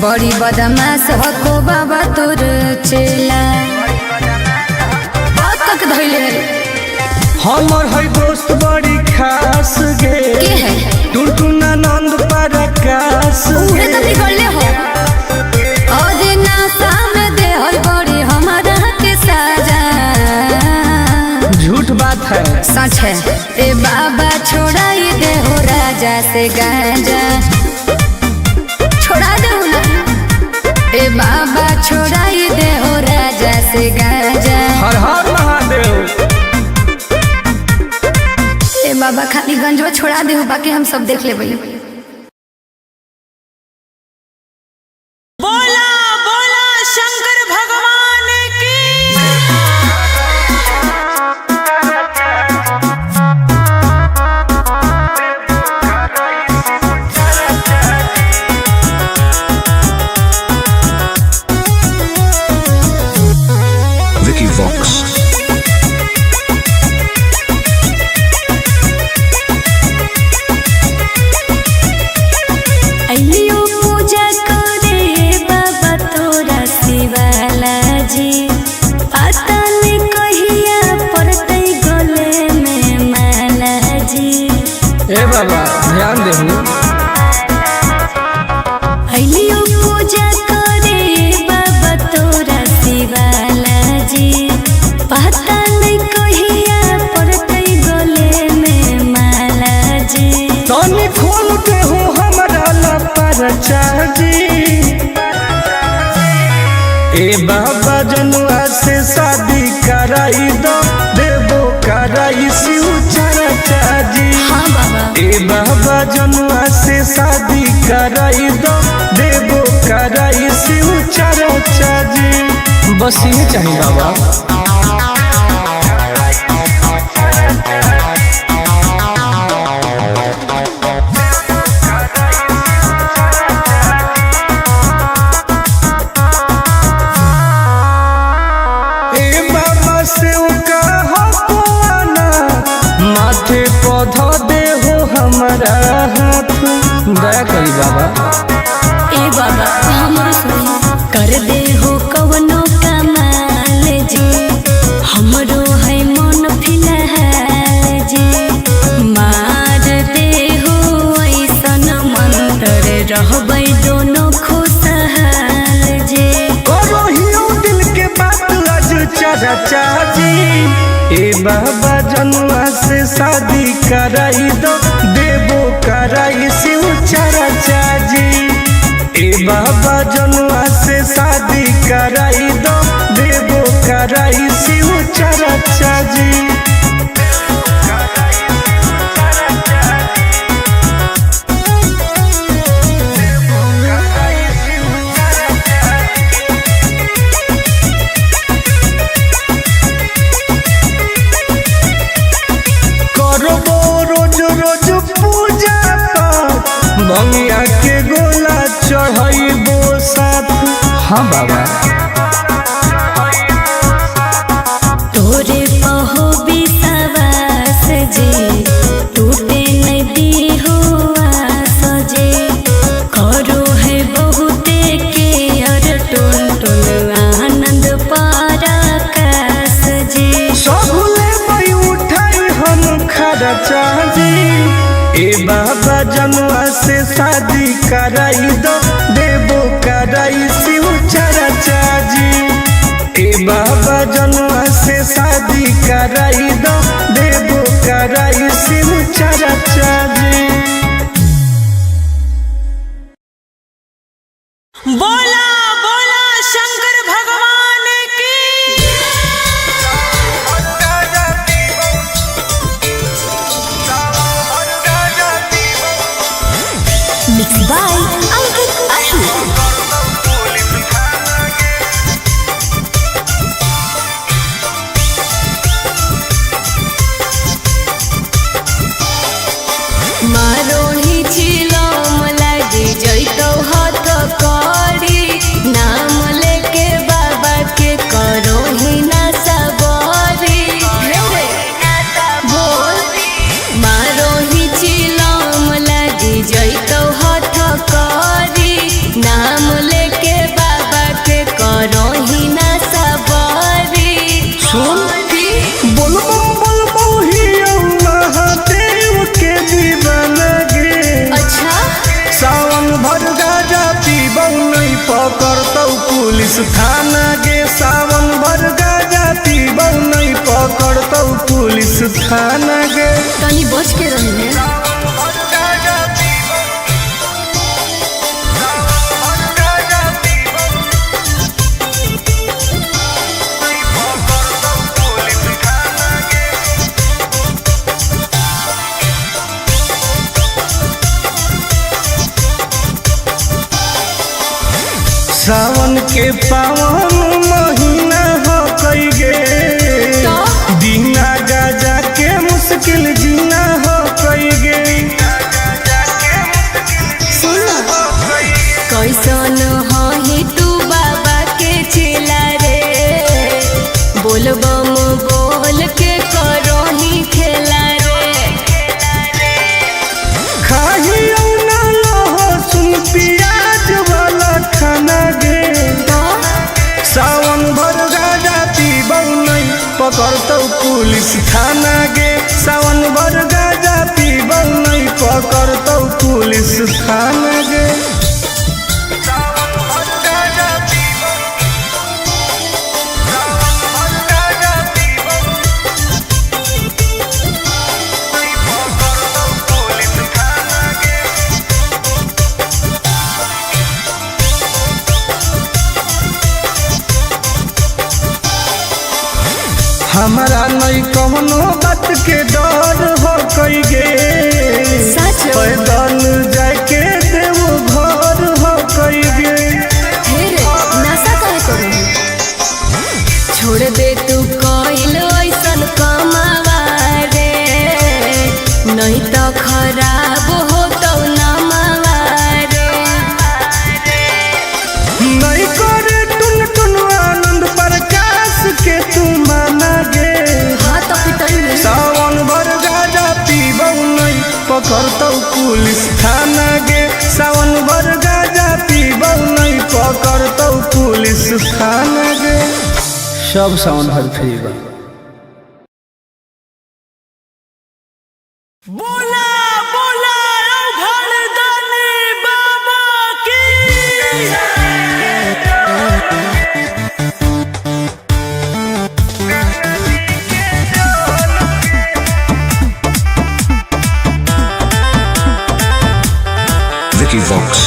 बड़ी बदमाश हको बाबा तोर चेला। बहुत तक धैले हमर है दोस्त बड़ी खास गे। के है? टुनटुना नंद परकाश उहे तो बिगड़ले हो। और नासा में दे हो बड़ी हमारा के साजा। झूठ बात है। सच है। ए बाबा छोड़ाई दे हो राजा से गांजा। छोड़ा दे ना। ए बाबा छोड़ाई दे हो राजा से गांजा। हर हर महादेव। ए बाबा खाली गंजवा छोड़ा दे हो, बाकी हम सब देख लेबै। बोला बोला शंकर भगवान की। Vicky Vox. अइलियो पूजा करे बाबा तोरा शिवाला जी। पता नहीं कहिया पड़तै गले में माला जी। ए बाबा ध्यान देहु। अइलियो पूजा करे बाबा तोरा शिवाला जी। पता नहीं कहिया पड़तै गले में माला जी। तनी खोल के हो हमरा ला परचा जी। ए बाबा जनुआ से शादी कराई दो, देवो कराई शिव चर्चा जी। हाँ बाबा। ए बाबा जनुआ से शादी कराई दो, देवो कराई शिव चर्चा जी। बस ये चाहिए बाबा। माथे पौधा दे हो हमारा हाथ, दया करी बाबा। ए बाबा हमर सुनी कर दे हो कवनो कमाल जी। हमरो है चाचा जी। ए बाबा जनुआ से शादी कराई दो, देवो कराई शिव चाचा जी। ए बाबा जनुआ से शादी कराई दो, देवो कराई शिव चाचा जी। बंगिया के गोला चढ़ाइबो साथ। हाँ बाबा तोरे पहो विश्वास जे टूटे नहीं हुआ सजे। करो है बहुते के अर टुन टुन आनंद पराकाश जे। सबले मई उठाई हम खर्चा जी। ए बाबा जनुआ से शादी कराई दो, देवो कराई शिव चाचा जी। ए बाबा जनुआ से शादी कराई दो, देवो कराई शिव चाचा जी। बोला बोला शंकर भगवान की। Mixed by Ankit Ahi. मारोही छिलम लागी जइतो हाथ करी। नाम लेके बाबा के करोही ना सबरी। बोल मारोही छिलम लागी जइतो हाथ करी। नाम लेके बाबा के करोही ना सबरी। सुन बोल बोल बोहिया महादेव के दीवाना गे। अच्छा सावन भर गाजा पीबौ नहीं पकड़तौ पुलिस थाना गे। सावन भर गाजा पीबौ नहीं पकड़तौ पुलिस थाना गे। तनी बच के रही है। सावन के पावन महीना हो कई गे। बिना गाजा के मुश्किल जीना हो कई गे। कैसन ही तू बाबा के चेला रे। बोलबम बोल के करो ही खेला रे। खाही ना लहसुन प्याज वाला खाना गे। सावन भर गाजा पीबौ नहीं पकड़तौ पुलिस थाना गे। सावन भर गाजा पीबौ नहीं पकड़तौ पुलिस थाना गे। हमारा नहीं कौनो बात के डर हो कई गे। पैदल जाके देव घर हो कई गे। नशा काहे करू? छोड़ दे तू कइल ऐसन कमावा रे। नहीं तो खराब हो तो नमावा रे। नहीं करे टुन टुन आनंद प्रकाश के तू माना गे। हाँ तो पिटाई सावन भर गाजा पीबौ नहीं पकड़तौ पुलिस थाना गे। सावन भर गाजा पीबौ नहीं पकड़तौ पुलिस थाना गे। सब सावन भर फ्री बा। बोला बोला घरदानी बाबा की। Vox.